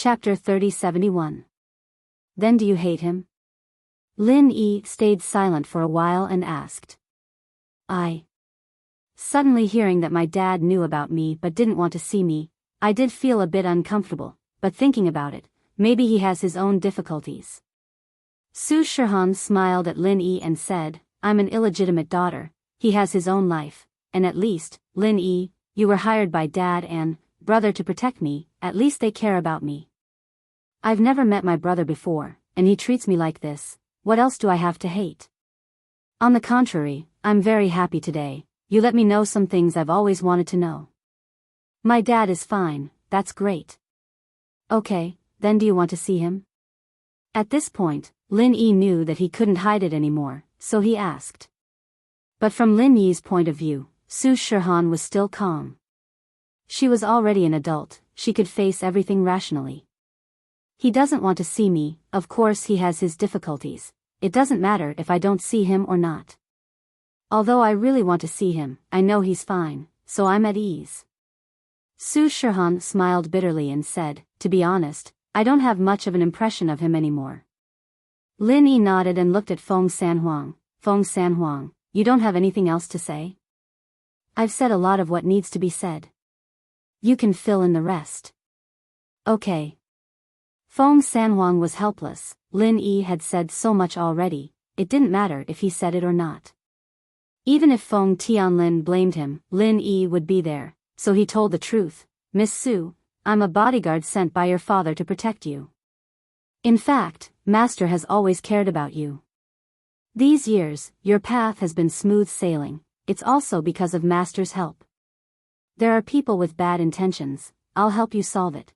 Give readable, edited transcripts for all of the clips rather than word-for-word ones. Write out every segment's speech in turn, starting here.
Chapter 3071. Then do you hate him? Lin Yi stayed silent for a while and asked. Suddenly hearing that my dad knew about me but didn't want to see me, I did feel a bit uncomfortable, but thinking about it, maybe he has his own difficulties. Su Shihan smiled at Lin Yi and said, I'm an illegitimate daughter, he has his own life, and at least, Lin Yi, you were hired by dad and brother to protect me, at least they care about me. I've never met my brother before, and he treats me like this, what else do I have to hate? On the contrary, I'm very happy today, you let me know some things I've always wanted to know. My dad is fine, that's great. Okay, then do you want to see him? At this point, Lin Yi knew that he couldn't hide it anymore, so he asked. But from Lin Yi's point of view, Su Shihan was still calm. She was already an adult, she could face everything rationally. He doesn't want to see me, of course he has his difficulties, it doesn't matter if I don't see him or not. Although I really want to see him, I know he's fine, so I'm at ease. Su Shihan smiled bitterly and said, to be honest, I don't have much of an impression of him anymore. Lin Yi nodded and looked at Feng Sanhuang. Feng Sanhuang, you don't have anything else to say? I've said a lot of what needs to be said. You can fill in the rest. Okay. Feng Sanhuang was helpless, Lin Yi had said so much already, it didn't matter if he said it or not. Even if Feng Tianlin blamed him, Lin Yi would be there, so he told the truth. Miss Su, I'm a bodyguard sent by your father to protect you. In fact, Master has always cared about you. These years, your path has been smooth sailing, it's also because of Master's help. There are people with bad intentions, I'll help you solve it.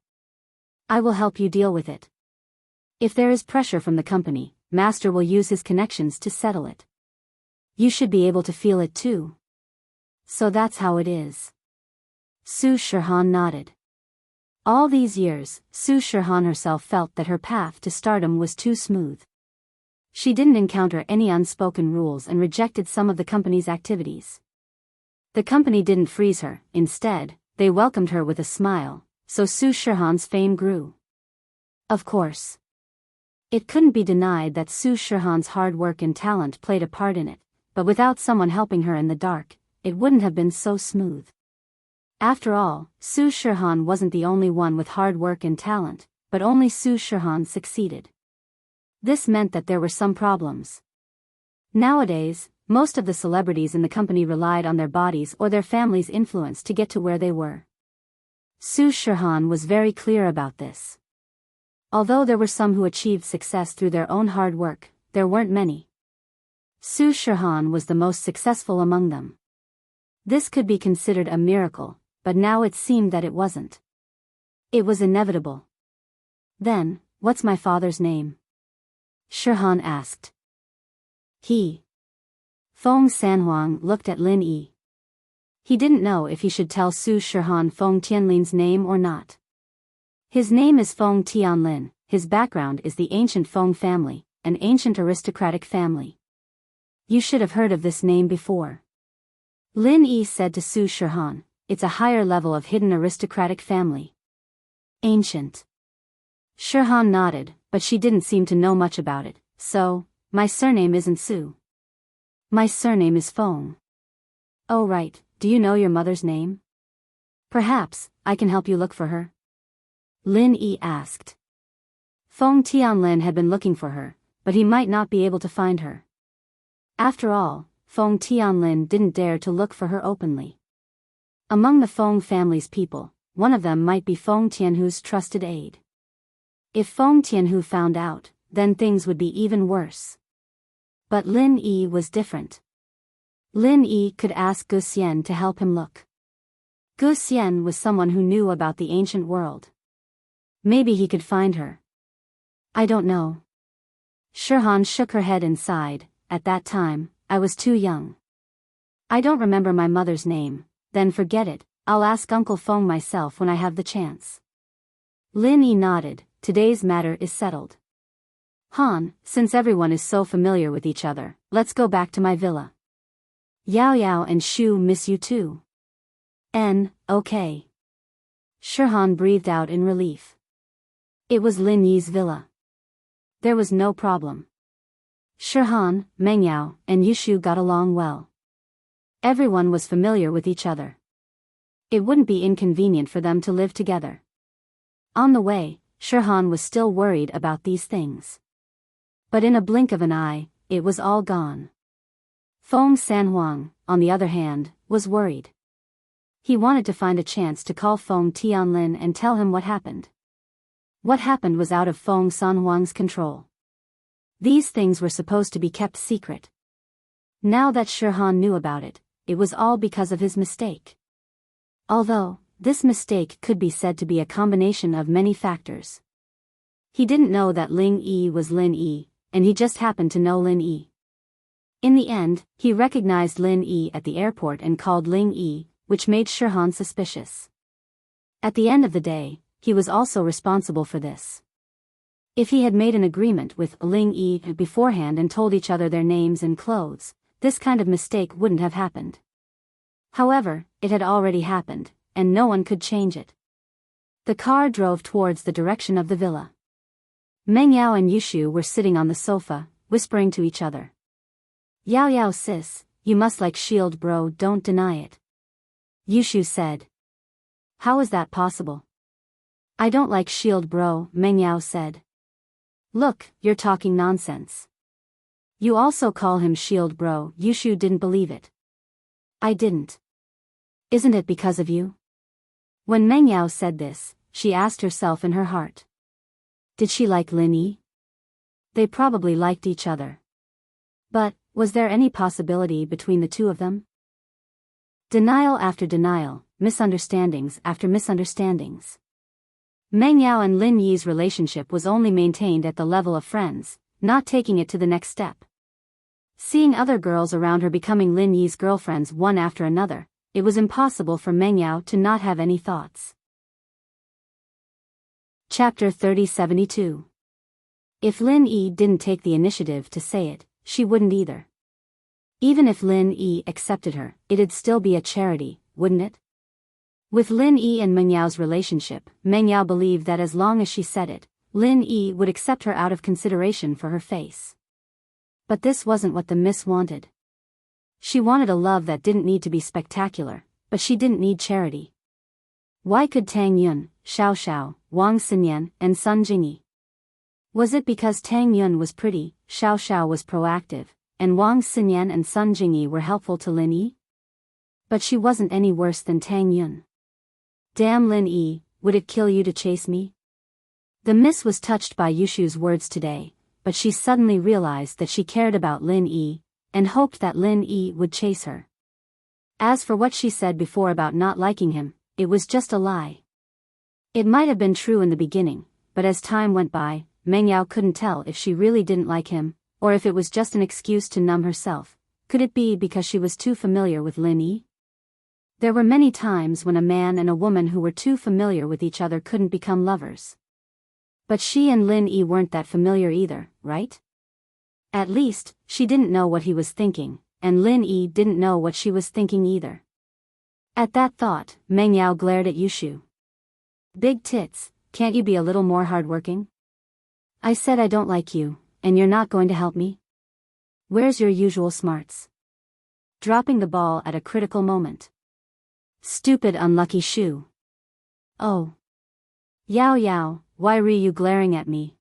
I will help you deal with it. If there is pressure from the company, Master will use his connections to settle it. You should be able to feel it too. So that's how it is. Su Shihan nodded. All these years, Su Shihan herself felt that her path to stardom was too smooth. She didn't encounter any unspoken rules and rejected some of the company's activities. The company didn't freeze her, instead, they welcomed her with a smile, so Su Shihan's fame grew. Of course. It couldn't be denied that Su Shihan's hard work and talent played a part in it, but without someone helping her in the dark, it wouldn't have been so smooth. After all, Su Shihan wasn't the only one with hard work and talent, but only Su Shihan succeeded. This meant that there were some problems. Nowadays, most of the celebrities in the company relied on their bodies or their family's influence to get to where they were. Su Shihan was very clear about this. Although there were some who achieved success through their own hard work, there weren't many. Su Shihan was the most successful among them. This could be considered a miracle, but now it seemed that it wasn't. It was inevitable. Then, what's my father's name? Shihan asked. Feng Sanhuang looked at Lin Yi. He didn't know if he should tell Su Shihan Feng Tianlin's name or not. His name is Feng Tianlin, his background is the ancient Feng family, an ancient aristocratic family. You should have heard of this name before. Lin Yi said to Su Shihan, it's a higher level of hidden aristocratic family. Ancient. Shihan nodded, but she didn't seem to know much about it, so, my surname isn't Su. My surname is Feng. Oh right, do you know your mother's name? Perhaps, I can help you look for her? Lin Yi asked. Feng Tianlin had been looking for her, but he might not be able to find her. After all, Feng Tianlin didn't dare to look for her openly. Among the Feng family's people, one of them might be Feng Tianhu's trusted aide. If Feng Tianhu found out, then things would be even worse. But Lin Yi was different. Lin Yi could ask Gu Xian to help him look. Gu Xian was someone who knew about the ancient world. Maybe he could find her. I don't know. Shihan shook her head and sighed, at that time, I was too young. I don't remember my mother's name, then forget it, I'll ask Uncle Feng myself when I have the chance. Lin Yi nodded, today's matter is settled. Han, since everyone is so familiar with each other, let's go back to my villa. Yao Yao and Shu miss you too. Okay. Shihan breathed out in relief. It was Lin Yi's villa. There was no problem. Shirhan, Meng Yao, and Yushu got along well. Everyone was familiar with each other. It wouldn't be inconvenient for them to live together. On the way, Shirhan was still worried about these things. But in a blink of an eye, it was all gone. Feng Sanhuang, on the other hand, was worried. He wanted to find a chance to call Feng Tianlin and tell him what happened. What happened was out of Feng Sanhuang's control. These things were supposed to be kept secret. Now that Shirhan knew about it, it was all because of his mistake. Although, this mistake could be said to be a combination of many factors. He didn't know that Lin Yi was Lin Yi, and he just happened to know Lin Yi. In the end, he recognized Lin Yi at the airport and called Lin Yi, which made Shirhan suspicious. At the end of the day, he was also responsible for this. If he had made an agreement with Lin Yi beforehand and told each other their names and clothes, this kind of mistake wouldn't have happened. However, it had already happened, and no one could change it. The car drove towards the direction of the villa. Meng Yao and Yushu were sitting on the sofa, whispering to each other. Yao Yao sis, you must like Shield bro, don't deny it. Yushu said. How is that possible? I don't like Shield bro, Meng Yao said. Look, you're talking nonsense. You also call him Shield bro, Yushu didn't believe it. I didn't. Isn't it because of you? When Meng Yao said this, she asked herself in her heart. Did she like Lin Yi? They probably liked each other. But, was there any possibility between the two of them? Denial after denial, misunderstandings after misunderstandings. Meng Yao and Lin Yi's relationship was only maintained at the level of friends, not taking it to the next step. Seeing other girls around her becoming Lin Yi's girlfriends one after another, it was impossible for Meng Yao to not have any thoughts. Chapter 3072. If Lin Yi didn't take the initiative to say it, she wouldn't either. Even if Lin Yi accepted her, it'd still be a charity, wouldn't it? With Lin Yi and Meng Yao's relationship, Meng Yao believed that as long as she said it, Lin Yi would accept her out of consideration for her face. But this wasn't what the miss wanted. She wanted a love that didn't need to be spectacular, but she didn't need charity. Why could Tang Yun, Xiao Xiao, Wang Xinyan, and Sun Jingyi? Was it because Tang Yun was pretty, Xiao Xiao was proactive, and Wang Xinyan and Sun Jingyi were helpful to Lin Yi? But she wasn't any worse than Tang Yun. Damn Lin Yi, would it kill you to chase me? The miss was touched by Yushu's words today, but she suddenly realized that she cared about Lin Yi, and hoped that Lin Yi would chase her. As for what she said before about not liking him, it was just a lie. It might have been true in the beginning, but as time went by, Meng Yao couldn't tell if she really didn't like him, or if it was just an excuse to numb herself. Could it be because she was too familiar with Lin Yi? There were many times when a man and a woman who were too familiar with each other couldn't become lovers. But she and Lin Yi weren't that familiar either, right? At least, she didn't know what he was thinking, and Lin Yi didn't know what she was thinking either. At that thought, Meng Yao glared at Yushu. Big tits, can't you be a little more hardworking? I said I don't like you, and you're not going to help me? Where's your usual smarts? Dropping the ball at a critical moment. Stupid unlucky shoe. Oh. Yao Yao, why were you glaring at me?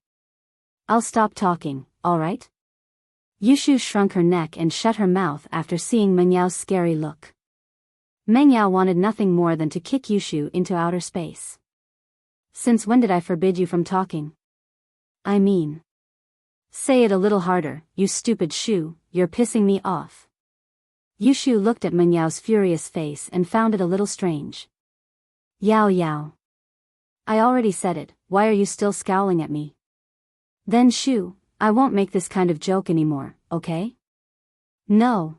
I'll stop talking, alright? Yushu shrunk her neck and shut her mouth after seeing Meng Yao's scary look. Meng Yao wanted nothing more than to kick Yushu into outer space. Since when did I forbid you from talking? I mean. Say it a little harder, you stupid shoe, you're pissing me off. Yushu looked at Meng Yao's furious face and found it a little strange. Yao Yao. I already said it, why are you still scowling at me? Then Shu, I won't make this kind of joke anymore, okay? No.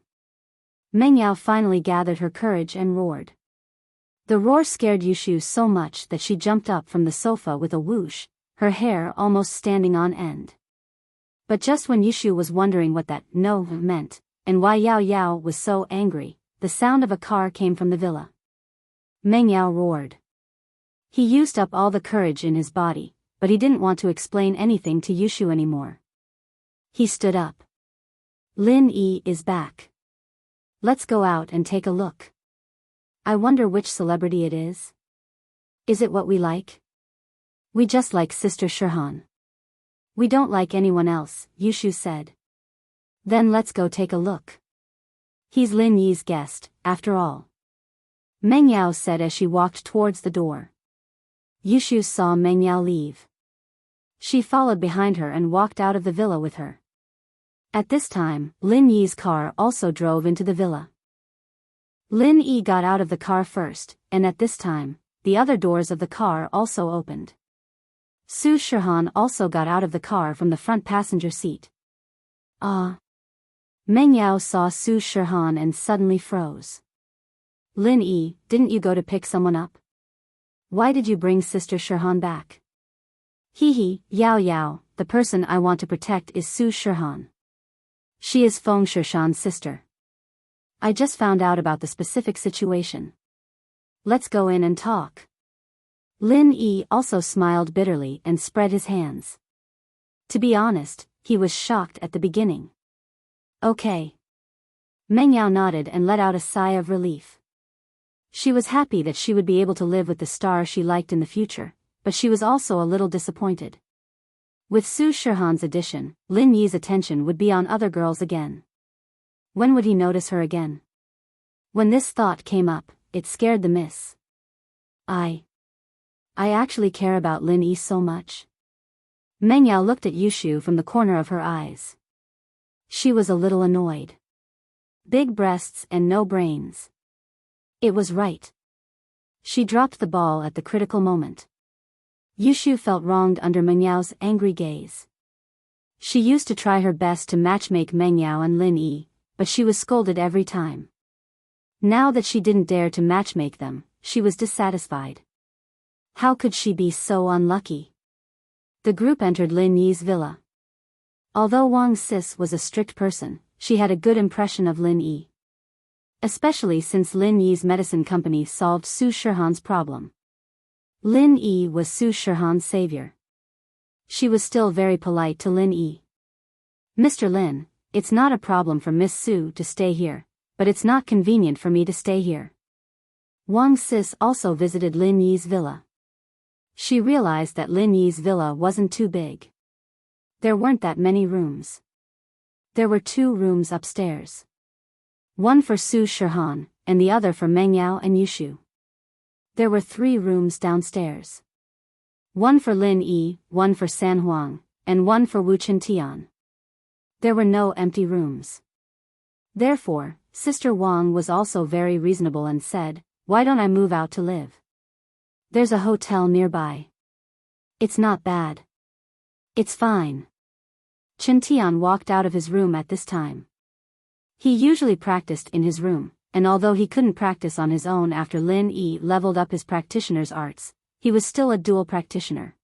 Meng Yao finally gathered her courage and roared. The roar scared Yushu so much that she jumped up from the sofa with a whoosh, her hair almost standing on end. But just when Yushu was wondering what that no meant, and why Yao Yao was so angry, the sound of a car came from the villa. Meng Yao roared. He used up all the courage in his body, but he didn't want to explain anything to Yushu anymore. He stood up. Lin Yi is back. Let's go out and take a look. I wonder which celebrity it is. Is it what we like? We just like Sister Shirhan. We don't like anyone else, Yushu said. Then let's go take a look. He's Lin Yi's guest, after all. Meng Yao said as she walked towards the door. Yushu saw Meng Yao leave. She followed behind her and walked out of the villa with her. At this time, Lin Yi's car also drove into the villa. Lin Yi got out of the car first, and at this time, the other doors of the car also opened. Su Shirhan also got out of the car from the front passenger seat. Ah! Meng Yao saw Su Shirhan and suddenly froze. Lin Yi, didn't you go to pick someone up? Why did you bring Sister Shirhan back? Hee, Yao Yao, the person I want to protect is Su Shirhan. She is Feng Shirshan's sister. I just found out about the specific situation. Let's go in and talk. Lin Yi also smiled bitterly and spread his hands. To be honest, he was shocked at the beginning. Okay. Meng Yao nodded and let out a sigh of relief. She was happy that she would be able to live with the star she liked in the future, but she was also a little disappointed. With Su Shirhan's addition, Lin Yi's attention would be on other girls again. When would he notice her again? When this thought came up, it scared the miss. I actually care about Lin Yi so much. Meng Yao looked at Yushu from the corner of her eyes. She was a little annoyed. Big breasts and no brains. It was right. She dropped the ball at the critical moment. Yushu felt wronged under Meng Yao's angry gaze. She used to try her best to matchmake Meng Yao and Lin Yi, but she was scolded every time. Now that she didn't dare to matchmake them, she was dissatisfied. How could she be so unlucky? The group entered Lin Yi's villa. Although Wang Sis was a strict person, she had a good impression of Lin Yi. Especially since Lin Yi's medicine company solved Su Shirhan's problem. Lin Yi was Su Shirhan's savior. She was still very polite to Lin Yi. Mr. Lin, it's not a problem for Miss Su to stay here, but it's not convenient for me to stay here. Wang Sis also visited Lin Yi's villa. She realized that Lin Yi's villa wasn't too big. There weren't that many rooms. There were 2 rooms upstairs. One for Su Shirhan, and the other for Meng Yao and Yushu. There were 3 rooms downstairs. One for Lin Yi, one for San Huang, and one for Wu Chintian. There were no empty rooms. Therefore, Sister Wang was also very reasonable and said, "Why don't I move out to live? There's a hotel nearby. It's not bad. It's fine." Chintian walked out of his room at this time. He usually practiced in his room, and although he couldn't practice on his own after Lin Yi leveled up his practitioner's arts, he was still a dual practitioner.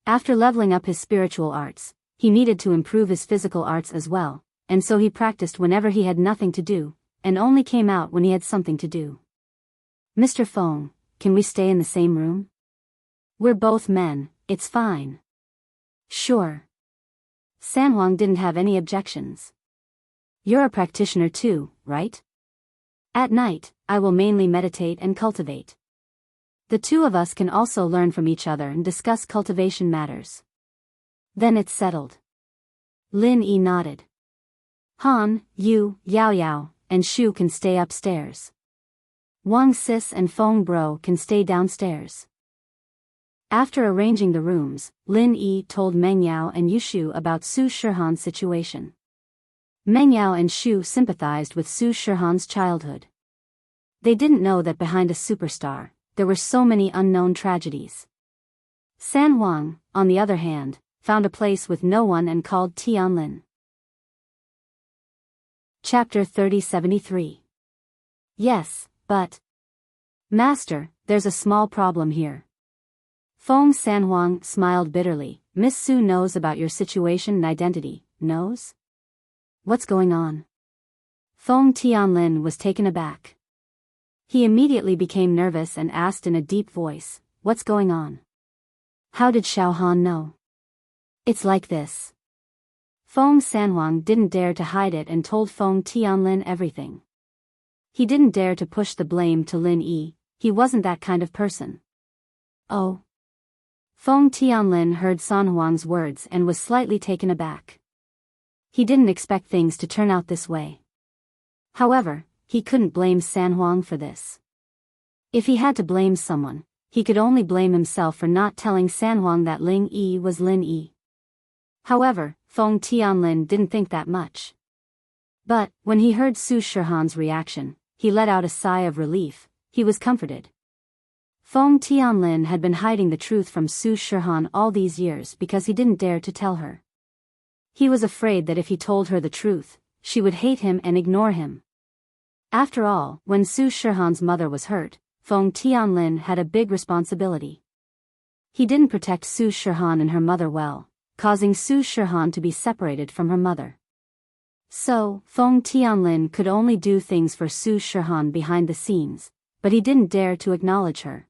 After leveling up his spiritual arts, he needed to improve his physical arts as well, and so he practiced whenever he had nothing to do, and only came out when he had something to do. "Mr. Feng, can we stay in the same room? We're both men, it's fine." "Sure." San Huang didn't have any objections. "You're a practitioner too, right? At night, I will mainly meditate and cultivate. The 2 of us can also learn from each other and discuss cultivation matters." "Then it's settled." Lin Yi nodded. "Han, Yu, Yao Yao, and Shu can stay upstairs. Wang Sis and Feng Bro can stay downstairs." After arranging the rooms, Lin Yi told Meng Yao and Yushu about Su Shirhan's situation. Meng Yao and Shu sympathized with Su Shirhan's childhood. They didn't know that behind a superstar, there were so many unknown tragedies. San Huang, on the other hand, found a place with no one and called Tianlin. Chapter 3073. Yes, but... Master, there's a small problem here. Feng San Huang smiled bitterly. "Miss Su knows about your situation and identity, knows? What's going on?" Feng Tianlin was taken aback. He immediately became nervous and asked in a deep voice, "What's going on?" How did Xiaohan know? It's like this. Feng Sanhuang didn't dare to hide it and told Feng Tianlin everything. He didn't dare to push the blame to Lin Yi, he wasn't that kind of person. Oh. Feng Tianlin heard Sanhuang's words and was slightly taken aback. He didn't expect things to turn out this way. However, he couldn't blame Sanhuang for this. If he had to blame someone, he could only blame himself for not telling Sanhuang that Ling Yi was Lin Yi. However, Feng Tianlin didn't think that much. But, when he heard Su Shihan's reaction, he let out a sigh of relief. He was comforted. Feng Tianlin had been hiding the truth from Su Shihan all these years because he didn't dare to tell her. He was afraid that if he told her the truth, she would hate him and ignore him. After all, when Su Shihan's mother was hurt, Feng Tianlin had a big responsibility. He didn't protect Su Shihan and her mother well, causing Su Shihan to be separated from her mother. So, Feng Tianlin could only do things for Su Shihan behind the scenes, but he didn't dare to acknowledge her.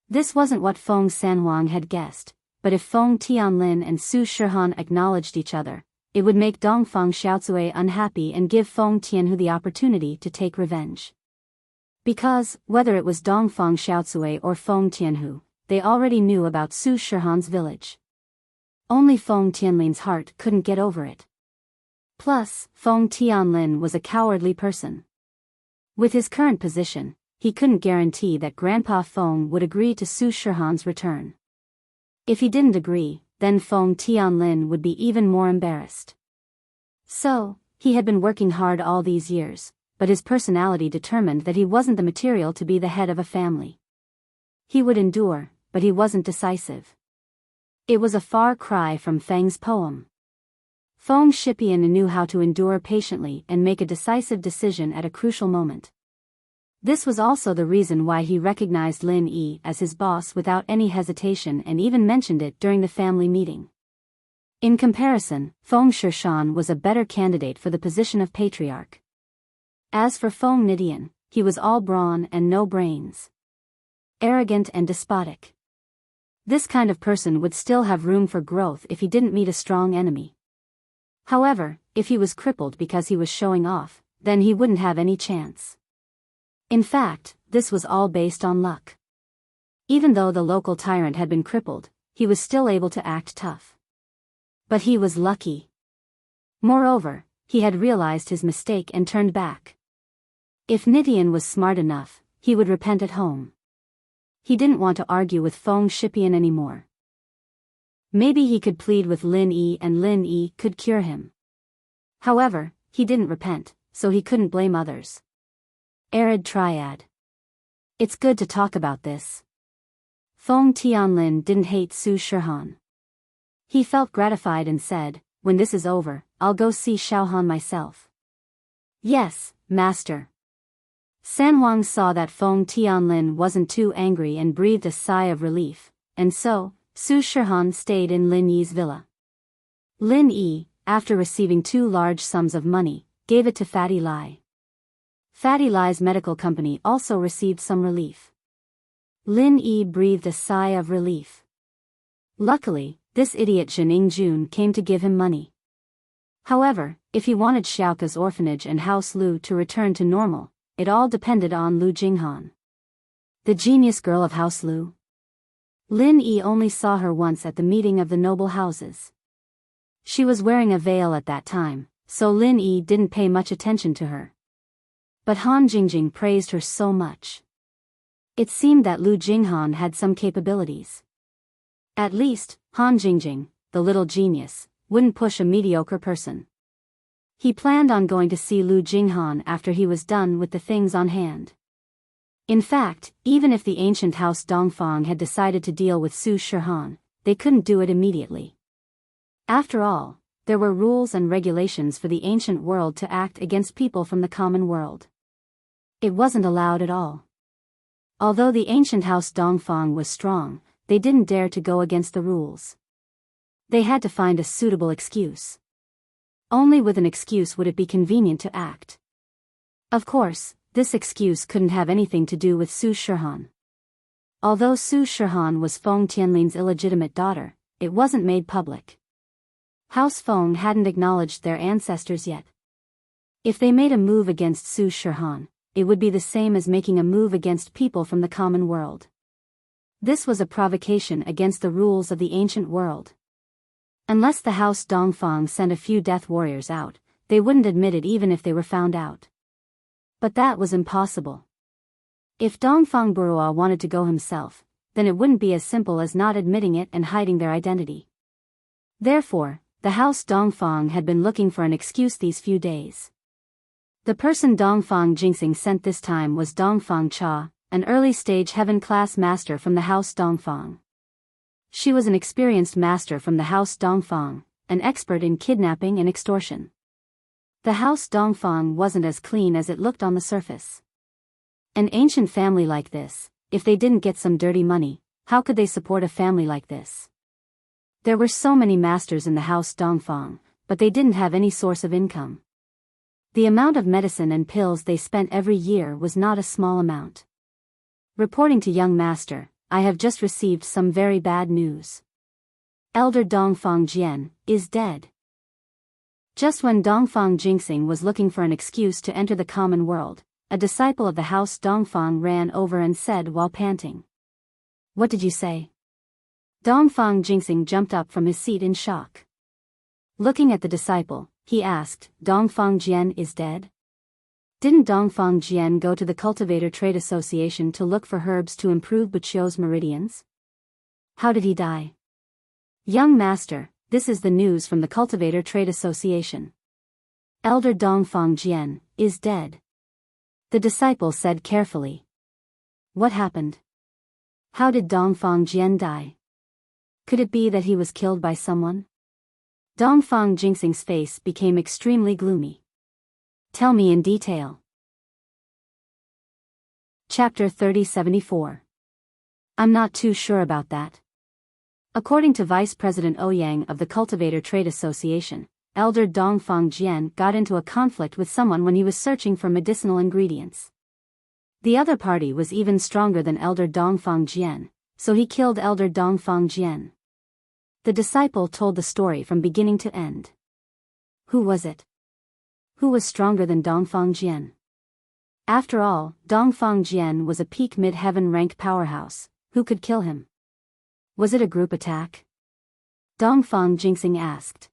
This wasn't what Feng Sanhuang had guessed, but if Feng Tianlin and Su Shihan acknowledged each other, it would make Dongfang Xiaocui unhappy and give Feng Tianhu the opportunity to take revenge. Because, whether it was Dongfang Xiaocui or Feng Tianhu, they already knew about Su Shihan's village. Only Feng Tianlin's heart couldn't get over it. Plus, Feng Tianlin was a cowardly person. With his current position, he couldn't guarantee that Grandpa Feng would agree to Su Shihan's return. If he didn't agree, then Feng Tianlin would be even more embarrassed. So, he had been working hard all these years, but his personality determined that he wasn't the material to be the head of a family. He would endure, but he wasn't decisive. It was a far cry from Feng's poem. Feng Shipian knew how to endure patiently and make a decisive decision at a crucial moment. This was also the reason why he recognized Lin Yi as his boss without any hesitation and even mentioned it during the family meeting. In comparison, Feng Shishan was a better candidate for the position of patriarch. As for Feng Nidian, he was all brawn and no brains. Arrogant and despotic. This kind of person would still have room for growth if he didn't meet a strong enemy. However, if he was crippled because he was showing off, then he wouldn't have any chance. In fact, this was all based on luck. Even though the local tyrant had been crippled, he was still able to act tough. But he was lucky. Moreover, he had realized his mistake and turned back. If Nidian was smart enough, he would repent at home. He didn't want to argue with Feng Shipian anymore. Maybe he could plead with Lin Yi and Lin Yi could cure him. However, he didn't repent, so he couldn't blame others. Arid Triad. It's good to talk about this. Feng Tianlin didn't hate Su Shihan. He felt gratified and said, when this is over, I'll go see Xiaohan myself. Yes, master. Sanhuang saw that Feng Tianlin wasn't too angry and breathed a sigh of relief, and so, Su Shihan stayed in Lin Yi's villa. Lin Yi, after receiving 2 large sums of money, gave it to Fatty Lai. Fatty Lai's medical company also received some relief. Lin Yi breathed a sigh of relief. Luckily, this idiot Zhening Jun came to give him money. However, if he wanted Xiaoka's orphanage and House Lu to return to normal, it all depended on Lu Jinghan. The genius girl of House Lu. Lin Yi only saw her once at the meeting of the noble houses. She was wearing a veil at that time, so Lin Yi didn't pay much attention to her. But Han Jingjing praised her so much. It seemed that Lu Jinghan had some capabilities. At least, Han Jingjing, the little genius, wouldn't push a mediocre person. He planned on going to see Lu Jinghan after he was done with the things on hand. In fact, even if the ancient house Dongfang had decided to deal with Su Shihan, they couldn't do it immediately. After all, there were rules and regulations for the ancient world to act against people from the common world. It wasn't allowed at all. Although the ancient house Dongfang was strong, they didn't dare to go against the rules. They had to find a suitable excuse. Only with an excuse would it be convenient to act. Of course, this excuse couldn't have anything to do with Su Shihan. Although Su Shihan was Feng Tianlin's illegitimate daughter, it wasn't made public. House Feng hadn't acknowledged their ancestors yet. If they made a move against Su Shihan, it would be the same as making a move against people from the common world. This was a provocation against the rules of the ancient world. Unless the House Dongfang sent a few death warriors out, they wouldn't admit it even if they were found out. But that was impossible. If Dongfang Burua wanted to go himself, then it wouldn't be as simple as not admitting it and hiding their identity. Therefore, the House Dongfang had been looking for an excuse these few days. The person Dongfang Jingxing sent this time was Dongfang Cha, an early-stage heaven-class master from the House Dongfang. She was an experienced master from the House Dongfang, an expert in kidnapping and extortion. The House Dongfang wasn't as clean as it looked on the surface. An ancient family like this, if they didn't get some dirty money, how could they support a family like this? There were so many masters in the House Dongfang, but they didn't have any source of income. The amount of medicine and pills they spent every year was not a small amount. Reporting to young master, I have just received some very bad news. Elder Dongfang Jian is dead. Just when Dongfang Jingxing was looking for an excuse to enter the common world, a disciple of the House Dongfang ran over and said while panting. What did you say? Dongfang Jingxing jumped up from his seat in shock. Looking at the disciple, he asked, Dongfang Jian is dead? Didn't Dongfang Jian go to the Cultivator Trade Association to look for herbs to improve Buqiu's meridians? How did he die? Young master, this is the news from the Cultivator Trade Association. Elder Dongfang Jian is dead. The disciple said carefully. What happened? How did Dongfang Jian die? Could it be that he was killed by someone? Dongfang Jingxing's face became extremely gloomy. Tell me in detail. Chapter 3074. I'm not too sure about that. According to Vice President Ouyang of the Cultivator Trade Association, Elder Dongfang Jian got into a conflict with someone when he was searching for medicinal ingredients. The other party was even stronger than Elder Dongfang Jian, so he killed Elder Dongfang Jian. The disciple told the story from beginning to end. Who was it? Who was stronger than Dongfang Jian? After all, Dongfang Jian was a peak mid-heaven rank powerhouse. Who could kill him? Was it a group attack? Dongfang Jingxing asked.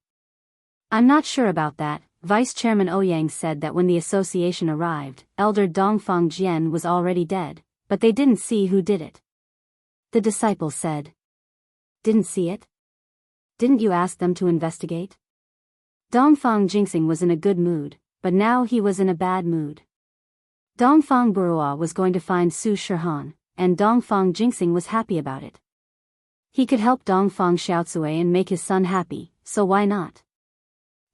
I'm not sure about that. Vice Chairman Ouyang said that when the association arrived, Elder Dongfang Jian was already dead, but they didn't see who did it. The disciple said. Didn't see it? Didn't you ask them to investigate? Dongfang Jingxing was in a good mood, but now he was in a bad mood. Dongfang Burua was going to find Su Shihan, and Dongfang Jingxing was happy about it. He could help Dongfang Xiaocui and make his son happy, so why not?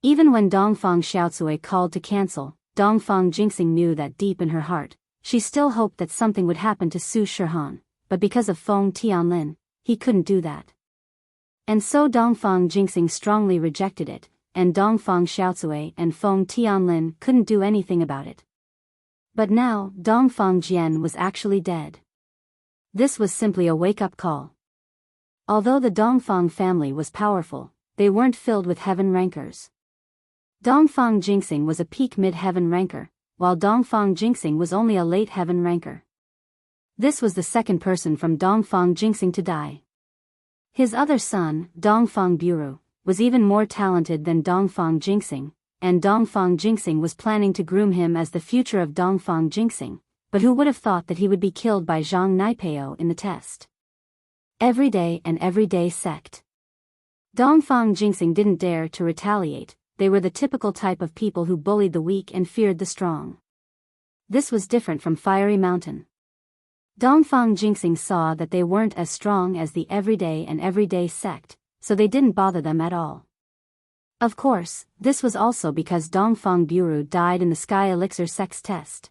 Even when Dongfang Xiaocui called to cancel, Dongfang Jingxing knew that deep in her heart, she still hoped that something would happen to Su Shihan, but because of Feng Tianlin, he couldn't do that. And so Dongfang Jingxing strongly rejected it, and Dongfang Xiaocui and Feng Tianlin couldn't do anything about it. But now, Dongfang Jian was actually dead. This was simply a wake-up call. Although the Dongfang family was powerful, they weren't filled with heaven rankers. Dongfang Jingxing was a peak mid-heaven ranker, while Dongfang Jingxing was only a late heaven ranker. This was the second person from Dongfang Jingxing to die. His other son, Dongfang Buru, was even more talented than Dongfang Jingxing, and Dongfang Jingxing was planning to groom him as the future of Dongfang Jingxing, but who would have thought that he would be killed by Zhang Naipeo in the test? Everyday sect. Dongfang Jingxing didn't dare to retaliate. They were the typical type of people who bullied the weak and feared the strong. This was different from Fiery Mountain. Dongfang Jingxing saw that they weren't as strong as the everyday sect, so they didn't bother them at all. Of course, this was also because Dongfang Buru died in the Sky Elixir sex test.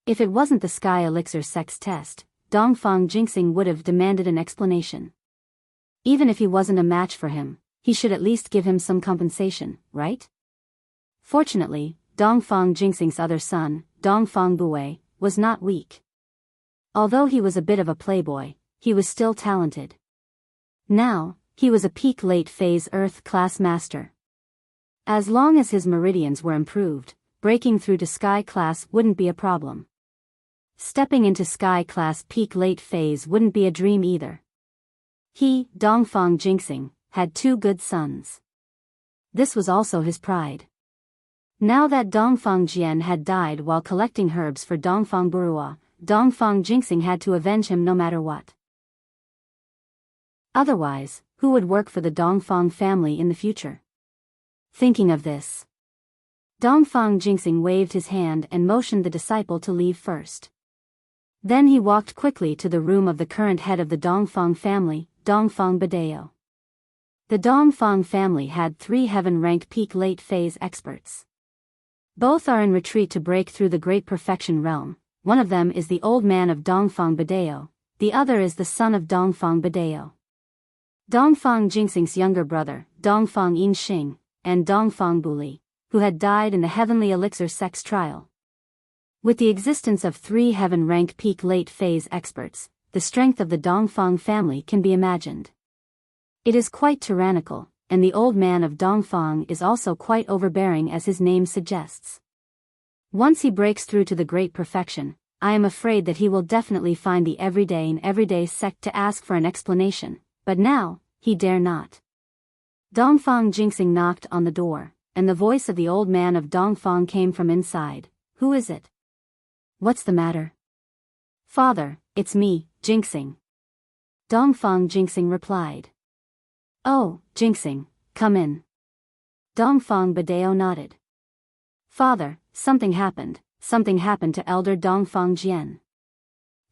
If it wasn't the Sky Elixir sex test, Dongfang Jingxing would have demanded an explanation. Even if he wasn't a match for him, he should at least give him some compensation, right? Fortunately, Dongfang Jingxing's other son, Dongfang Bue, was not weak. Although he was a bit of a playboy, he was still talented. Now, he was a peak late phase Earth class master. As long as his meridians were improved, breaking through to Sky class wouldn't be a problem. Stepping into Sky class peak late phase wouldn't be a dream either. He, Dongfang Jinxing, had 2 good sons. This was also his pride. Now that Dongfang Jian had died while collecting herbs for Dongfang Burua, Dongfang Jinxing had to avenge him no matter what. Otherwise, who would work for the Dongfang family in the future? Thinking of this, Dongfang Jinxing waved his hand and motioned the disciple to leave first. Then he walked quickly to the room of the current head of the Dongfang family, Dongfang Badeo. The Dongfang family had 3 heaven-rank peak late phase experts. Both are in retreat to break through the Great Perfection realm. One of them is the old man of Dongfang Badeo, the other is the son of Dongfang Badeo. Dongfang Jinxing's younger brother, Dongfang Yinxing, and Dongfang Buli, who had died in the heavenly elixir sex trial. With the existence of 3 heaven-rank peak late phase experts, the strength of the Dongfang family can be imagined. It is quite tyrannical, and the old man of Dongfang is also quite overbearing as his name suggests. Once he breaks through to the Great Perfection, I am afraid that he will definitely find the everyday sect to ask for an explanation, but now, he dare not. Dongfang Jinxing knocked on the door, and the voice of the old man of Dongfang came from inside. Who is it? What's the matter? Father, it's me, Jinxing. Dongfang Jinxing replied. Oh, Jinxing, come in. Dongfang Badeo nodded. Father, something happened to Elder Dongfang Jian.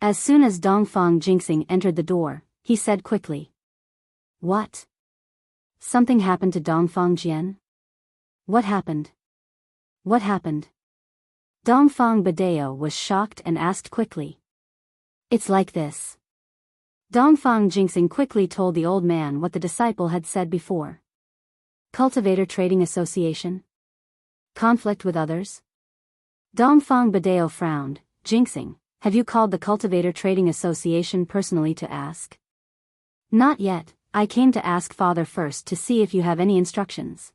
As soon as Dongfang Jinxing entered the door, he said quickly. What? Something happened to Dongfang Jian? What happened? What happened? Dongfang Badeo was shocked and asked quickly. It's like this. Dongfang Jinxing quickly told the old man what the disciple had said before. Cultivator Trading Association? Conflict with others? Dongfang Badeo frowned. Jinxing, have you called the Cultivator Trading Association personally to ask? Not yet, I came to ask Father first to see if you have any instructions.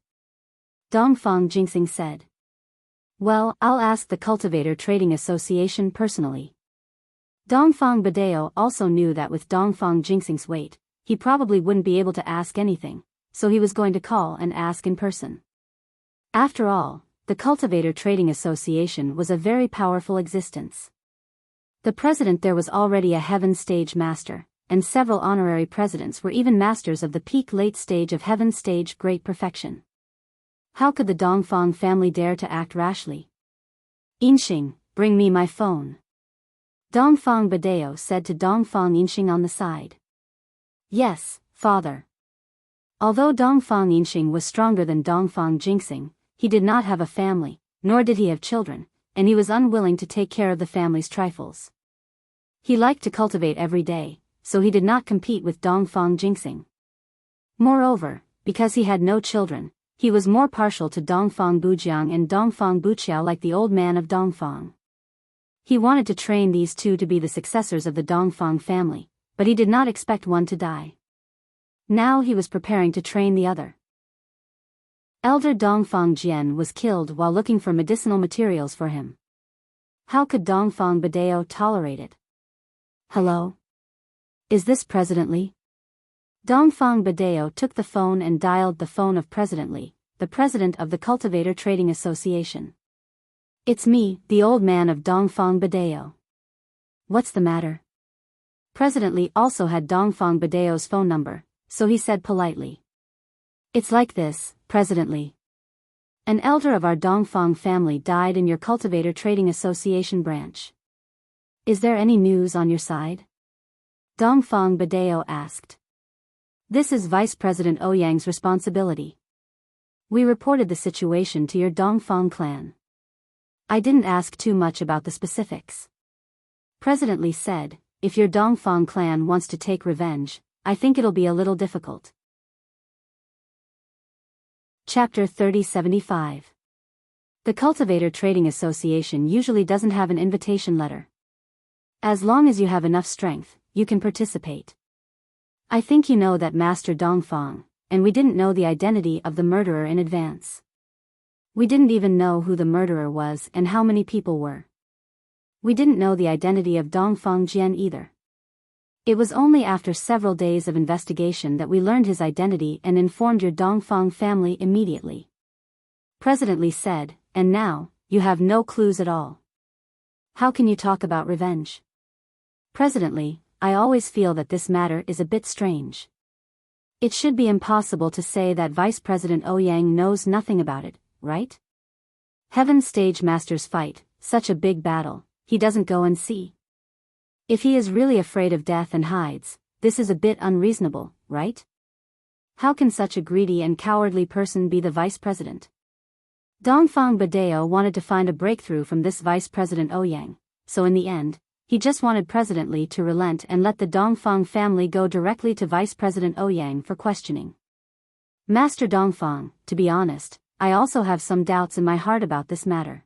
Dongfang Jinxing said. Well, I'll ask the Cultivator Trading Association personally. Dongfang Badeo also knew that with Dongfang Jinxing's weight, he probably wouldn't be able to ask anything, so he was going to call and ask in person. After all, the Cultivator Trading Association was a very powerful existence. The president there was already a heaven stage master, and several honorary presidents were even masters of the peak late stage of heaven stage Great Perfection. How could the Dongfang family dare to act rashly? Yinxing, bring me my phone. Dongfang Badeo said to Dongfang Yinxing on the side. Yes, father. Although Dongfang Yinxing was stronger than Dongfang Jinxing, he did not have a family, nor did he have children, and he was unwilling to take care of the family's trifles. He liked to cultivate every day, so he did not compete with Dongfang Jinxing. Moreover, because he had no children, he was more partial to Dongfang Bujiang and Dongfang Buqiao like the old man of Dongfang. He wanted to train these 2 to be the successors of the Dongfang family, but he did not expect one to die. Now he was preparing to train the other. Elder Dongfang Jian was killed while looking for medicinal materials for him. How could Dongfang Badeo tolerate it? Hello? Is this President Li? Dongfang Badeo took the phone and dialed the phone of President Li, the president of the Cultivator Trading Association. It's me, the old man of Dongfang Badeo. What's the matter? President Li also had Dongfang Badeo's phone number, so he said politely. It's like this, President Li. An elder of our Dongfang family died in your Cultivator Trading Association branch. Is there any news on your side? Dongfang Badeo asked. This is Vice President Ouyang's responsibility. We reported the situation to your Dongfang clan. I didn't ask too much about the specifics. President Li said, if your Dongfang clan wants to take revenge, I think it'll be a little difficult. Chapter 3075. The Cultivator Trading Association usually doesn't have an invitation letter. As long as you have enough strength, you can participate. I think you know that Master Dongfang, and we didn't know the identity of the murderer in advance. We didn't even know who the murderer was and how many people were. We didn't know the identity of Dongfang Jian either. It was only after several days of investigation that we learned his identity and informed your Dongfang family immediately. President Li said, and now, you have no clues at all. How can you talk about revenge? President Li, I always feel that this matter is a bit strange. It should be impossible to say that Vice President Ouyang knows nothing about it, right? Heaven Stage Masters fight, such a big battle, he doesn't go and see. If he is really afraid of death and hides, this is a bit unreasonable, right? How can such a greedy and cowardly person be the vice president? Dongfang Badeo wanted to find a breakthrough from this Vice President Ouyang, so in the end, he just wanted President Li to relent and let the Dongfang family go directly to Vice President Ouyang for questioning. Master Dongfang, to be honest, I also have some doubts in my heart about this matter.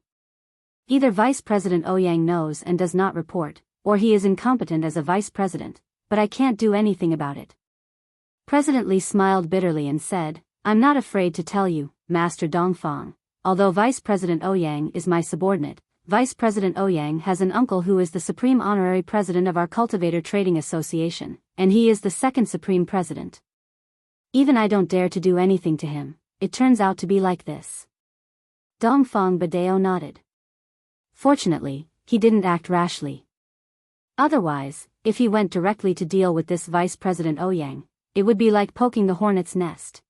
Either Vice President Ouyang knows and does not report, or he is incompetent as a vice president, but I can't do anything about it. President Li smiled bitterly and said, I'm not afraid to tell you, Master Dongfang, although Vice President Ouyang is my subordinate, Vice President Ouyang has an uncle who is the Supreme Honorary President of our Cultivator Trading Association, and he is the second Supreme President. Even I don't dare to do anything to him, it turns out to be like this. Dongfang Badeo nodded. Fortunately, he didn't act rashly. Otherwise, if he went directly to deal with this Vice President Ouyang, it would be like poking the hornet's nest.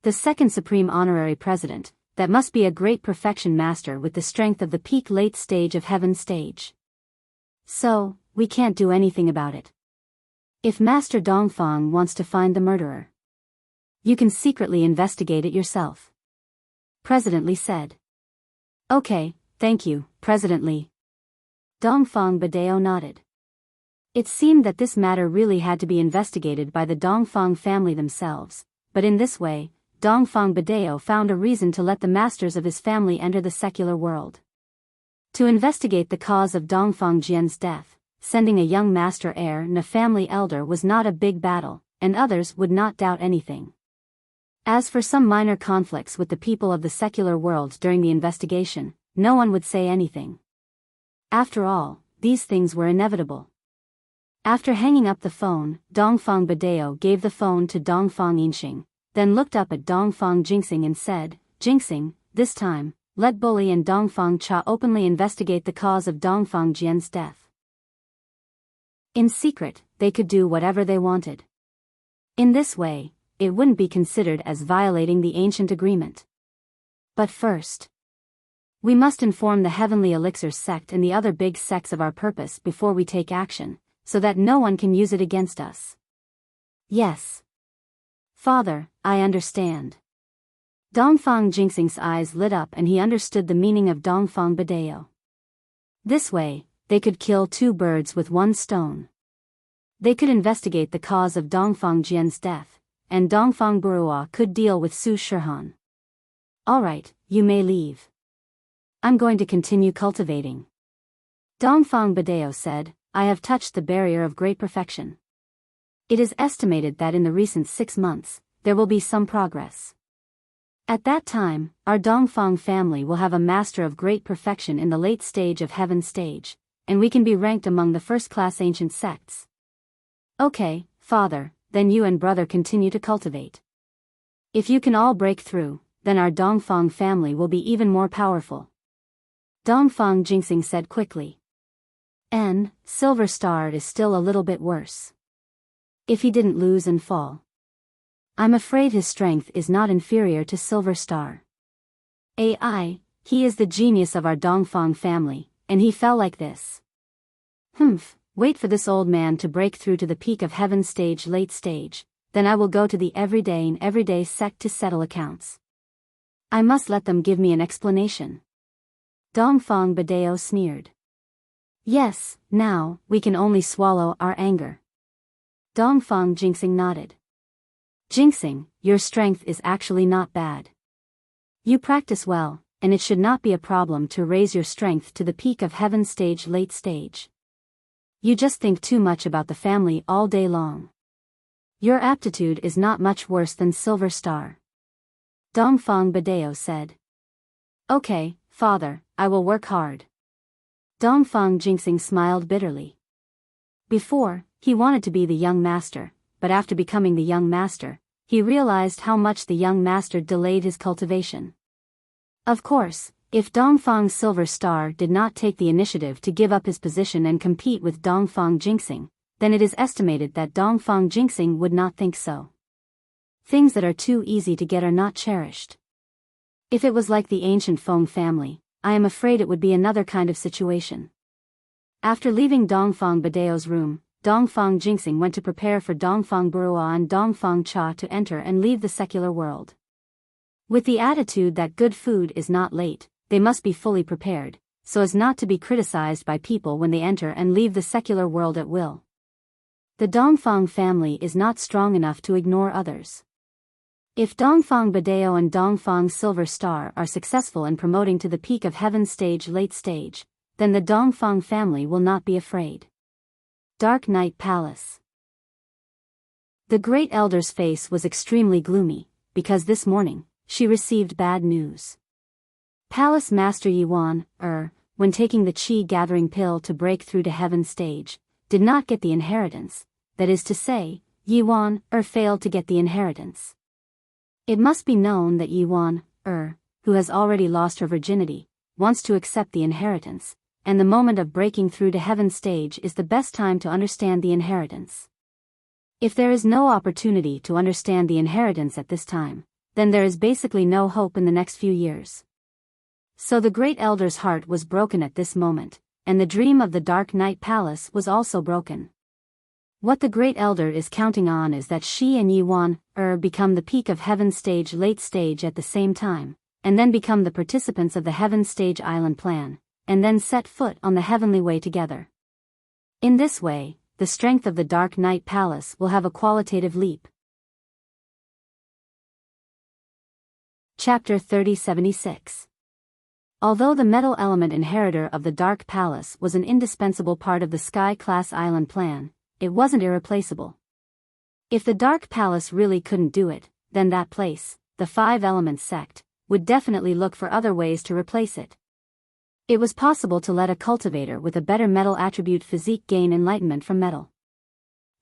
The second Supreme Honorary President, that must be a great perfection master with the strength of the peak late stage of Heaven Stage. So, we can't do anything about it. If Master Dongfang wants to find the murderer, you can secretly investigate it yourself. President Li said. Okay, thank you, President Li. Dongfang Badeo nodded. It seemed that this matter really had to be investigated by the Dongfang family themselves, but in this way, Dongfang Badeo found a reason to let the masters of his family enter the secular world. To investigate the cause of Dongfang Jian's death, sending a young master heir and a family elder was not a big battle, and others would not doubt anything. As for some minor conflicts with the people of the secular world during the investigation, no one would say anything. After all, these things were inevitable. After hanging up the phone, Dongfang Badeo gave the phone to Dongfang Yinxing, then looked up at Dongfang Jingxing and said, Jingxing, this time, let Bully and Dongfang Cha openly investigate the cause of Dongfang Jian's death. In secret, they could do whatever they wanted. In this way, it wouldn't be considered as violating the ancient agreement. But first, we must inform the Heavenly Elixir sect and the other big sects of our purpose before we take action, so that no one can use it against us. Yes. Father, I understand. Dongfang Jingxing's eyes lit up and he understood the meaning of Dongfang Badeo. This way, they could kill two birds with one stone. They could investigate the cause of Dongfang Jian's death, and Dongfang Burua could deal with Su Shihan. Alright, you may leave. I'm going to continue cultivating. Dongfang Badeo said, I have touched the barrier of great perfection. It is estimated that in the recent 6 months, there will be some progress. At that time, our Dongfang family will have a master of great perfection in the late stage of Heaven Stage, and we can be ranked among the first-class ancient sects. Okay, Father, then you and brother continue to cultivate. If you can all break through, then our Dongfang family will be even more powerful. Dongfang Jingxing said quickly. Silver Star is still a little bit worse. If he didn't lose and fall, I'm afraid his strength is not inferior to Silver Star. He is the genius of our Dongfang family, and he fell like this. Wait for this old man to break through to the peak of Heaven Stage late stage, then I will go to the everyday sect to settle accounts. I must let them give me an explanation. Dongfang Badeo sneered. Yes, now, we can only swallow our anger. Dongfang Jingxing nodded. Jingxing, your strength is actually not bad. You practice well, and it should not be a problem to raise your strength to the peak of Heaven Stage late stage. You just think too much about the family all day long. Your aptitude is not much worse than Silver Star. Dongfang Badeo said. Okay, father, I will work hard. Dongfang Jinxing smiled bitterly. Before, he wanted to be the young master, but after becoming the young master, he realized how much the young master delayed his cultivation. Of course, if Dongfang Silver Star did not take the initiative to give up his position and compete with Dongfang Jinxing, then it is estimated that Dongfang Jinxing would not think so. Things that are too easy to get are not cherished. If it was like the ancient Feng family, I am afraid it would be another kind of situation. After leaving Dongfang Badeo's room, Dongfang Jinxing went to prepare for Dongfang Burua and Dongfang Cha to enter and leave the secular world. With the attitude that good food is not late, they must be fully prepared, so as not to be criticized by people when they enter and leave the secular world at will. The Dongfang family is not strong enough to ignore others. If Dongfang Badeo and Dongfang Silver Star are successful in promoting to the peak of heaven stage late stage, then the Dongfang family will not be afraid. Dark Night Palace. The Great Elder's face was extremely gloomy, because this morning, she received bad news. Palace Master Yuan, when taking the Qi gathering pill to break through to heaven stage, did not get the inheritance, that is to say, Yuan, failed to get the inheritance. It must be known that Yuan, who has already lost her virginity, wants to accept the inheritance, and the moment of breaking through to heaven stage is the best time to understand the inheritance. If there is no opportunity to understand the inheritance at this time, then there is basically no hope in the next few years. So the Great Elder's heart was broken at this moment, and the dream of the Dark Night Palace was also broken. What the Great Elder is counting on is that she and Yuan, become the peak of heaven stage late stage at the same time, and then become the participants of the heaven stage island plan, and then set foot on the heavenly way together. In this way, the strength of the Dark Night Palace will have a qualitative leap. Chapter 3076. Although the metal element inheritor of the Dark Palace was an indispensable part of the Sky-class island plan, it wasn't irreplaceable. If the Dark Palace really couldn't do it, then that place, the Five Elements sect, would definitely look for other ways to replace it. It was possible to let a cultivator with a better metal attribute physique gain enlightenment from metal.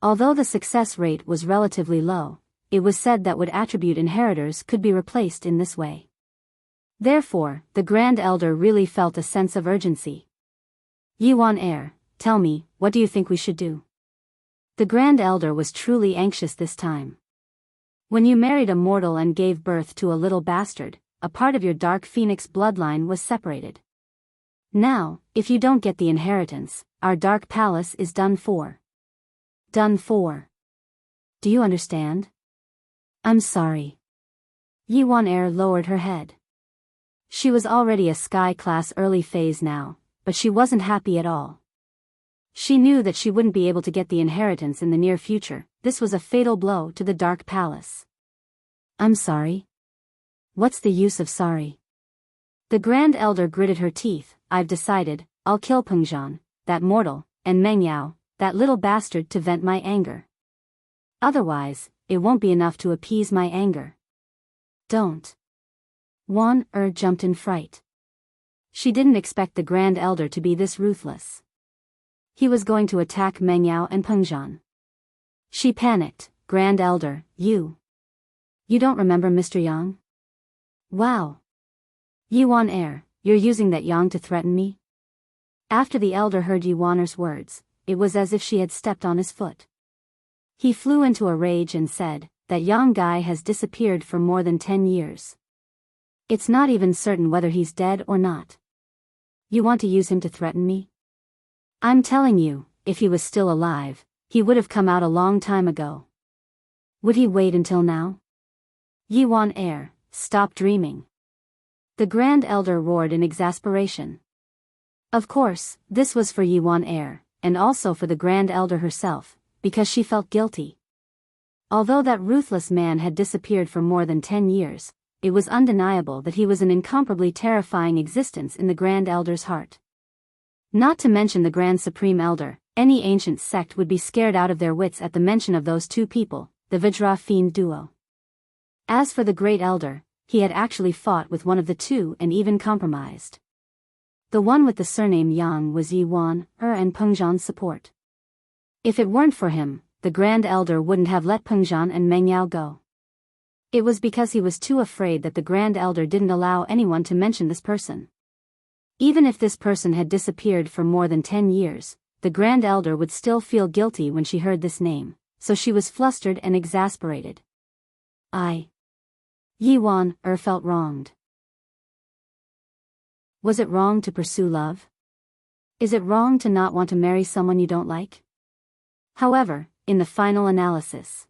Although the success rate was relatively low, it was said that wood attribute inheritors could be replaced in this way. Therefore, the Grand Elder really felt a sense of urgency. Yuan, tell me, what do you think we should do? The Grand Elder was truly anxious this time. When you married a mortal and gave birth to a little bastard, a part of your Dark Phoenix bloodline was separated. Now, if you don't get the inheritance, our Dark Palace is done for. Done for. Do you understand? I'm sorry. Yuan lowered her head. She was already a Sky-class early phase now, but she wasn't happy at all. She knew that she wouldn't be able to get the inheritance in the near future. This was a fatal blow to the Dark Palace. I'm sorry. What's the use of sorry? The Grand Elder gritted her teeth. I've decided, I'll kill Pengzhan, that mortal, and Meng Yao, that little bastard, to vent my anger. Otherwise, it won't be enough to appease my anger. Don't. Wan jumped in fright. She didn't expect the Grand Elder to be this ruthless. He was going to attack Meng Yao and Pengzhan. She panicked. Grand Elder, you don't remember Mr. Yang? Wow. Yuan, you're using that Yang to threaten me? After the Elder heard Yuan's words, it was as if she had stepped on his foot. He flew into a rage and said, that Yang guy has disappeared for more than 10 years. It's not even certain whether he's dead or not. You want to use him to threaten me? I'm telling you, if he was still alive, he would have come out a long time ago. Would he wait until now? Yuan, stop dreaming. The Grand Elder roared in exasperation. Of course, this was for Yuan, and also for the Grand Elder herself, because she felt guilty. Although that ruthless man had disappeared for more than 10 years, it was undeniable that he was an incomparably terrifying existence in the Grand Elder's heart. Not to mention the Grand Supreme Elder, Any ancient sect would be scared out of their wits at the mention of those two people, the Vajra fiend duo. As for the Great Elder, he had actually fought with one of the two and even compromised. The one with the surname Yang was Yi Wan, and Peng Zhan's support. If it weren't for him, the Grand Elder wouldn't have let Peng Zhan and Meng Yao go. It was because he was too afraid that the Grand Elder didn't allow anyone to mention this person. Even if this person had disappeared for more than 10 years, the Grand Elder would still feel guilty when she heard this name, so she was flustered and exasperated. Yi Wan felt wronged. Was it wrong to pursue love? Is it wrong to not want to marry someone you don't like? However, in the final analysis,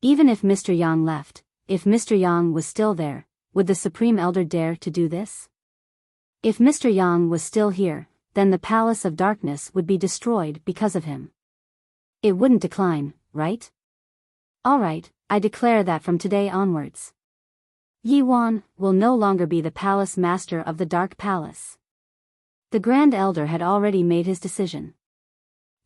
even if Mr. Yang left, if Mr. Yang was still there, would the Supreme Elder dare to do this? If Mr. Yang was still here, then the Palace of Darkness would be destroyed because of him. It wouldn't decline, right? Alright, I declare that from today onwards, Yi Wan will no longer be the Palace Master of the Dark Palace. The Grand Elder had already made his decision.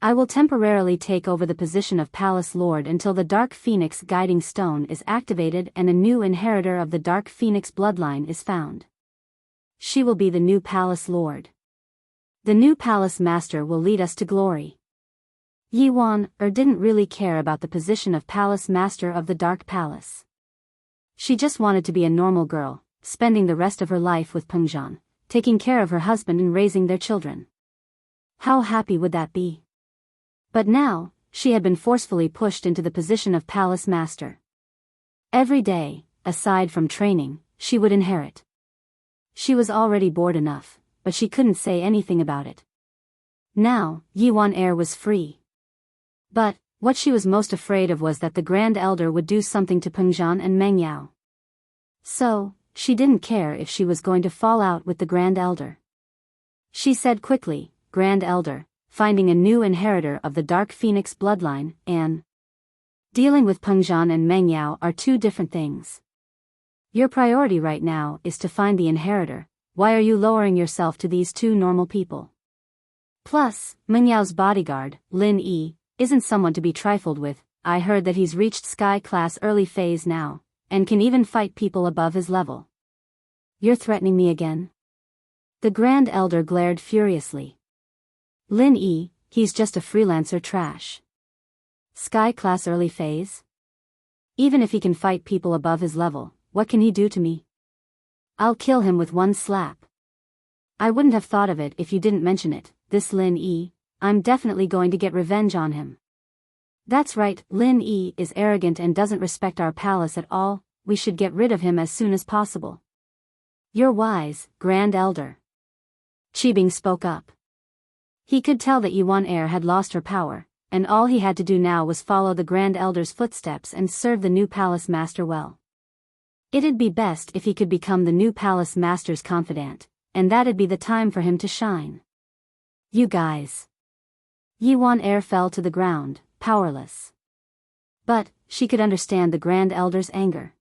I will temporarily take over the position of Palace Lord until the Dark Phoenix Guiding Stone is activated and a new inheritor of the Dark Phoenix bloodline is found. She will be the new Palace Lord. The new Palace Master will lead us to glory. Yi Wan didn't really care about the position of Palace Master of the Dark Palace. She just wanted to be a normal girl, spending the rest of her life with Peng Zhan, taking care of her husband and raising their children. How happy would that be? But now, she had been forcefully pushed into the position of Palace Master. Every day, aside from training, she would inherit. She was already bored enough, but she couldn't say anything about it. Now, Yi Wan was free. But what she was most afraid of was that the Grand Elder would do something to Peng Zhan and Meng Yao. So, she didn't care if she was going to fall out with the Grand Elder. She said quickly, Grand Elder, finding a new inheritor of the Dark Phoenix bloodline, and dealing with Peng Zhan and Meng Yao are two different things. Your priority right now is to find the inheritor. Why are you lowering yourself to these two normal people? Plus, Meng Yao's bodyguard, Lin Yi, isn't someone to be trifled with. I heard that he's reached Sky Class early phase now, and can even fight people above his level. You're threatening me again? The Grand Elder glared furiously. Lin Yi, he's just a freelancer trash. Sky Class early phase? Even if he can fight people above his level, what can he do to me? I'll kill him with one slap. I wouldn't have thought of it if you didn't mention it, this Lin Yi. I'm definitely going to get revenge on him. That's right, Lin Yi is arrogant and doesn't respect our palace at all. We should get rid of him as soon as possible. You're wise, Grand Elder. Qibing spoke up. He could tell that Yi Wan had lost her power, and all he had to do now was follow the Grand Elder's footsteps and serve the new Palace Master well. It'd be best if he could become the new Palace Master's confidant, and that'd be the time for him to shine. You guys. Yi Wan fell to the ground, powerless. But she could understand the Grand Elder's anger.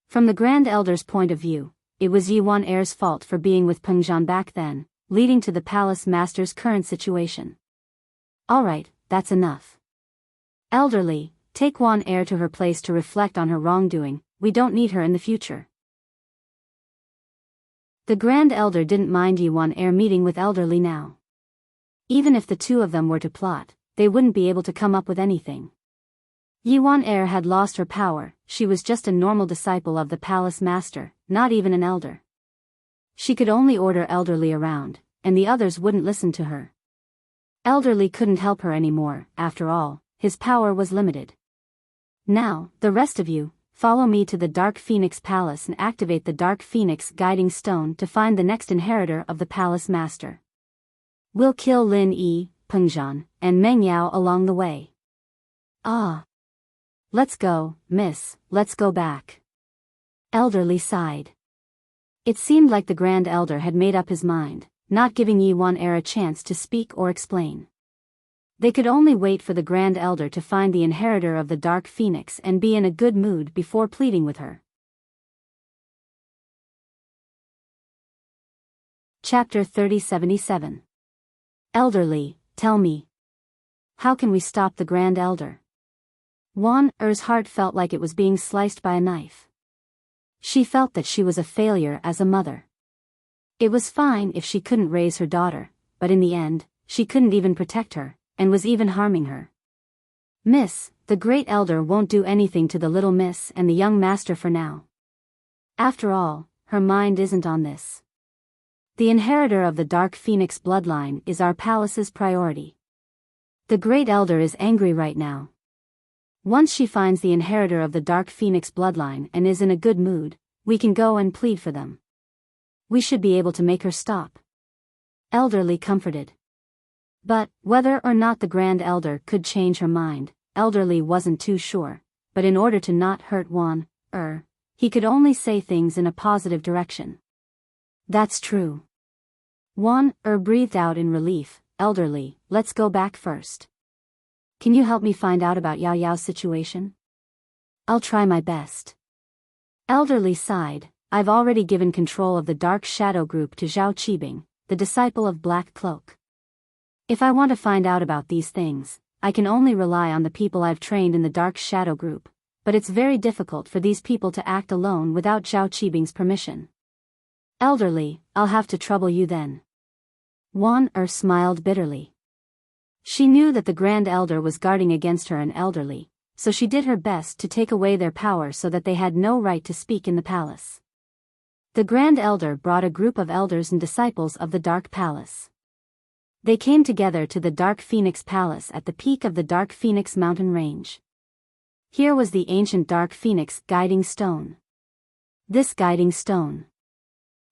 From the Grand Elder's point of view, it was Yi Wan's fault for being with Peng Zhan back then, leading to the Palace Master's current situation. Alright, that's enough. Elderly, take Wan to her place to reflect on her wrongdoing. We don't need her in the future. The Grand Elder didn't mind Yi Wan meeting with Elderly now. Even if the two of them were to plot, they wouldn't be able to come up with anything. Yi Wan had lost her power. She was just a normal disciple of the Palace Master, not even an elder. She could only order Elderly around, and the others wouldn't listen to her. Elderly couldn't help her anymore. After all, his power was limited. Now, the rest of you, follow me to the Dark Phoenix Palace and activate the Dark Phoenix Guiding Stone to find the next inheritor of the Palace Master. We'll kill Lin Yi, Peng Zhan, and Meng Yao along the way. Ah. Let's go, miss, let's go back. Elderly sighed. It seemed like the Grand Elder had made up his mind, not giving Yi Wan a chance to speak or explain. They could only wait for the Grand Elder to find the inheritor of the Dark Phoenix and be in a good mood before pleading with her. Chapter 3077. Elderly, tell me, How can we stop the Grand Elder? Er's heart felt like it was being sliced by a knife. She felt that she was a failure as a mother. It was fine if she couldn't raise her daughter, but in the end, she couldn't even protect her, and was even harming her. Miss, the Great Elder won't do anything to the little miss and the young master for now. After all, her mind isn't on this. The inheritor of the Dark Phoenix bloodline is our palace's priority. The Great Elder is angry right now. Once she finds the inheritor of the Dark Phoenix bloodline and is in a good mood, we can go and plead for them. We should be able to make her stop. Elderly comforted. But, whether or not the Grand Elder could change her mind, Elderly wasn't too sure, but in order to not hurt he could only say things in a positive direction. That's true. Breathed out in relief. Elderly, let's go back first. Can you help me find out about Yao Yao's situation? I'll try my best. Elderly sighed. I've already given control of the Dark Shadow Group to Zhao Qibing, the disciple of Black Cloak. If I want to find out about these things, I can only rely on the people I've trained in the Dark Shadow Group, but it's very difficult for these people to act alone without Zhao Qibing's permission. Elderly, I'll have to trouble you then. Smiled bitterly. She knew that the Grand Elder was guarding against her and Elderly, so she did her best to take away their power so that they had no right to speak in the palace. The Grand Elder brought a group of elders and disciples of the Dark Palace. They came together to the Dark Phoenix Palace at the peak of the Dark Phoenix mountain range. Here was the ancient Dark Phoenix guiding stone. This guiding stone.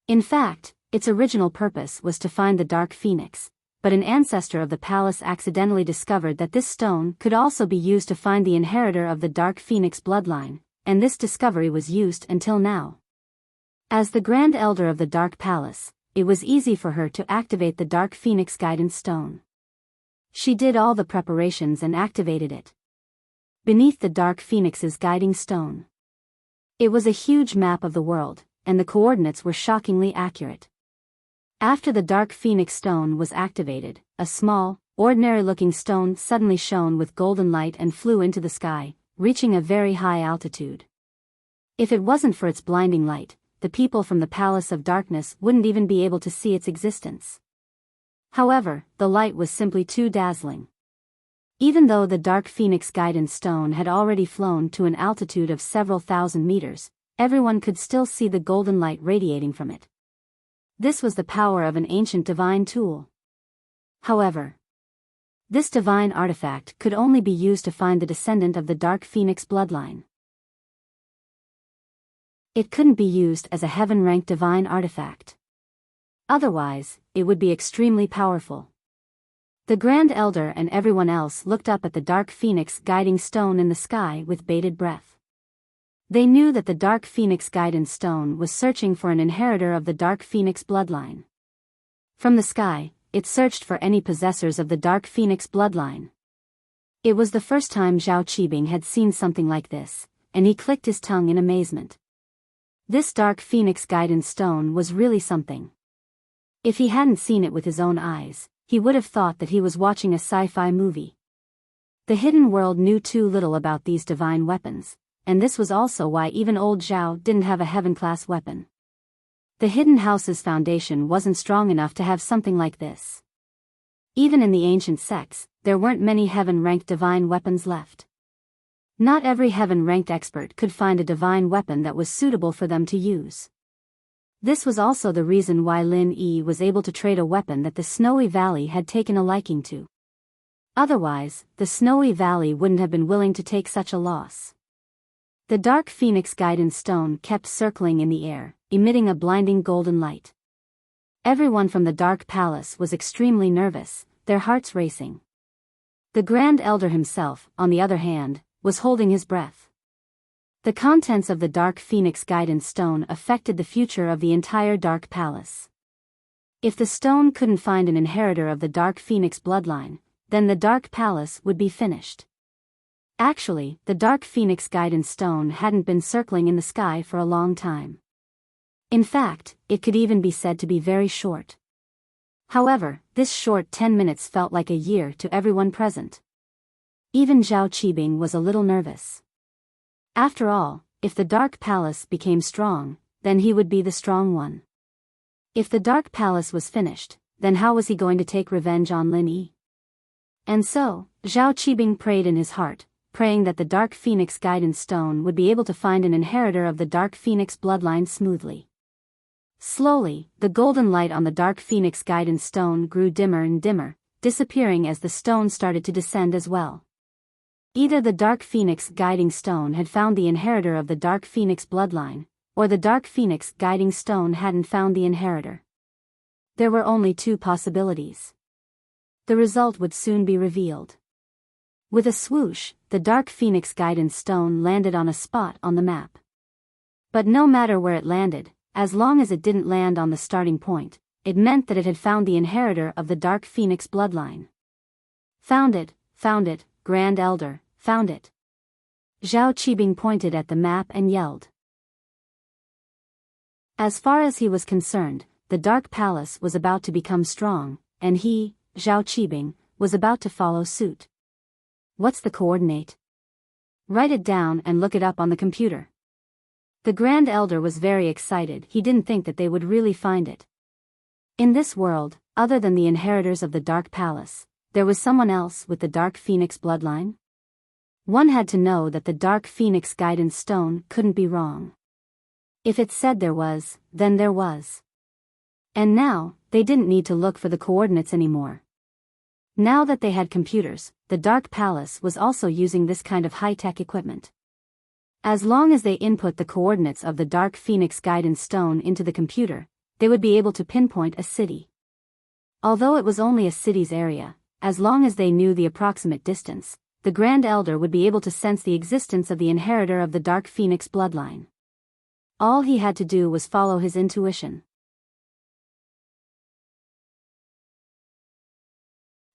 In fact, its original purpose was to find the Dark Phoenix, but an ancestor of the palace accidentally discovered that this stone could also be used to find the inheritor of the Dark Phoenix bloodline, and this discovery was used until now. As the Grand Elder of the Dark Palace, it was easy for her to activate the Dark Phoenix guidance stone. She did all the preparations and activated it. Beneath the Dark Phoenix's guiding stone. It was a huge map of the world, and the coordinates were shockingly accurate. After the Dark Phoenix stone was activated, a small, ordinary-looking stone suddenly shone with golden light and flew into the sky, reaching a very high altitude. If it wasn't for its blinding light, the people from the Palace of Darkness wouldn't even be able to see its existence. However, the light was simply too dazzling. Even though the Dark Phoenix guidance stone had already flown to an altitude of several thousand meters, everyone could still see the golden light radiating from it. This was the power of an ancient divine tool. However, this divine artifact could only be used to find the descendant of the Dark Phoenix bloodline. It couldn't be used as a heaven-ranked divine artifact. Otherwise, it would be extremely powerful. The Grand Elder and everyone else looked up at the Dark Phoenix guiding stone in the sky with bated breath. They knew that the Dark Phoenix guidance stone was searching for an inheritor of the Dark Phoenix bloodline. From the sky, it searched for any possessors of the Dark Phoenix bloodline. It was the first time Zhao Qibing had seen something like this, and he clicked his tongue in amazement. This Dark Phoenix guidance stone was really something. If he hadn't seen it with his own eyes, he would have thought that he was watching a sci-fi movie. The hidden world knew too little about these divine weapons, and this was also why even old Zhao didn't have a heaven-class weapon. The hidden house's foundation wasn't strong enough to have something like this. Even in the ancient sects, there weren't many heaven-ranked divine weapons left. Not every heaven-ranked expert could find a divine weapon that was suitable for them to use. This was also the reason why Lin Yi was able to trade a weapon that the Snowy Valley had taken a liking to. Otherwise, the Snowy Valley wouldn't have been willing to take such a loss. The Dark Phoenix guidance stone kept circling in the air, emitting a blinding golden light. Everyone from the Dark Palace was extremely nervous, their hearts racing. The Grand Elder himself, on the other hand, was holding his breath. The contents of the Dark Phoenix guidance stone affected the future of the entire Dark Palace. If the stone couldn't find an inheritor of the Dark Phoenix bloodline, then the Dark Palace would be finished. Actually, the Dark Phoenix guidance stone hadn't been circling in the sky for a long time. In fact, it could even be said to be very short. However, this short 10 minutes felt like a year to everyone present. Even Zhao Qibing was a little nervous. After all, if the Dark Palace became strong, then he would be the strong one. If the Dark Palace was finished, then how was he going to take revenge on Lin Yi? And so, Zhao Qibing prayed in his heart, praying that the Dark Phoenix Guidance Stone would be able to find an inheritor of the Dark Phoenix bloodline smoothly. Slowly, the golden light on the Dark Phoenix Guidance Stone grew dimmer and dimmer, disappearing as the stone started to descend as well. Either the Dark Phoenix Guiding Stone had found the inheritor of the Dark Phoenix bloodline, or the Dark Phoenix Guiding Stone hadn't found the inheritor. There were only two possibilities. The result would soon be revealed. With a swoosh, the Dark Phoenix Guidance Stone landed on a spot on the map. But no matter where it landed, as long as it didn't land on the starting point, it meant that it had found the inheritor of the Dark Phoenix bloodline. Found it, Grand Elder, found it. Zhao Qibing pointed at the map and yelled. As far as he was concerned, the Dark Palace was about to become strong, and he, Zhao Qibing, was about to follow suit. What's the coordinate? Write it down and look it up on the computer. The Grand Elder was very excited. He didn't think that they would really find it. In this world, other than the inheritors of the Dark Palace, there was someone else with the Dark Phoenix bloodline? One had to know that the Dark Phoenix Guidance Stone couldn't be wrong. If it said there was, then there was. And now, they didn't need to look for the coordinates anymore. Now that they had computers, the Dark Palace was also using this kind of high-tech equipment. As long as they input the coordinates of the Dark Phoenix Guidance Stone into the computer, they would be able to pinpoint a city. Although it was only a city's area, as long as they knew the approximate distance, the Grand Elder would be able to sense the existence of the inheritor of the Dark Phoenix bloodline. All he had to do was follow his intuition.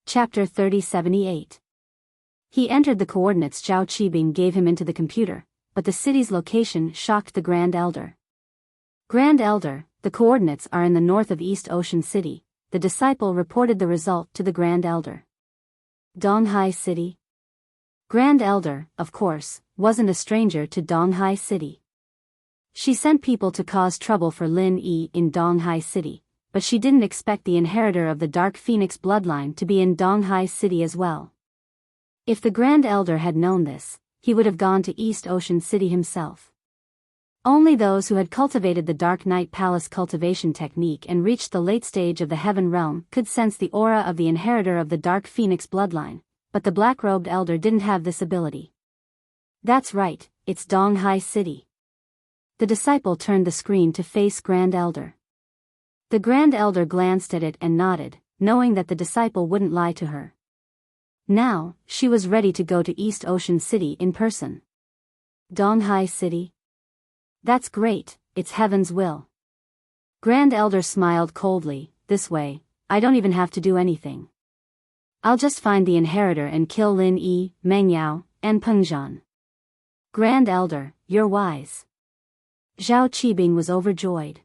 Chapter 3078. He entered the coordinates Zhao Qibing gave him into the computer, but the city's location shocked the Grand Elder. Grand Elder, the coordinates are in the north of East Ocean City. The disciple reported the result to the Grand Elder. Donghai City? Grand Elder, of course, wasn't a stranger to Donghai City. She sent people to cause trouble for Lin Yi in Donghai City, but she didn't expect the inheritor of the Dark Phoenix bloodline to be in Donghai City as well. If the Grand Elder had known this, he would have gone to East Ocean City himself. Only those who had cultivated the Dark Night Palace cultivation technique and reached the late stage of the Heaven Realm could sense the aura of the inheritor of the Dark Phoenix bloodline, but the black-robed elder didn't have this ability. That's right, it's Donghai City. The disciple turned the screen to face Grand Elder. The Grand Elder glanced at it and nodded, knowing that the disciple wouldn't lie to her. Now, she was ready to go to East Ocean City in person. Donghai City? That's great, it's heaven's will. Grand Elder smiled coldly. This way, I don't even have to do anything. I'll just find the inheritor and kill Lin Yi, Meng Yao, and Peng Zhan. Grand Elder, you're wise. Zhao Qibing was overjoyed.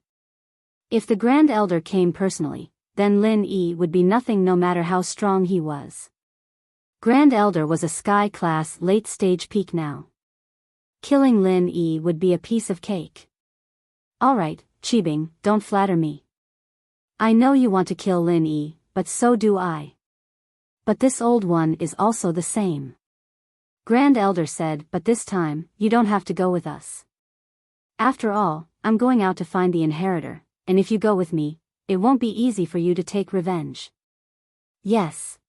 If the Grand Elder came personally, then Lin Yi would be nothing no matter how strong he was. Grand Elder was a sky-class late-stage peak now. Killing Lin Yi would be a piece of cake. Alright, Qibing, don't flatter me. I know you want to kill Lin Yi, but so do I. But this old one is also the same. Grand Elder said, but this time, you don't have to go with us. After all, I'm going out to find the inheritor, and if you go with me, it won't be easy for you to take revenge. Yes.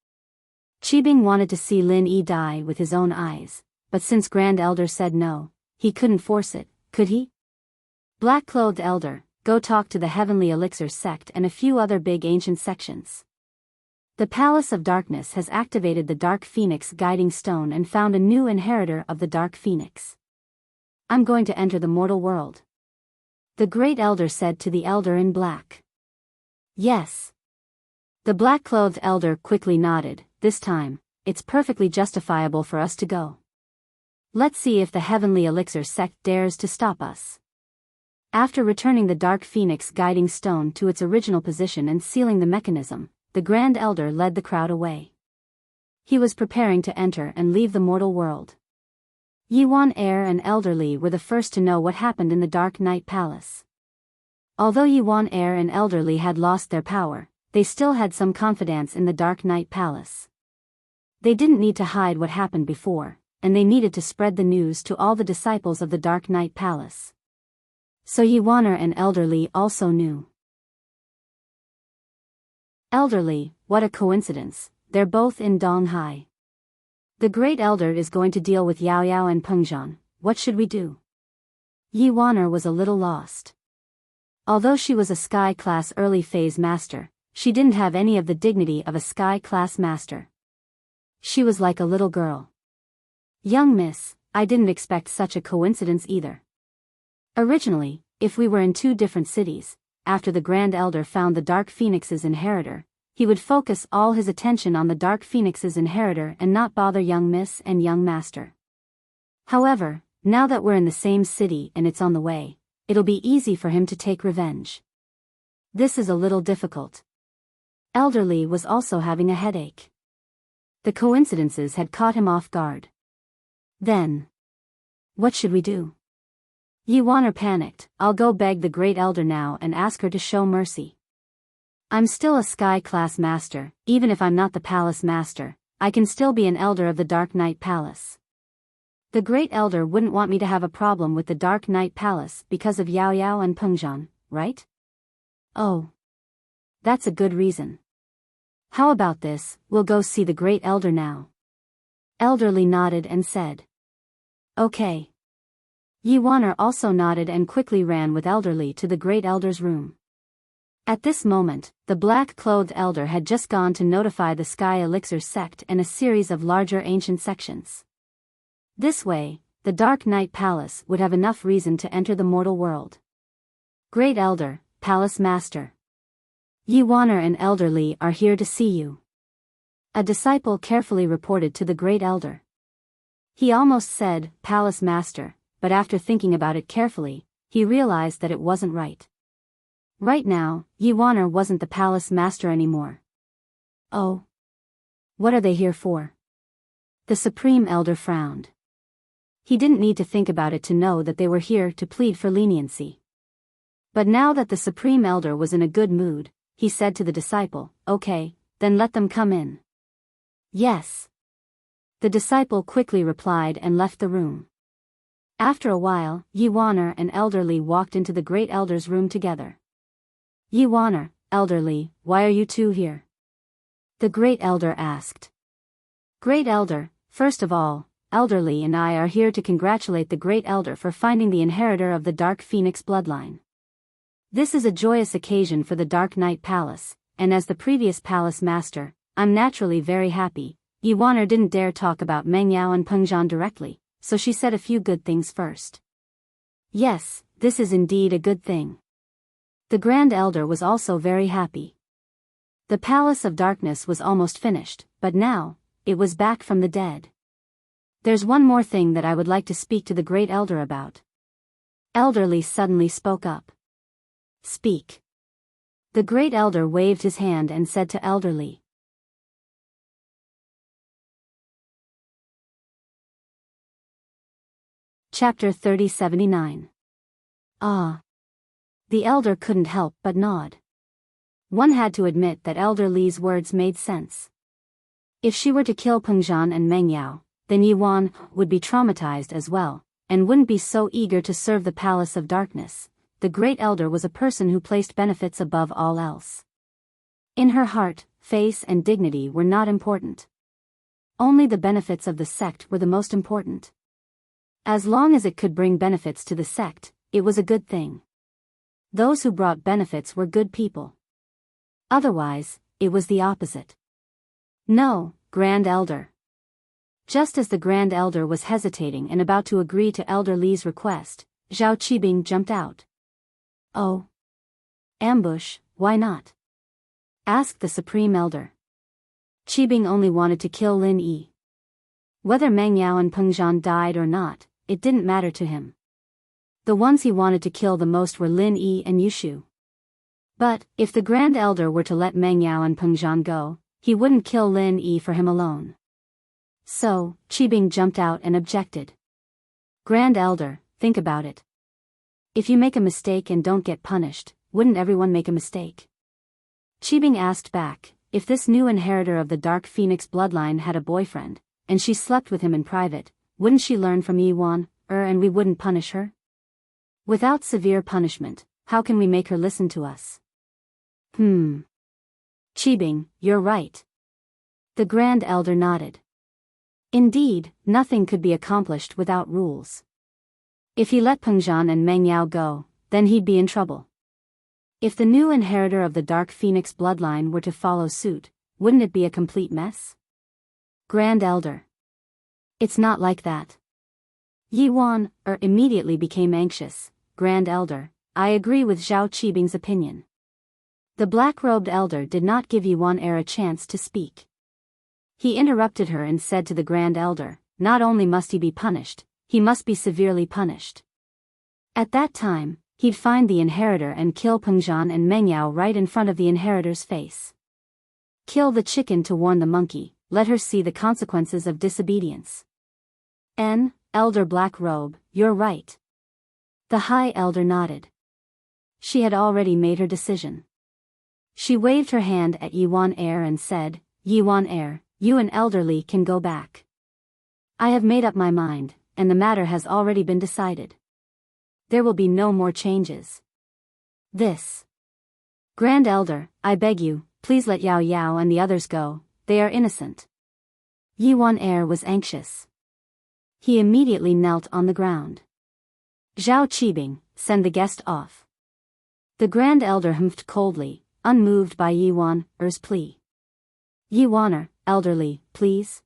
Qibing wanted to see Lin Yi die with his own eyes, but since Grand Elder said no, he couldn't force it, could he? Black-clothed Elder, go talk to the Heavenly Elixir sect and a few other big ancient sections. The Palace of Darkness has activated the Dark Phoenix Guiding Stone and found a new inheritor of the Dark Phoenix. I'm going to enter the mortal world. The Great Elder said to the Elder in black. Yes. The black-clothed Elder quickly nodded. This time, it's perfectly justifiable for us to go. Let's see if the Heavenly Elixir sect dares to stop us. After returning the Dark Phoenix Guiding Stone to its original position and sealing the mechanism, the Grand Elder led the crowd away. He was preparing to enter and leave the mortal world. Yiwan heir and elderly were the first to know what happened in the Dark Knight Palace. Although Yiwan heir and elderly had lost their power, they still had some confidence in the Dark Knight Palace. They didn't need to hide what happened before, and they needed to spread the news to all the disciples of the Dark Knight Palace. So Yiwaner and elderly also knew. Elderly, what a coincidence, they're both in Donghai. The Great Elder is going to deal with Yao Yao and Pengzhan, what should we do? Yiwaner was a little lost. Although she was a Sky Class early phase master, she didn't have any of the dignity of a Sky Class master. She was like a little girl. Young miss, I didn't expect such a coincidence either. Originally, if we were in two different cities, after the Grand Elder found the Dark Phoenix's inheritor, he would focus all his attention on the Dark Phoenix's inheritor and not bother young miss and young master. However, now that we're in the same city and it's on the way, it'll be easy for him to take revenge. This is a little difficult. Elderly was also having a headache. The coincidences had caught him off guard. Then, what should we do? Yiwaner panicked. I'll go beg the Great Elder now and ask her to show mercy. I'm still a Sky Class master, even if I'm not the Palace Master, I can still be an Elder of the Dark Knight Palace. The Great Elder wouldn't want me to have a problem with the Dark Knight Palace because of Yao Yao and Pengzhan, right? Oh. That's a good reason. How about this, we'll go see the Great Elder now. Elderly nodded and said. Okay. Yiwaner also nodded and quickly ran with Elderly to the Great Elder's room. At this moment, the black-clothed Elder had just gone to notify the Sky Elixir sect and a series of larger ancient sections. This way, the Dark Knight Palace would have enough reason to enter the mortal world. Great Elder, Palace Master. Yiwaner and Elderly are here to see you. A disciple carefully reported to the Great Elder. He almost said, Palace Master, but after thinking about it carefully, he realized that it wasn't right. Right now, Yiwaner wasn't the Palace Master anymore. Oh. What are they here for? The Supreme Elder frowned. He didn't need to think about it to know that they were here to plead for leniency. But now that the Supreme Elder was in a good mood, he said to the disciple, okay, then let them come in. Yes. The disciple quickly replied and left the room. After a while, Yiwaner and Elderly walked into the Great Elder's room together. Yiwaner, Elderly, why are you two here? The Great Elder asked. Great Elder, first of all, Elderly and I are here to congratulate the Great Elder for finding the inheritor of the Dark Phoenix bloodline. This is a joyous occasion for the Dark Knight Palace, and as the previous Palace Master, I'm naturally very happy. Yiwaner didn't dare talk about Meng Yao and Pengzhan directly, so she said a few good things first. Yes, this is indeed a good thing. The Grand Elder was also very happy. The Palace of Darkness was almost finished, but now, it was back from the dead. There's one more thing that I would like to speak to the Great Elder about. Elderly suddenly spoke up. Speak. The Great Elder waved his hand and said to Elderly. Chapter 3079. Ah. The Elder couldn't help but nod. One had to admit that Elderly's words made sense. If she were to kill Pengzhan and Meng Yao, then Yiwan would be traumatized as well, and wouldn't be so eager to serve the Palace of Darkness. The Great Elder was a person who placed benefits above all else. In her heart, face and dignity were not important. Only the benefits of the sect were the most important. As long as it could bring benefits to the sect, it was a good thing. Those who brought benefits were good people. Otherwise, it was the opposite. No, Grand Elder. Just as the Grand Elder was hesitating and about to agree to Elderly's request, Zhao Qibing jumped out. Oh. Ambush, why not? Asked the Supreme Elder. Qibing only wanted to kill Lin Yi. Whether Meng Yao and Pengzhan died or not, it didn't matter to him. The ones he wanted to kill the most were Lin Yi and Yushu. But, if the Grand Elder were to let Meng Yao and Pengzhan go, he wouldn't kill Lin Yi for him alone. So, Qibing jumped out and objected. Grand Elder, think about it. If you make a mistake and don't get punished, wouldn't everyone make a mistake? Qibing asked back, if this new inheritor of the Dark Phoenix bloodline had a boyfriend, and she slept with him in private, wouldn't she learn from Yiwan, and we wouldn't punish her? Without severe punishment, how can we make her listen to us? Qibing, you're right. The Grand Elder nodded. Indeed, nothing could be accomplished without rules. If he let Pengzhan and Meng Yao go, then he'd be in trouble. If the new inheritor of the Dark Phoenix bloodline were to follow suit, wouldn't it be a complete mess? Grand Elder. It's not like that. Yiwan immediately became anxious. Grand Elder, I agree with Zhao Qibing's opinion. The black-robed elder did not give Yiwan a chance to speak. He interrupted her and said to the Grand Elder, not only must he be punished, he must be severely punished. At that time, he'd find the inheritor and kill Pengzhan and Meng Yao right in front of the inheritor's face. Kill the chicken to warn the monkey, let her see the consequences of disobedience. Elder Black Robe, you're right. The High Elder nodded. She had already made her decision. She waved her hand at Yiwan and said, Yiwan, you and Elderly can go back. I have made up my mind, and the matter has already been decided. There will be no more changes. Grand Elder, I beg you, please let Yao Yao and the others go, they are innocent. Yiwan was anxious. He immediately knelt on the ground. Zhao Qibing, send the guest off. The Grand Elder humphed coldly, unmoved by Yiwan's plea. Yiwan, Elderly, please?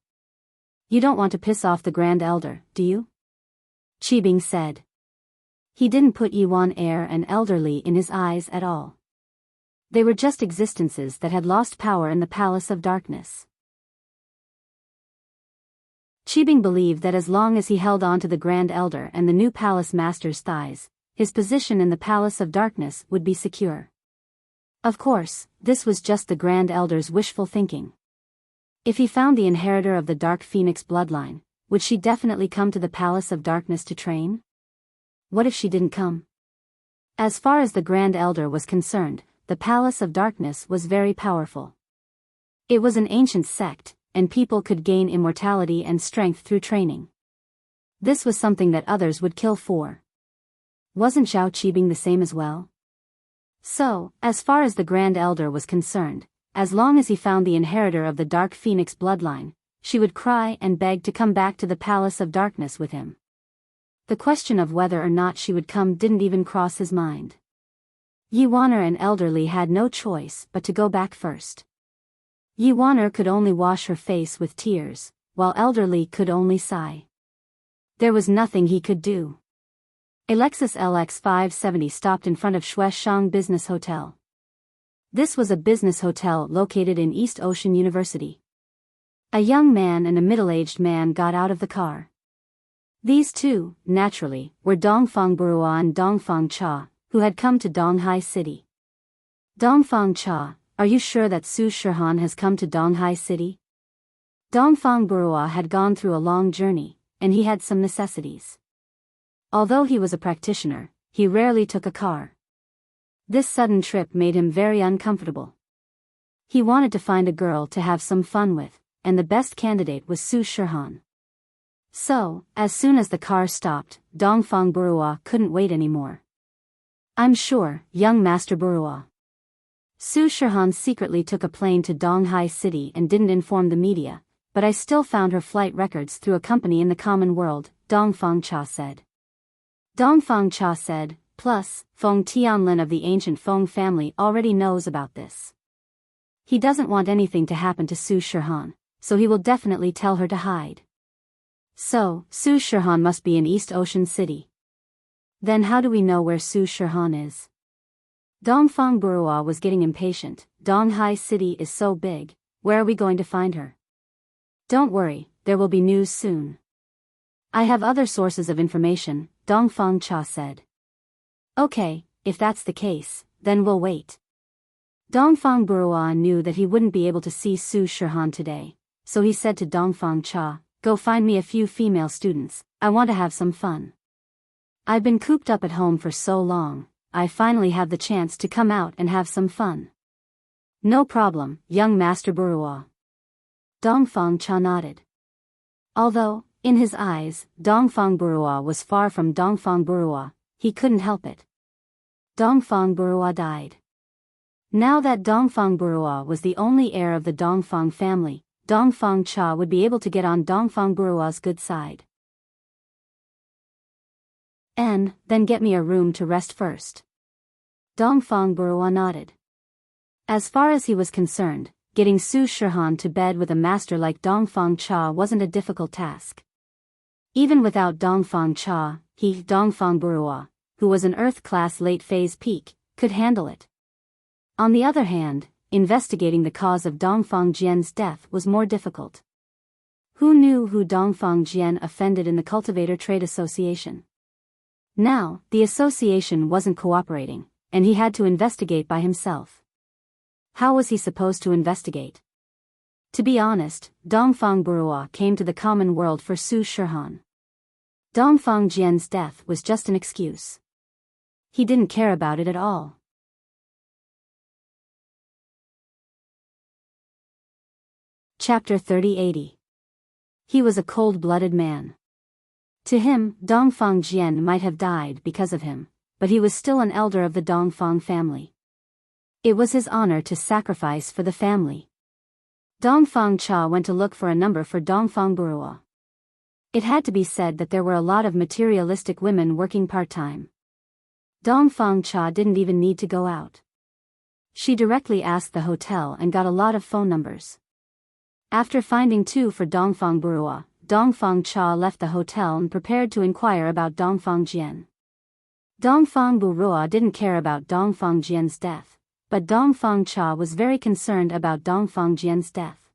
You don't want to piss off the Grand Elder, do you? Qibing said. He didn't put Yiwan and Elderly in his eyes at all. They were just existences that had lost power in the Palace of Darkness. Qibing believed that as long as he held on to the Grand Elder and the new Palace Master's thighs, his position in the Palace of Darkness would be secure. Of course, this was just the Grand Elder's wishful thinking. If he found the inheritor of the Dark Phoenix bloodline, would she definitely come to the Palace of Darkness to train? What if she didn't come? As far as the Grand Elder was concerned, the Palace of Darkness was very powerful. It was an ancient sect, and people could gain immortality and strength through training. This was something that others would kill for. Wasn't Zhao Qibing the same as well? So, as far as the Grand Elder was concerned, as long as he found the inheritor of the Dark Phoenix bloodline, she would cry and beg to come back to the Palace of Darkness with him. The question of whether or not she would come didn't even cross his mind. Yiwan and Elderly had no choice but to go back first. Yiwan could only wash her face with tears, while Elderly could only sigh. There was nothing he could do. A Lexus LX 570 stopped in front of Shueshang Business Hotel. This was a business hotel located in East Ocean University. A young man and a middle-aged man got out of the car. These two, naturally, were Dongfang Burua and Dongfang Cha, who had come to Donghai City. Dongfang Cha, are you sure that Su Shirhan has come to Donghai City? Dongfang Burua had gone through a long journey, and he had some necessities. Although he was a practitioner, he rarely took a car. This sudden trip made him very uncomfortable. He wanted to find a girl to have some fun with, and the best candidate was Su Shirhan. So, as soon as the car stopped, Dongfang Burua couldn't wait anymore. I'm sure, young Master Burua. Su Shirhan secretly took a plane to Donghai City and didn't inform the media, but I still found her flight records through a company in the common world, Dongfang Cha said. Dongfang Cha said, plus, Feng Tianlin of the ancient Feng family already knows about this. He doesn't want anything to happen to Su Shirhan, so he will definitely tell her to hide. So, Su Shirhan must be in East Ocean City. Then how do we know where Su Shirhan is? Dongfang Burua was getting impatient. Donghai City is so big, where are we going to find her? Don't worry, there will be news soon. I have other sources of information, Dongfang Cha said. Okay, if that's the case, then we'll wait. Dongfang Burua knew that he wouldn't be able to see Su Shirhan today, so he said to Dongfang Cha, go find me a few female students, I want to have some fun. I've been cooped up at home for so long, I finally have the chance to come out and have some fun. No problem, young Master Burua. Dongfang Cha nodded. Although, in his eyes, Dongfang Burua was far from Dongfang Burua, he couldn't help it. Dongfang Burua died. Now that Dongfang Burua was the only heir of the Dongfang family, Dongfang Cha would be able to get on Dongfang Burua's good side. And then get me a room to rest first. Dongfang Burua nodded. As far as he was concerned, getting Su Shihan to bed with a master like Dongfang Cha wasn't a difficult task. Even without Dongfang Cha, he, Dongfang Burua, who was an Earth-class late-phase peak, could handle it. On the other hand, investigating the cause of Dongfang Jian's death was more difficult. Who knew who Dongfang Jian offended in the Cultivator Trade Association? Now, the association wasn't cooperating, and he had to investigate by himself. How was he supposed to investigate? To be honest, Dongfang Burua came to the common world for Su Shihan. Dongfang Jian's death was just an excuse. He didn't care about it at all. Chapter 3080. He was a cold-blooded man. To him, Dongfang Jian might have died because of him, but he was still an elder of the Dongfang family. It was his honor to sacrifice for the family. Dongfang Cha went to look for a number for Dongfang Burua. It had to be said that there were a lot of materialistic women working part-time. Dongfang Cha didn't even need to go out. She directly asked the hotel and got a lot of phone numbers. After finding two for Dongfang Burua, Dongfang Cha left the hotel and prepared to inquire about Dongfang Jian. Dongfang Burua didn't care about Dongfang Jian's death, but Dongfang Cha was very concerned about Dongfang Jian's death.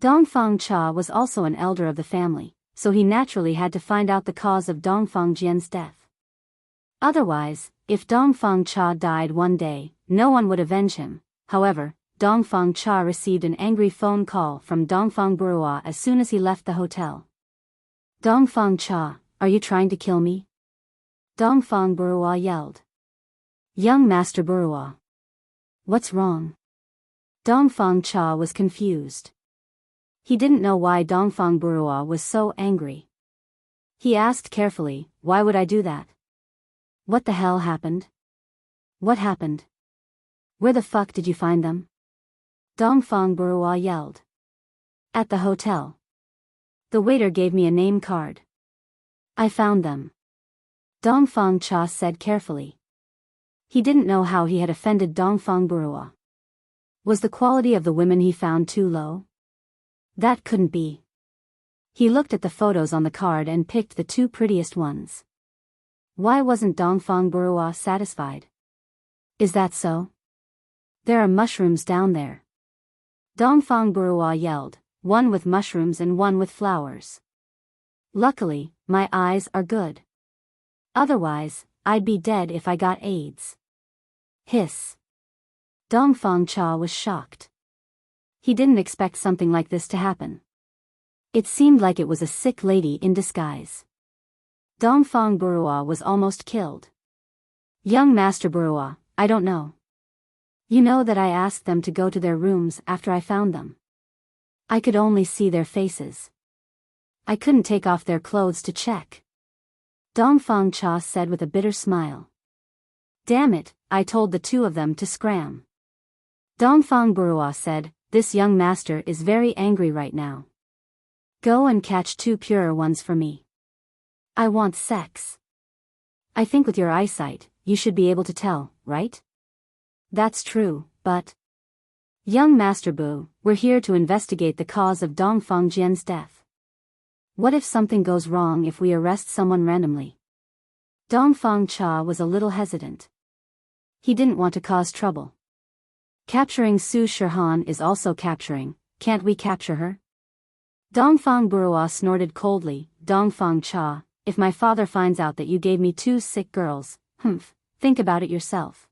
Dongfang Cha was also an elder of the family, so he naturally had to find out the cause of Dongfang Jian's death. Otherwise, if Dongfang Cha died one day, no one would avenge him. However, Dongfang Cha received an angry phone call from Dongfang Burua as soon as he left the hotel. Dongfang Cha, are you trying to kill me? Dongfang Burua yelled. Young Master Burua. What's wrong? Dongfang Cha was confused. He didn't know why Dongfang Burua was so angry. He asked carefully, why would I do that? What the hell happened? What happened? Where the fuck did you find them? Dongfang Burua yelled. At the hotel. The waiter gave me a name card. I found them. Dongfang Cha said carefully. He didn't know how he had offended Dongfang Burua. Was the quality of the women he found too low? That couldn't be. He looked at the photos on the card and picked the two prettiest ones. Why wasn't Dongfang Burua satisfied? Is that so? There are mushrooms down there. Dongfang Burua yelled, one with mushrooms and one with flowers. Luckily, my eyes are good. Otherwise, I'd be dead if I got AIDS. Hiss. Dongfang Cha was shocked. He didn't expect something like this to happen. It seemed like it was a sick lady in disguise. Dongfang Burua was almost killed. Young Master Burua, I don't know. You know that I asked them to go to their rooms after I found them. I could only see their faces. I couldn't take off their clothes to check. Dongfang Cha said with a bitter smile. Damn it, I told the two of them to scram. Dongfang Burua said, this young master is very angry right now. Go and catch two purer ones for me. I want sex. I think with your eyesight, you should be able to tell, right? That's true, but... Young Master Bu, we're here to investigate the cause of Dongfang Jian's death. What if something goes wrong if we arrest someone randomly? Dongfang Cha was a little hesitant. He didn't want to cause trouble. Capturing Su Shihan is also capturing, can't we capture her? Dongfang Burua snorted coldly, Dongfang Cha, if my father finds out that you gave me two sick girls, think about it yourself.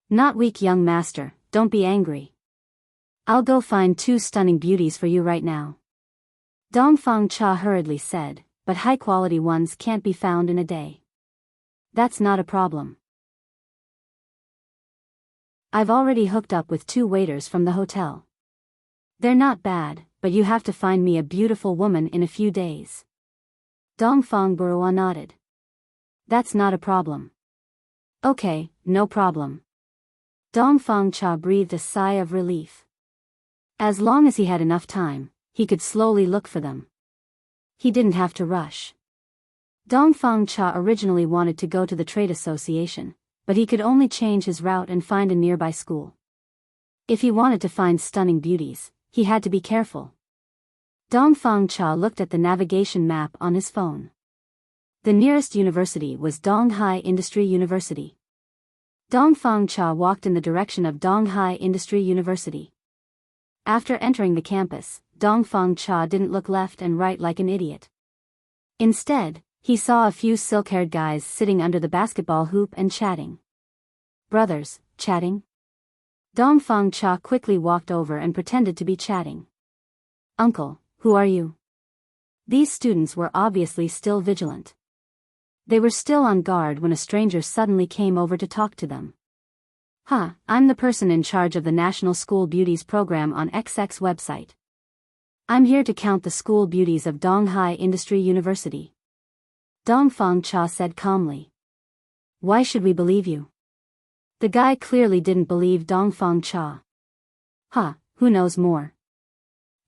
Not weak, young master, don't be angry. I'll go find two stunning beauties for you right now. Dongfang Cha hurriedly said, but high-quality ones can't be found in a day. That's not a problem. I've already hooked up with 2 waiters from the hotel. They're not bad, but you have to find me a beautiful woman in a few days. Dongfang Burua nodded. That's not a problem. Okay, no problem. Dongfang Cha breathed a sigh of relief. As long as he had enough time, he could slowly look for them. He didn't have to rush. Dongfang Cha originally wanted to go to the trade association, but he could only change his route and find a nearby school. If he wanted to find stunning beauties, he had to be careful. Dongfang Cha looked at the navigation map on his phone. The nearest university was Donghai Industry University. Dongfang Cha walked in the direction of Donghai Industry University. After entering the campus, Dongfang Cha didn't look left and right like an idiot. Instead, he saw a few silk-haired guys sitting under the basketball hoop and chatting. Brothers, chatting? Dongfang Cha quickly walked over and pretended to be chatting. Uncle, who are you? These students were obviously still vigilant. They were still on guard when a stranger suddenly came over to talk to them. I'm the person in charge of the National School Beauties program on XX website. I'm here to count the school beauties of Donghai Industry University. Dongfang Cha said calmly. Why should we believe you? The guy clearly didn't believe Dongfang Cha. Who knows more?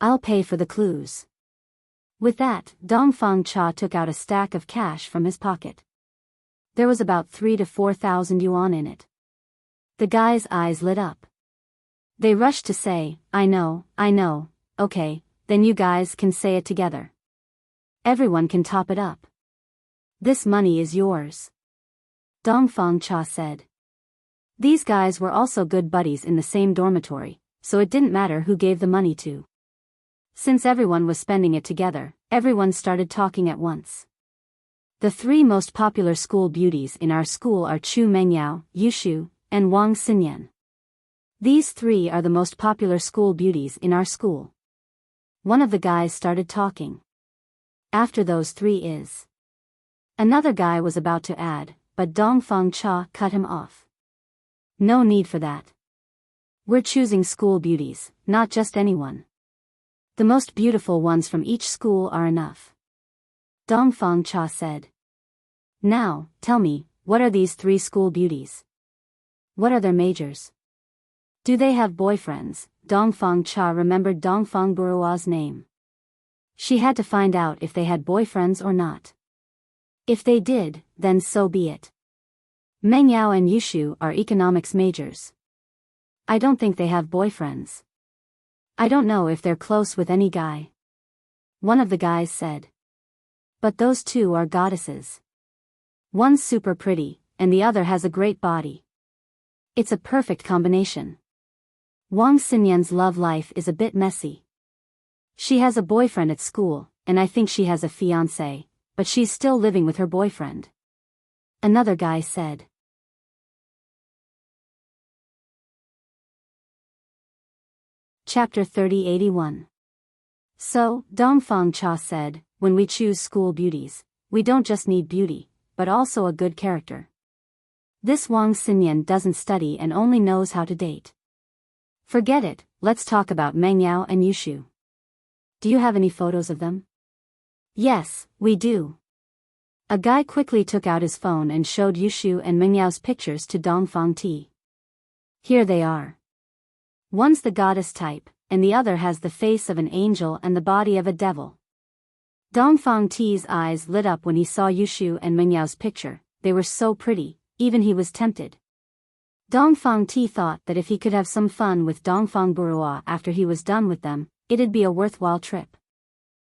I'll pay for the clues. With that, Dongfang Cha took out a stack of cash from his pocket. There was about 3,000 to 4,000 yuan in it. The guy's eyes lit up. They rushed to say, I know, okay, then you guys can say it together. Everyone can top it up. This money is yours. Dongfang Cha said. These guys were also good buddies in the same dormitory, so it didn't matter who gave the money to. Since everyone was spending it together, everyone started talking at once. The 3 most popular school beauties in our school are Chu Mengyao, Yushu, and Wang Xinyan. These 3 are the most popular school beauties in our school. One of the guys started talking. After those 3 is. Another guy was about to add, but Dongfang Cha cut him off. No need for that. We're choosing school beauties, not just anyone. The most beautiful ones from each school are enough. Dongfang Cha said. Now, tell me, what are these 3 school beauties? What are their majors? Do they have boyfriends? Dongfang Cha remembered Dongfang Burua's name. She had to find out if they had boyfriends or not. If they did, then so be it. Mengyao and Yushu are economics majors. I don't think they have boyfriends. I don't know if they're close with any guy. One of the guys said. But those 2 are goddesses. One's super pretty, and the other has a great body. It's a perfect combination. Wang Xinyan's love life is a bit messy. She has a boyfriend at school, and I think she has a fiancé, but she's still living with her boyfriend. Another guy said. Chapter 3081. So, Dongfang Cha said, when we choose school beauties, we don't just need beauty, but also a good character. This Wang Xinyan doesn't study and only knows how to date. Forget it, let's talk about Mengyao and Yushu. Do you have any photos of them? Yes, we do. A guy quickly took out his phone and showed Yushu and Mengyao's pictures to Dongfang Ti. Here they are. One's the goddess type, and the other has the face of an angel and the body of a devil. Dongfang Ti's eyes lit up when he saw Yushu and Mengyao's picture. They were so pretty, even he was tempted. Dongfang Ti thought that if he could have some fun with Dongfang Burua after he was done with them, it'd be a worthwhile trip.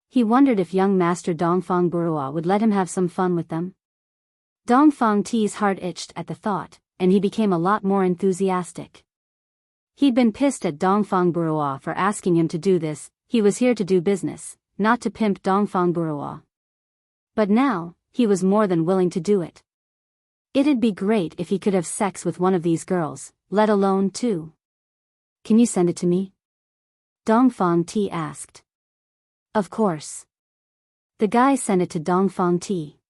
He wondered if young master Dongfang Burua would let him have some fun with them. Dongfang Ti's heart itched at the thought, and he became a lot more enthusiastic. He'd been pissed at Dongfang Burua for asking him to do this. He was here to do business, not to pimp Dongfang Burua. But now, he was more than willing to do it. It'd be great if he could have sex with one of these girls, let alone 2. Can you send it to me? Dongfang Ti asked. Of course. The guy sent it to Dongfang Ti.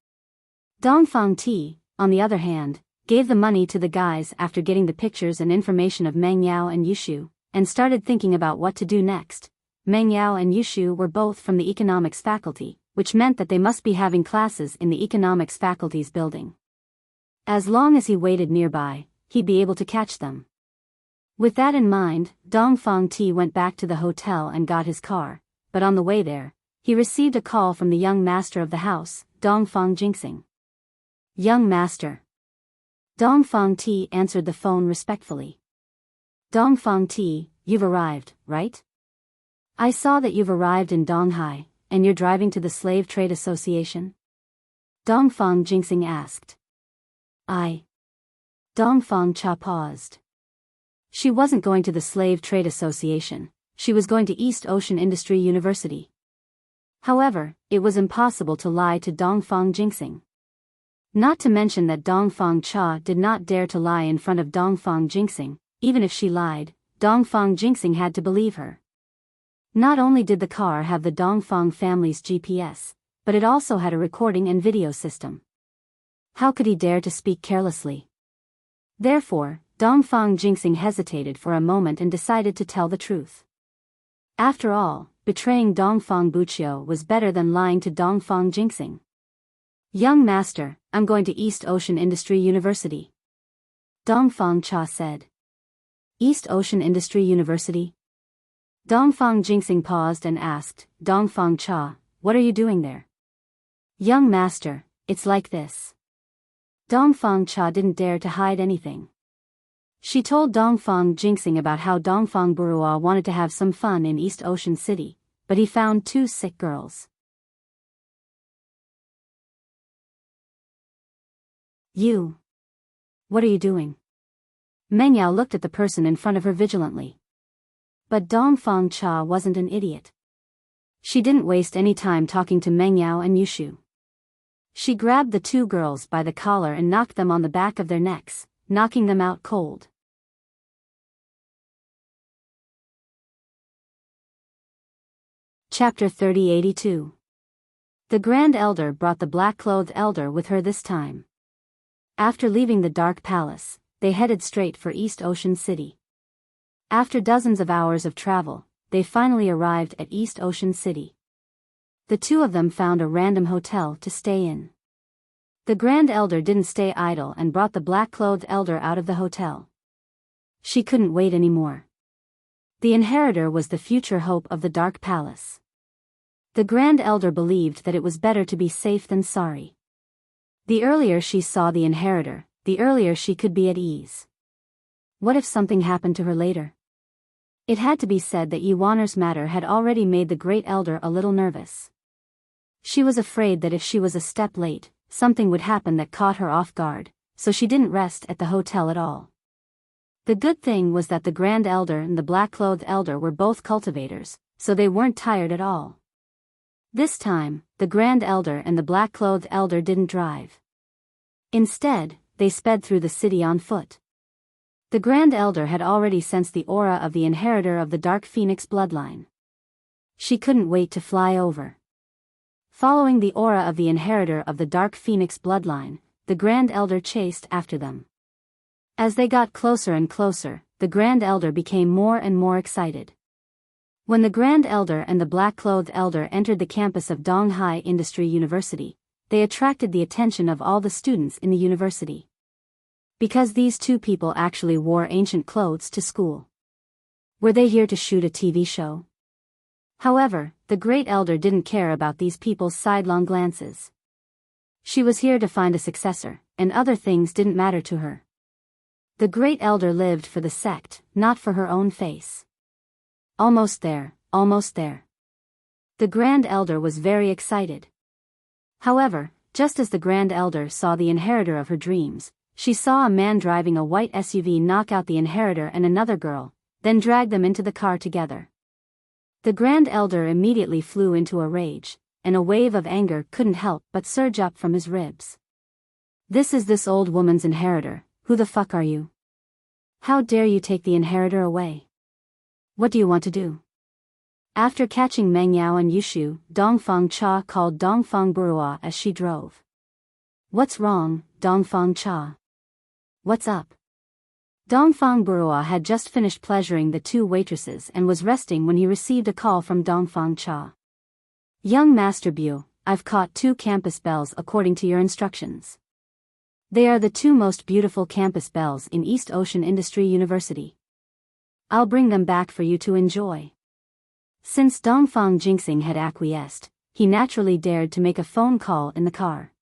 Dongfang Ti, on the other hand, gave the money to the guys after getting the pictures and information of Meng Yao and Yushu, and started thinking about what to do next. Meng Yao and Yushu were both from the economics faculty, which meant that they must be having classes in the economics faculty's building. As long as he waited nearby, he'd be able to catch them. With that in mind, Dongfang Ti went back to the hotel and got his car, but on the way there, he received a call from the young master of the house, Dongfang Jinxing. Young master. Dongfang Ti answered the phone respectfully. Dongfang Ti, you've arrived, right? I saw that you've arrived in Donghai, and you're driving to the Slave Trade Association? Dongfang Jinxing asked. Dongfang Cha paused. She wasn't going to the Slave Trade Association, she was going to East Ocean Industry University. However, it was impossible to lie to Dongfang Jinxing. Not to mention that Dongfang Cha did not dare to lie in front of Dongfang Jinxing. Even if she lied, Dongfang Jinxing had to believe her. Not only did the car have the Dongfang family's GPS, but it also had a recording and video system. How could he dare to speak carelessly? Therefore, Dongfang Jinxing hesitated for a moment and decided to tell the truth. After all, betraying Dongfang Buqiu was better than lying to Dongfang Jinxing. Young master, I'm going to East Ocean Industry University. Dongfang Cha said. East Ocean Industry University? Dongfang Jinxing paused and asked, Dongfang Cha, what are you doing there? Young master, it's like this. Dongfang Cha didn't dare to hide anything. She told Dongfang Jinxing about how Dongfang Burua wanted to have some fun in East Ocean City, but he found two sick girls. You. What are you doing? Meng Yao looked at the person in front of her vigilantly. But Dongfang Cha wasn't an idiot. She didn't waste any time talking to Meng Yao and Yushu. She grabbed the two girls by the collar and knocked them on the back of their necks, knocking them out cold. Chapter 3082. The Grand Elder brought the black-clothed elder with her this time. After leaving the Dark Palace, they headed straight for East Ocean City. After dozens of hours of travel, they finally arrived at East Ocean City. The two of them found a random hotel to stay in. The Grand Elder didn't stay idle and brought the black-clothed elder out of the hotel. She couldn't wait anymore. The inheritor was the future hope of the Dark Palace. The Grand Elder believed that it was better to be safe than sorry. The earlier she saw the inheritor, the earlier she could be at ease. What if something happened to her later? It had to be said that Yuaner's matter had already made the Great Elder a little nervous. She was afraid that if she was a step late, something would happen that caught her off guard, so she didn't rest at the hotel at all. The good thing was that the Grand Elder and the black-clothed elder were both cultivators, so they weren't tired at all. This time, the Grand Elder and the black-clothed elder didn't drive. Instead, they sped through the city on foot. The Grand Elder had already sensed the aura of the inheritor of the Dark Phoenix bloodline. She couldn't wait to fly over. Following the aura of the inheritor of the Dark Phoenix bloodline, the Grand Elder chased after them. As they got closer and closer, the Grand Elder became more and more excited. When the Grand Elder and the black-clothed elder entered the campus of Donghai Industry University, they attracted the attention of all the students in the university. Because these two people actually wore ancient clothes to school. Were they here to shoot a TV show? However, the Great Elder didn't care about these people's sidelong glances. She was here to find a successor, and other things didn't matter to her. The Great Elder lived for the sect, not for her own face. Almost there, almost there. The Grand Elder was very excited. However, just as the Grand Elder saw the inheritor of her dreams, she saw a man driving a white SUV knock out the inheritor and another girl, then drag them into the car together. The Grand Elder immediately flew into a rage, and a wave of anger couldn't help but surge up from his ribs. This is this old woman's inheritor, who the fuck are you? How dare you take the inheritor away? What do you want to do? After catching Meng Yao and Yushu, Dongfang Cha called Dongfang Burua as she drove. What's wrong, Dongfang Cha? What's up? Dongfang Burua had just finished pleasuring the two waitresses and was resting when he received a call from Dongfang Cha. Young Master Bu, I've caught 2 campus bells according to your instructions. They are the 2 most beautiful campus bells in East Ocean Industry University. I'll bring them back for you to enjoy. Since Dongfang Jinxing had acquiesced, he naturally dared to make a phone call in the car.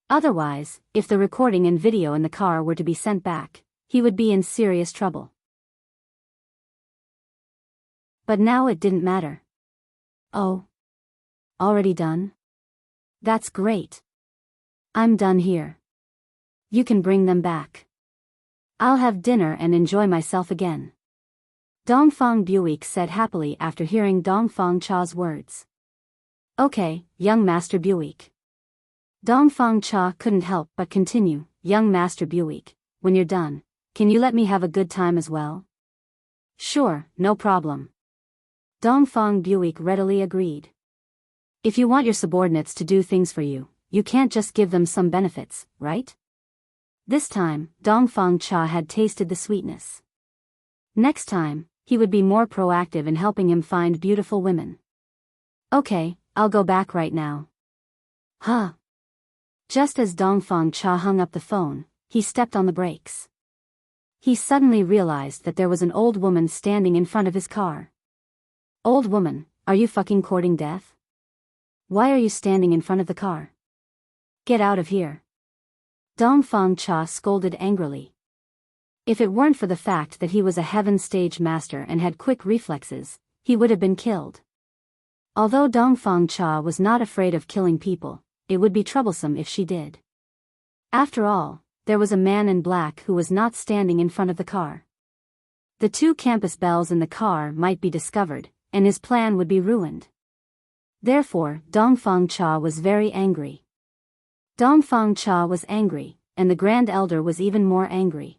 Otherwise, if the recording and video in the car were to be sent back, he would be in serious trouble. But now it didn't matter. Oh. Already done? That's great. I'm done here. You can bring them back. I'll have dinner and enjoy myself again. Dongfang Buick said happily after hearing Dongfang Cha's words. Okay, young Master Buick. Dongfang Cha couldn't help but continue, young Master Buick, when you're done, can you let me have a good time as well? Sure, no problem. Dongfang Buick readily agreed. If you want your subordinates to do things for you, you can't just give them some benefits, right? This time, Dongfang Cha had tasted the sweetness. Next time, he would be more proactive in helping him find beautiful women. Okay, I'll go back right now. Huh. Just as Dongfang Cha hung up the phone, he stepped on the brakes. He suddenly realized that there was an old woman standing in front of his car. Old woman, are you fucking courting death? Why are you standing in front of the car? Get out of here. Dongfang Cha scolded angrily. If it weren't for the fact that he was a heaven stage master and had quick reflexes, he would have been killed. Although Dongfang Cha was not afraid of killing people, it would be troublesome if she did. After all, there was a man in black who was not standing in front of the car. The 2 campus bells in the car might be discovered, and his plan would be ruined. Therefore, Dongfang Cha was very angry. Dongfang Cha was angry, and the Grand Elder was even more angry.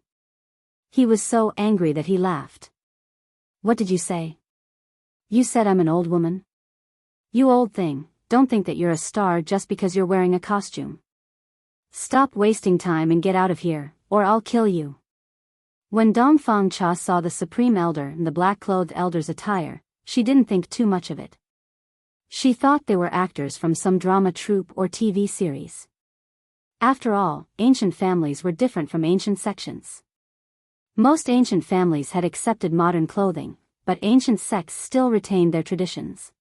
He was so angry that he laughed. What did you say? You said I'm an old woman? You old thing, don't think that you're a star just because you're wearing a costume. Stop wasting time and get out of here, or I'll kill you. When Dongfang Cha saw the Supreme Elder in the black-clothed elder's attire, she didn't think too much of it. She thought they were actors from some drama troupe or TV series. After all, ancient families were different from ancient sections. Most ancient families had accepted modern clothing, but ancient sects still retained their traditions.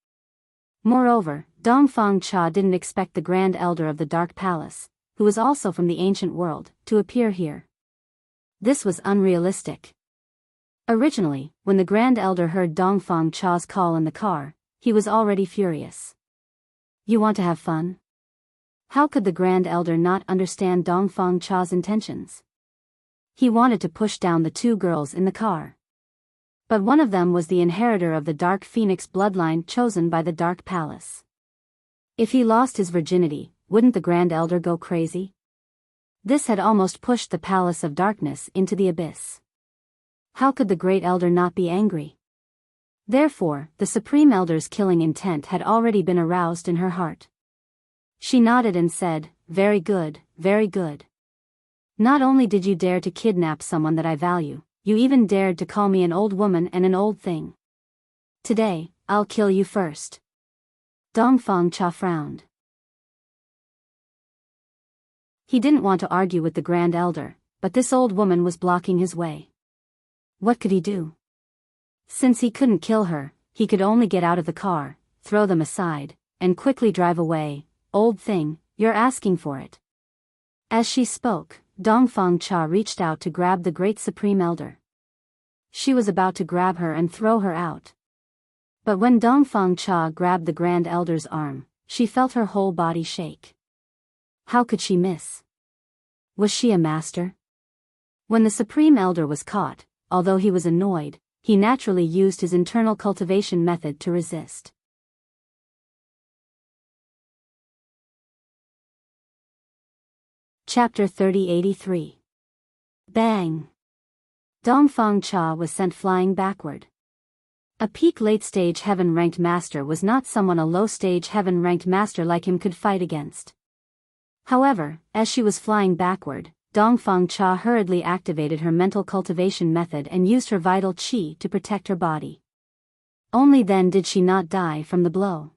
Moreover, Dongfang Cha didn't expect the Grand Elder of the Dark Palace, who was also from the ancient world, to appear here. This was unrealistic. Originally, when the Grand Elder heard Dongfang Cha's call in the car, he was already furious. You want to have fun? How could the Grand Elder not understand Dongfang Cha's intentions? He wanted to push down the 2 girls in the car. But one of them was the inheritor of the Dark Phoenix bloodline chosen by the Dark Palace. If he lost his virginity, wouldn't the Grand Elder go crazy? This had almost pushed the Palace of Darkness into the abyss. How could the Great Elder not be angry? Therefore, the Supreme Elder's killing intent had already been aroused in her heart. She nodded and said, very good, very good. Not only did you dare to kidnap someone that I value, you even dared to call me an old woman and an old thing. Today, I'll kill you first. Dongfang Cha frowned. He didn't want to argue with the Grand Elder, but this old woman was blocking his way. What could he do? Since he couldn't kill her, he could only get out of the car, throw them aside, and quickly drive away. Old thing, you're asking for it. As she spoke, Dongfang Cha reached out to grab the Great Supreme Elder. She was about to grab her and throw her out. But when Dongfang Cha grabbed the Grand Elder's arm, she felt her whole body shake. How could she miss? Was she a master? When the Supreme Elder was caught, although he was annoyed, he naturally used his internal cultivation method to resist. Chapter 3083. Bang! Dongfang Cha was sent flying backward. A peak late-stage heaven-ranked master was not someone a low-stage heaven-ranked master like him could fight against. However, as she was flying backward, Dongfang Cha hurriedly activated her mental cultivation method and used her vital qi to protect her body. Only then did she not die from the blow.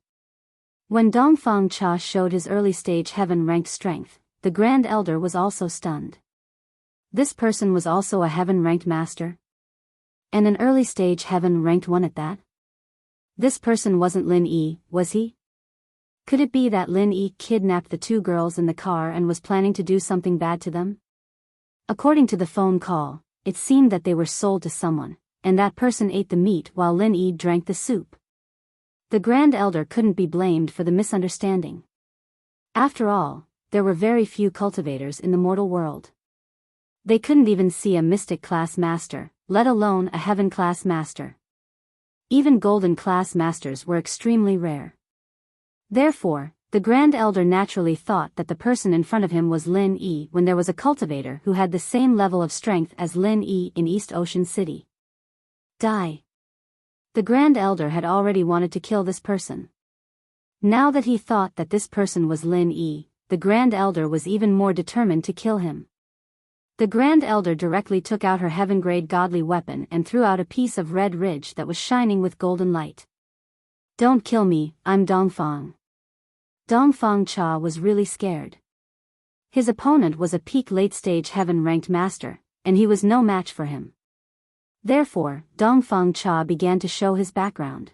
When Dongfang Cha showed his early-stage heaven-ranked strength, the Grand Elder was also stunned. This person was also a heaven-ranked master? And an early-stage heaven-ranked one at that? This person wasn't Lin Yi, was he? Could it be that Lin Yi kidnapped the two girls in the car and was planning to do something bad to them? According to the phone call, it seemed that they were sold to someone, and that person ate the meat while Lin Yi drank the soup. The Grand Elder couldn't be blamed for the misunderstanding. After all, there were very few cultivators in the mortal world. They couldn't even see a mystic-class master, let alone a heaven-class master. Even golden-class masters were extremely rare. Therefore, the Grand Elder naturally thought that the person in front of him was Lin Yi when there was a cultivator who had the same level of strength as Lin Yi in East Ocean City. Die. The Grand Elder had already wanted to kill this person. Now that he thought that this person was Lin Yi, the Grand Elder was even more determined to kill him. The Grand Elder directly took out her heaven-grade godly weapon and threw out a piece of red ridge that was shining with golden light. Don't kill me, I'm Dongfang. Dongfang Cha was really scared. His opponent was a peak late-stage heaven-ranked master, and he was no match for him. Therefore, Dongfang Cha began to show his background.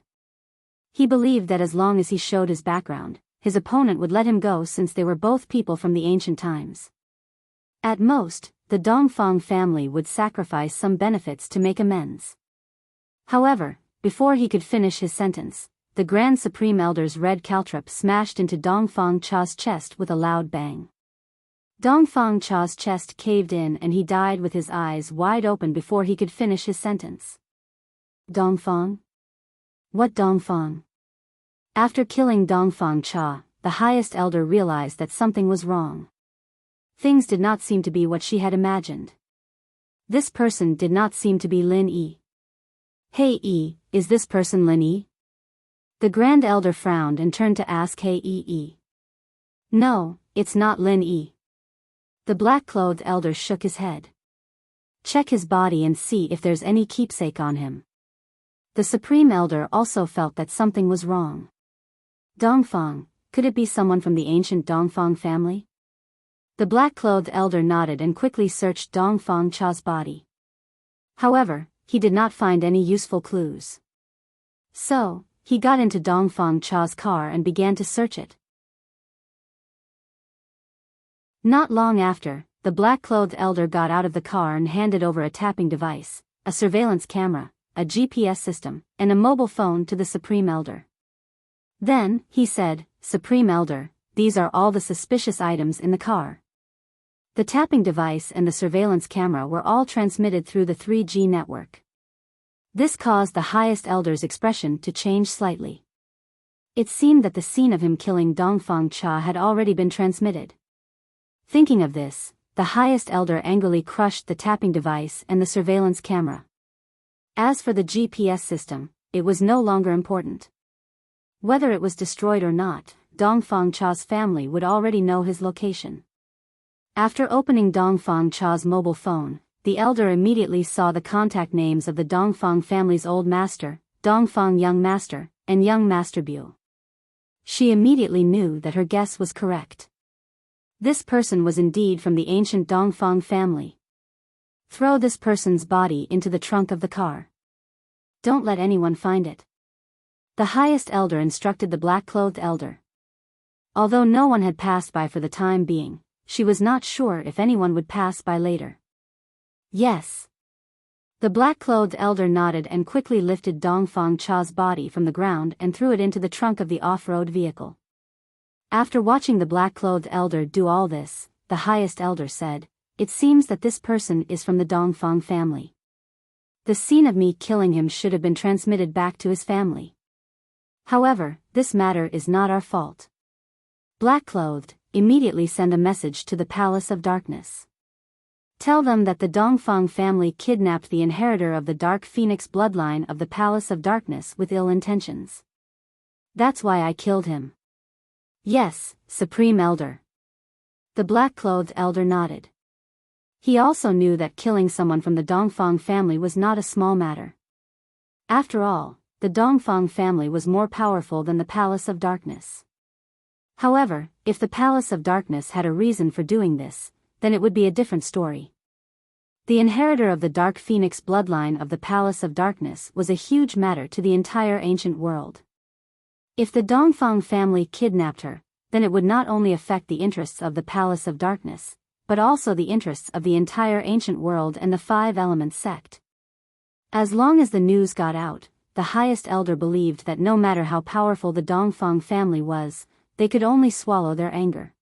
He believed that as long as he showed his background, his opponent would let him go since they were both people from the ancient times. At most, the Dongfang family would sacrifice some benefits to make amends. However, before he could finish his sentence, the Grand Supreme Elder's red caltrop smashed into Dongfang Cha's chest with a loud bang. Dongfang Cha's chest caved in and he died with his eyes wide open before he could finish his sentence. Dongfang? What Dongfang? After killing Dongfang Cha, the highest elder realized that something was wrong. Things did not seem to be what she had imagined. This person did not seem to be Lin Yi. Hey Yi, is this person Lin Yi? The Grand Elder frowned and turned to ask Hey Yi. No, it's not Lin Yi. The black-clothed elder shook his head. Check his body and see if there's any keepsake on him. The Supreme Elder also felt that something was wrong. Dongfang, could it be someone from the ancient Dongfang family? The black-clothed elder nodded and quickly searched Dongfang Cha's body. However, he did not find any useful clues. So, he got into Dongfang Cha's car and began to search it. Not long after, the black-clothed elder got out of the car and handed over a tapping device, a surveillance camera, a GPS system, and a mobile phone to the Supreme Elder. Then, he said, Supreme Elder, these are all the suspicious items in the car. The tapping device and the surveillance camera were all transmitted through the 3G network. This caused the highest elder's expression to change slightly. It seemed that the scene of him killing Dongfang Cha had already been transmitted. Thinking of this, the highest elder angrily crushed the tapping device and the surveillance camera. As for the GPS system, it was no longer important. Whether it was destroyed or not, Dongfang Cha's family would already know his location. After opening Dongfang Cha's mobile phone, the elder immediately saw the contact names of the Dongfang family's old master, Dongfang Young Master, and Young Master Bu. She immediately knew that her guess was correct. This person was indeed from the ancient Dongfang family. Throw this person's body into the trunk of the car. Don't let anyone find it. The highest elder instructed the black-clothed elder. Although no one had passed by for the time being, she was not sure if anyone would pass by later. Yes. The black-clothed elder nodded and quickly lifted Dongfang Cha's body from the ground and threw it into the trunk of the off-road vehicle. After watching the black-clothed elder do all this, the highest elder said, It seems that this person is from the Dongfang family. The scene of me killing him should have been transmitted back to his family. However, this matter is not our fault. Black-clothed, immediately send a message to the Palace of Darkness. Tell them that the Dongfang family kidnapped the inheritor of the Dark Phoenix bloodline of the Palace of Darkness with ill intentions. That's why I killed him. Yes, Supreme Elder. The black-clothed elder nodded. He also knew that killing someone from the Dongfang family was not a small matter. After all, the Dongfang family was more powerful than the Palace of Darkness. However, if the Palace of Darkness had a reason for doing this, then it would be a different story. The inheritor of the Dark Phoenix bloodline of the Palace of Darkness was a huge matter to the entire ancient world. If the Dongfang family kidnapped her, then it would not only affect the interests of the Palace of Darkness, but also the interests of the entire ancient world and the Five Elements sect. As long as the news got out, the highest elder believed that no matter how powerful the Dongfang family was, they could only swallow their anger.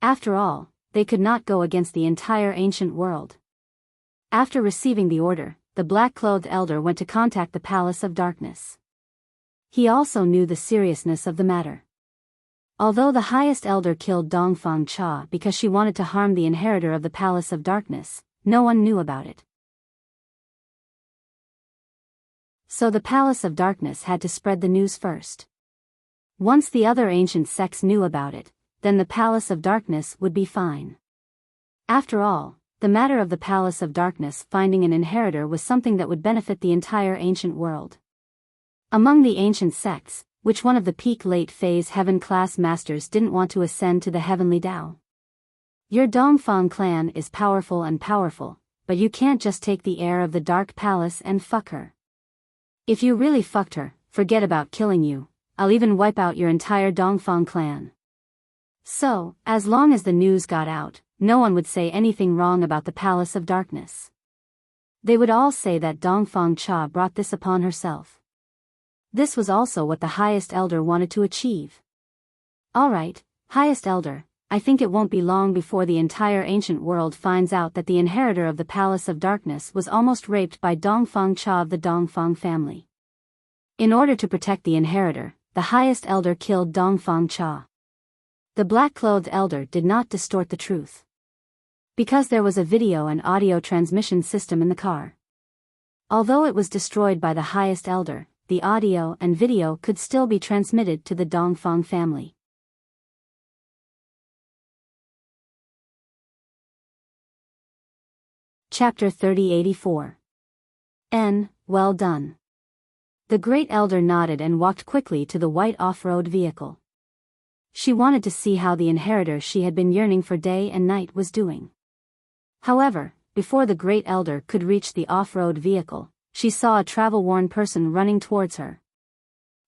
After all, they could not go against the entire ancient world. After receiving the order, the black-clothed elder went to contact the Palace of Darkness. He also knew the seriousness of the matter. Although the highest elder killed Dongfang Cha because she wanted to harm the inheritor of the Palace of Darkness, no one knew about it. So the Palace of Darkness had to spread the news first. Once the other ancient sects knew about it, then the Palace of Darkness would be fine. After all, the matter of the Palace of Darkness finding an inheritor was something that would benefit the entire ancient world. Among the ancient sects, which one of the peak late phase heaven class masters didn't want to ascend to the heavenly Tao? Your Dongfang clan is powerful, but you can't just take the heir of the Dark Palace and fuck her. If you really fucked her, forget about killing you, I'll even wipe out your entire Dongfang clan. So, as long as the news got out, no one would say anything wrong about the Palace of Darkness. They would all say that Dongfang Cha brought this upon herself. This was also what the highest elder wanted to achieve. Alright, highest elder, I think it won't be long before the entire ancient world finds out that the inheritor of the Palace of Darkness was almost raped by Dongfang Cha of the Dongfang family. In order to protect the inheritor, the highest elder killed Dongfang Cha. The black-clothed elder did not distort the truth. Because there was a video and audio transmission system in the car. Although it was destroyed by the highest elder, the audio and video could still be transmitted to the Dongfang family. Chapter 3084. Well done. The great elder nodded and walked quickly to the white off-road vehicle. She wanted to see how the inheritor she had been yearning for day and night was doing. However, before the great elder could reach the off-road vehicle, she saw a travel-worn person running towards her.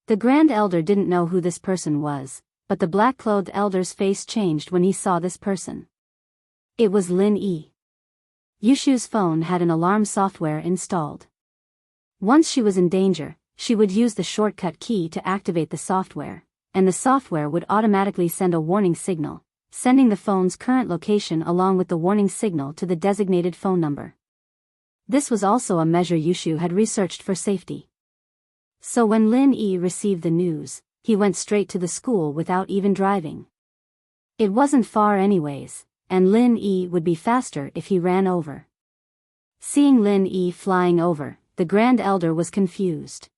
The grand elder didn't know who this person was, but the black-clothed elder's face changed when he saw this person. It was Lin Yi. Yushu's phone had an alarm software installed. Once she was in danger, she would use the shortcut key to activate the software, and the software would automatically send a warning signal, sending the phone's current location along with the warning signal to the designated phone number. This was also a measure Yushu had researched for safety. So when Lin Yi received the news, he went straight to the school without even driving. It wasn't far anyways, and Lin Yi would be faster if he ran over. Seeing Lin Yi flying over, the grand elder was confused.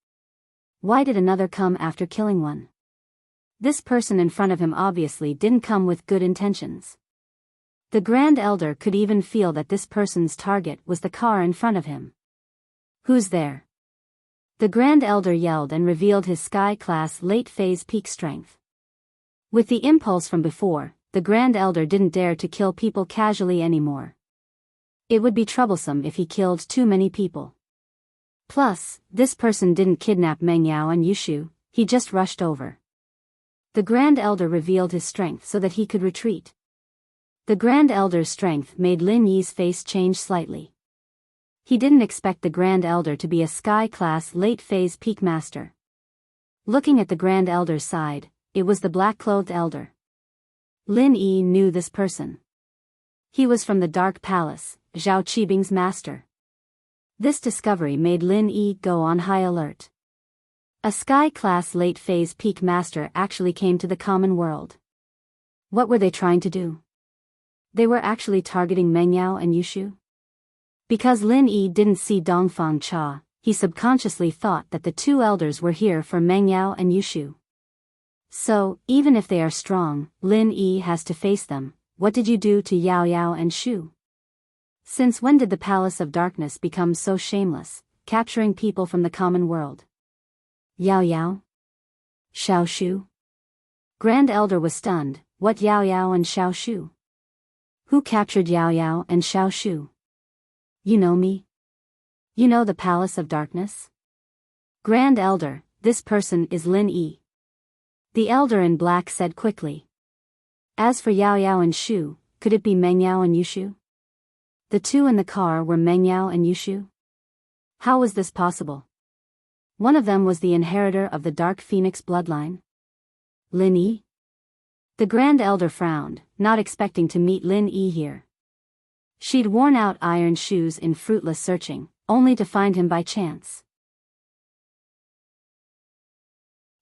Why did another come after killing one? This person in front of him obviously didn't come with good intentions. The grand elder could even feel that this person's target was the car in front of him. Who's there? The grand elder yelled and revealed his sky-class late-phase peak strength. With the impulse from before, the grand elder didn't dare to kill people casually anymore. It would be troublesome if he killed too many people. Plus, this person didn't kidnap Meng Yao and Yushu, he just rushed over. The Grand Elder revealed his strength so that he could retreat. The Grand Elder's strength made Lin Yi's face change slightly. He didn't expect the Grand Elder to be a sky-class late-phase peak master. Looking at the Grand Elder's side, it was the black-clothed elder. Lin Yi knew this person. He was from the Dark Palace, Zhao Qibing's master. This discovery made Lin Yi go on high alert. A sky-class late-phase peak master actually came to the common world. What were they trying to do? they were actually targeting Meng Yao and Yushu? Because Lin Yi didn't see Dongfang Cha, he subconsciously thought that the two elders were here for Meng Yao and Yushu. So, even if they are strong, Lin Yi has to face them. What did you do to Yao Yao and Shu? Since when did the Palace of Darkness become so shameless, capturing people from the common world? Yao Yao? Xiao Shu? Grand Elder was stunned. What Yao Yao and Xiao Shu? Who captured Yao Yao and Xiao Shu? You know me? You know the Palace of Darkness? Grand Elder, this person is Lin Yi. The Elder in Black said quickly. As for Yao Yao and Shu, could it be Meng Yao and Yushu? The two in the car were Meng Yao and Yushu? How was this possible? One of them was the inheritor of the Dark Phoenix bloodline. Lin Yi? The Grand Elder frowned, not expecting to meet Lin Yi here. She'd worn out iron shoes in fruitless searching, only to find him by chance.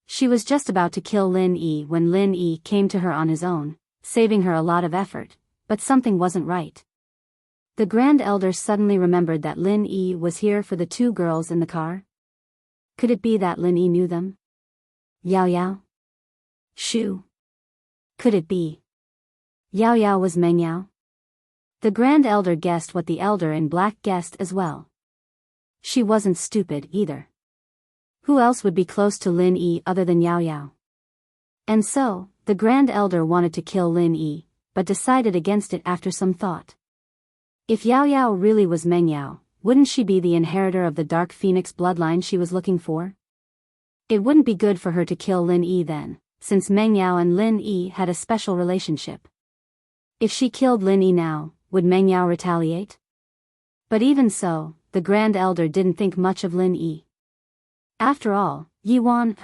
She was just about to kill Lin Yi when Lin Yi came to her on his own, saving her a lot of effort, but something wasn't right. The Grand Elder suddenly remembered that Lin Yi was here for the two girls in the car. Could it be that Lin Yi knew them? Yao Yao? Shu? Could it be Yao Yao was Meng Yao? The Grand Elder guessed what the Elder in Black guessed as well. She wasn't stupid either. Who else would be close to Lin Yi other than Yao Yao? And so, the Grand Elder wanted to kill Lin Yi, but decided against it after some thought. If Yao Yao really was Meng Yao, wouldn't she be the inheritor of the Dark Phoenix bloodline she was looking for? It wouldn't be good for her to kill Lin Yi then, since Meng Yao and Lin Yi had a special relationship. If she killed Lin Yi now, would Meng Yao retaliate? But even so, the Grand Elder didn't think much of Lin Yi. After all,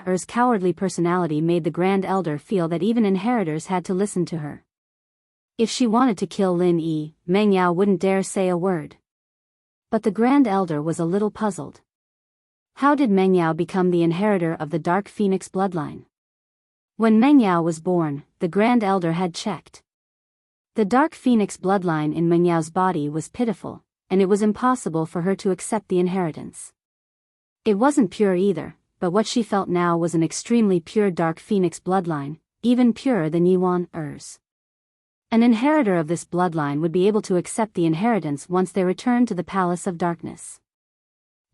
Er's cowardly personality made the Grand Elder feel that even inheritors had to listen to her. If she wanted to kill Lin Yi, Meng Yao wouldn't dare say a word. But the Grand Elder was a little puzzled. How did Meng Yao become the inheritor of the Dark Phoenix bloodline? When Meng Yao was born, the Grand Elder had checked. The Dark Phoenix bloodline in Meng Yao's body was pitiful, and it was impossible for her to accept the inheritance. It wasn't pure either, but what she felt now was an extremely pure Dark Phoenix bloodline, even purer than Er's. An inheritor of this bloodline would be able to accept the inheritance once they returned to the Palace of Darkness.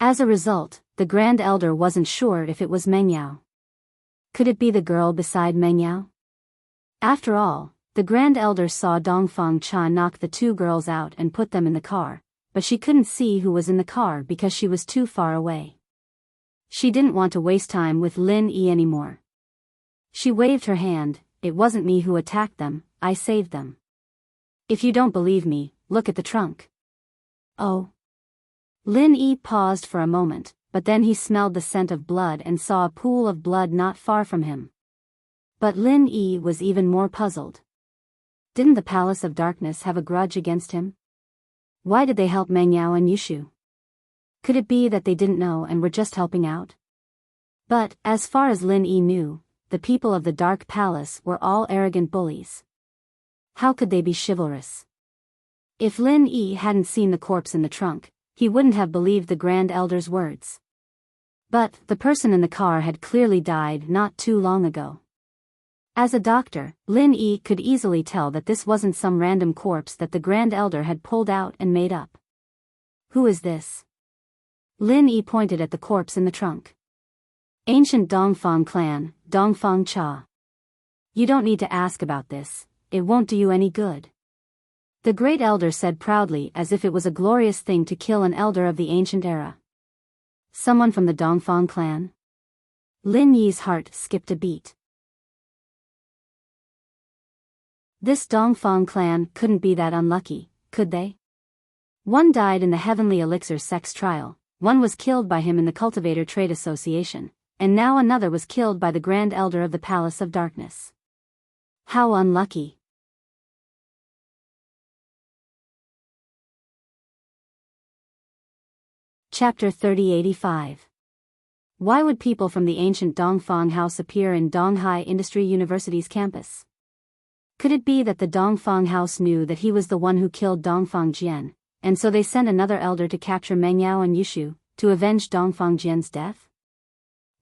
As a result, the Grand Elder wasn't sure if it was Meng Yao. Could it be the girl beside Meng Yao? After all, the Grand Elder saw Dongfang Cha knock the two girls out and put them in the car, but she couldn't see who was in the car because she was too far away. She didn't want to waste time with Lin Yi anymore. She waved her hand. It wasn't me who attacked them, I saved them. If you don't believe me, look at the trunk. Oh. Lin Yi paused for a moment, but then he smelled the scent of blood and saw a pool of blood not far from him. But Lin Yi was even more puzzled. Didn't the Palace of Darkness have a grudge against him? Why did they help Meng Yao and Yushu? Could it be that they didn't know and were just helping out? But, as far as Lin Yi knew, the people of the Dark Palace were all arrogant bullies. How could they be chivalrous? If Lin Yi hadn't seen the corpse in the trunk, he wouldn't have believed the Grand Elder's words. But, the person in the car had clearly died not too long ago. As a doctor, Lin Yi could easily tell that this wasn't some random corpse that the Grand Elder had pulled out and made up. Who is this? Lin Yi pointed at the corpse in the trunk. Ancient Dongfang clan, Dongfang Cha. You don't need to ask about this, it won't do you any good. The Great Elder said proudly as if it was a glorious thing to kill an elder of the ancient era. Someone from the Dongfang clan? Lin Yi's heart skipped a beat. This Dongfang clan couldn't be that unlucky, could they? One died in the Heavenly Elixir sex trial, one was killed by him in the Cultivator Trade Association, and now another was killed by the Grand Elder of the Palace of Darkness. How unlucky. Chapter 3085. Why would people from the ancient Dongfang house appear in Donghai Industry University's campus? Could it be that the Dongfang house knew that he was the one who killed Dongfang Jian, and so they sent another elder to capture Meng Yao and Yushu, to avenge Dongfang Jian's death?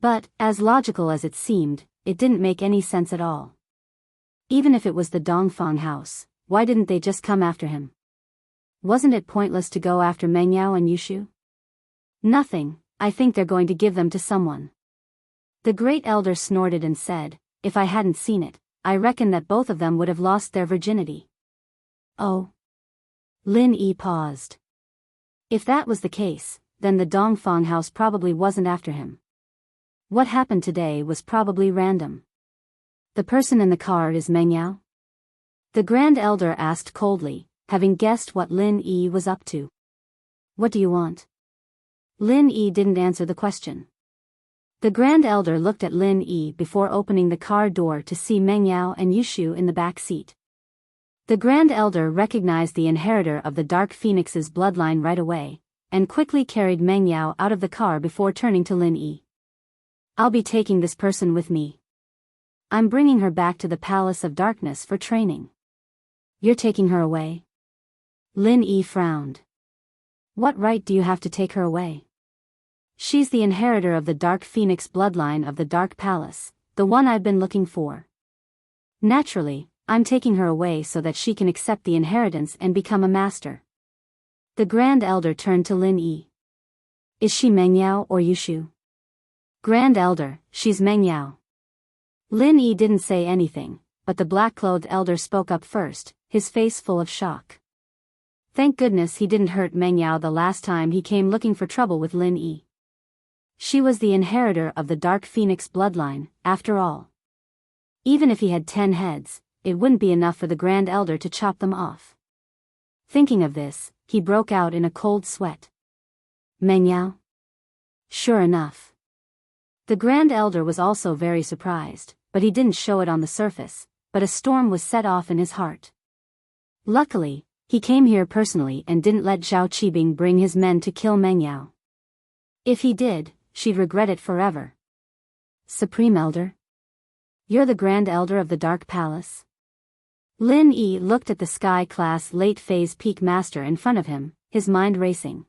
But, as logical as it seemed, it didn't make any sense at all. Even if it was the Dongfang house, why didn't they just come after him? Wasn't it pointless to go after Meng Yao and Yushu? Nothing, I think they're going to give them to someone. The great elder snorted and said, if I hadn't seen it, I reckon that both of them would have lost their virginity. Oh. Lin Yi paused. If that was the case, then the Dongfang house probably wasn't after him. What happened today was probably random. The person in the car is Meng Yao? The grand elder asked coldly, having guessed what Lin Yi was up to. What do you want? Lin Yi didn't answer the question. The grand elder looked at Lin Yi before opening the car door to see Meng Yao and Yushu in the back seat. The grand elder recognized the inheritor of the Dark Phoenix's bloodline right away, and quickly carried Meng Yao out of the car before turning to Lin Yi. I'll be taking this person with me. I'm bringing her back to the Palace of Darkness for training. You're taking her away? Lin Yi frowned. What right do you have to take her away? She's the inheritor of the Dark Phoenix bloodline of the Dark Palace, the one I've been looking for. Naturally, I'm taking her away so that she can accept the inheritance and become a master. The grand elder turned to Lin Yi. Is she Meng Yao or Yushu? Grand elder, she's Meng Yao. Lin Yi didn't say anything, but the black-clothed elder spoke up first, his face full of shock. Thank goodness he didn't hurt Meng Yao the last time he came looking for trouble with Lin Yi. She was the inheritor of the Dark Phoenix bloodline, after all. Even if he had 10 heads, it wouldn't be enough for the Grand Elder to chop them off. Thinking of this, he broke out in a cold sweat. Meng Yao? Sure enough. The Grand Elder was also very surprised, but he didn't show it on the surface, but a storm was set off in his heart. Luckily, he came here personally and didn't let Zhao Qibing bring his men to kill Meng Yao. If he did, she'd regret it forever. Supreme Elder? You're the Grand Elder of the Dark Palace? Lin Yi looked at the Sky-class late-phase peak master in front of him, his mind racing.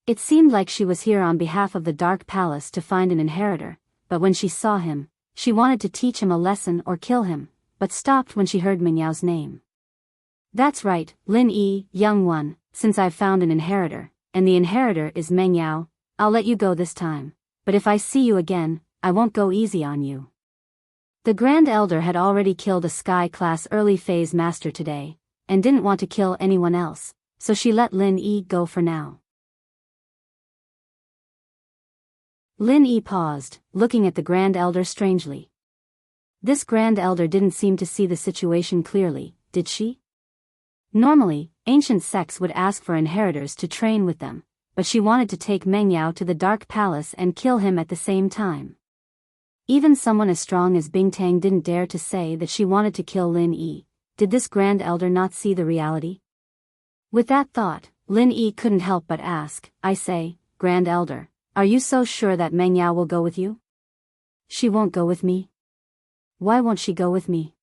It seemed like she was here on behalf of the Dark Palace to find an inheritor, but when she saw him, she wanted to teach him a lesson or kill him, but stopped when she heard Meng Yao's name. That's right, Lin Yi, young one, since I've found an inheritor, and the inheritor is Meng Yao, I'll let you go this time, but if I see you again, I won't go easy on you. The Grand Elder had already killed a Sky-class early-phase master today, and didn't want to kill anyone else, so she let Lin Yi go for now. Lin Yi paused, looking at the Grand Elder strangely. This Grand Elder didn't seem to see the situation clearly, did she? Normally, ancient sects would ask for inheritors to train with them, but she wanted to take Meng Yao to the Dark Palace and kill him at the same time. Even someone as strong as Bingtang didn't dare to say that she wanted to kill Lin Yi. Did this Grand Elder not see the reality? With that thought, Lin Yi couldn't help but ask, I say, Grand Elder, are you so sure that Meng Yao will go with you? She won't go with me. Why won't she go with me?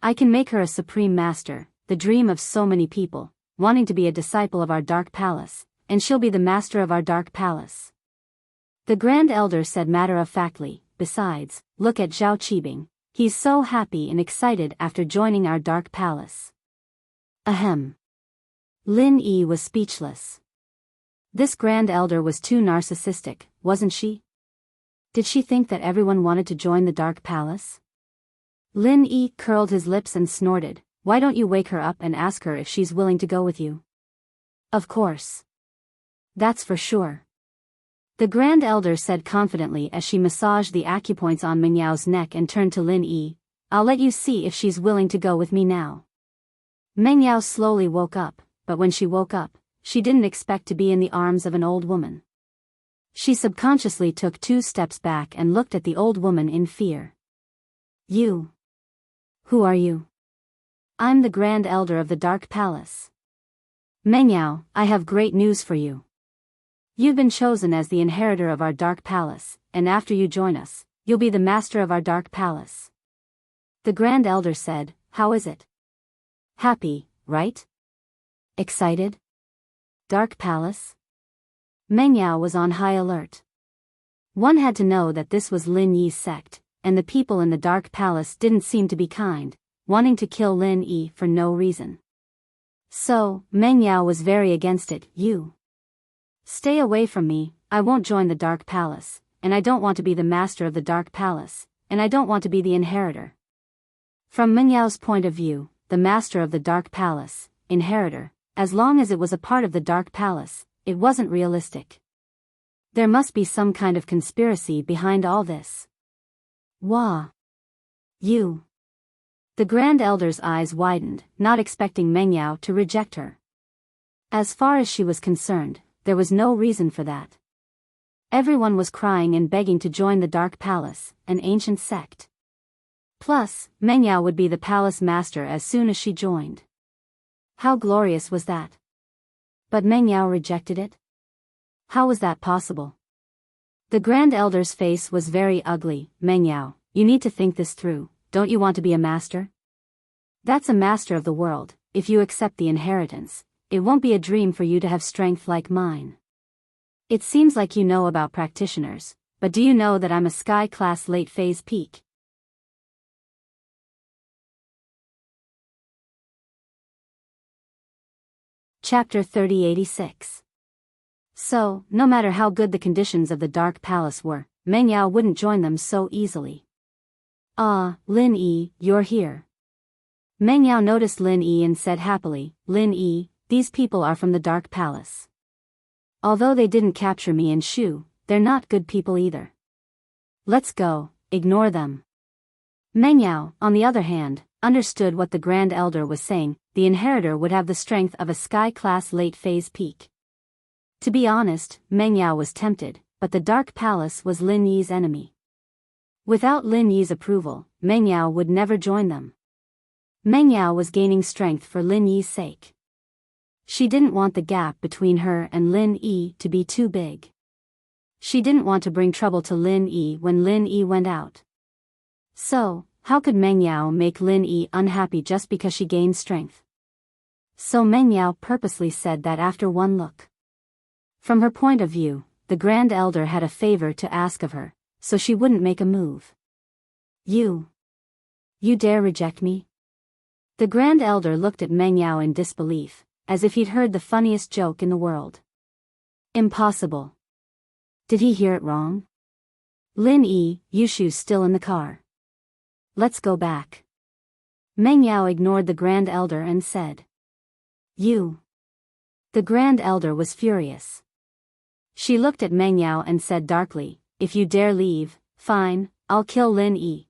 I can make her a supreme master, the dream of so many people, wanting to be a disciple of our Dark Palace, and she'll be the master of our Dark Palace. The Grand Elder said matter-of-factly, besides, look at Zhao Qibing, he's so happy and excited after joining our Dark Palace. Ahem. Lin Yi was speechless. This Grand Elder was too narcissistic, wasn't she? Did she think that everyone wanted to join the Dark Palace? Lin Yi curled his lips and snorted, why don't you wake her up and ask her if she's willing to go with you? Of course. That's for sure. The Grand Elder said confidently as she massaged the acupoints on Meng Yao's neck and turned to Lin Yi, I'll let you see if she's willing to go with me now. Meng Yao slowly woke up, but when she woke up, she didn't expect to be in the arms of an old woman. She subconsciously took 2 steps back and looked at the old woman in fear. You. Who are you? I'm the Grand Elder of the Dark Palace. Meng Yao, I have great news for you. You've been chosen as the inheritor of our Dark Palace, and after you join us, you'll be the master of our Dark Palace. The Grand Elder said, how is it? Happy, right? Excited? Dark Palace? Meng Yao was on high alert. One had to know that this was Lin Yi's sect, and the people in the Dark Palace didn't seem to be kind, wanting to kill Lin Yi for no reason. So, Meng Yao was very against it. You stay away from me, I won't join the Dark Palace, and I don't want to be the master of the Dark Palace, and I don't want to be the inheritor. From Meng Yao's point of view, the master of the Dark Palace, inheritor, as long as it was a part of the Dark Palace, it wasn't realistic. There must be some kind of conspiracy behind all this. Wah! You! The Grand Elder's eyes widened, not expecting Meng Yao to reject her. As far as she was concerned, there was no reason for that. Everyone was crying and begging to join the Dark Palace, an ancient sect. Plus, Meng Yao would be the palace master as soon as she joined. How glorious was that? But Meng Yao rejected it? How was that possible? The Grand Elder's face was very ugly. Meng Yao, you need to think this through. Don't you want to be a master? That's a master of the world. If you accept the inheritance, it won't be a dream for you to have strength like mine. It seems like you know about practitioners, but do you know that I'm a sky-class late-phase peak? Chapter 3086. So, no matter how good the conditions of the Dark Palace were, Meng Yao wouldn't join them so easily. Ah, Lin Yi, you're here. Meng Yao noticed Lin Yi and said happily, Lin Yi, these people are from the Dark Palace. Although they didn't capture me and Shu, they're not good people either. Let's go, ignore them. Meng Yao, on the other hand, understood what the Grand Elder was saying. The inheritor would have the strength of a sky-class late-phase peak. To be honest, Meng Yao was tempted, but the Dark Palace was Lin Yi's enemy. Without Lin Yi's approval, Meng Yao would never join them. Meng Yao was gaining strength for Lin Yi's sake. She didn't want the gap between her and Lin Yi to be too big. She didn't want to bring trouble to Lin Yi when Lin Yi went out. So, how could Meng Yao make Lin Yi unhappy just because she gained strength? So Meng Yao purposely said that after one look. From her point of view, the Grand Elder had a favor to ask of her, so she wouldn't make a move. You dare reject me? The Grand Elder looked at Meng Yao in disbelief, as if he'd heard the funniest joke in the world. Impossible. Did he hear it wrong? Lin Yi, Yushu's still in the car. Let's go back. Meng Yao ignored the Grand Elder and said. You. The Grand Elder was furious. She looked at Meng Yao and said darkly, if you dare leave, fine, I'll kill Lin Yi.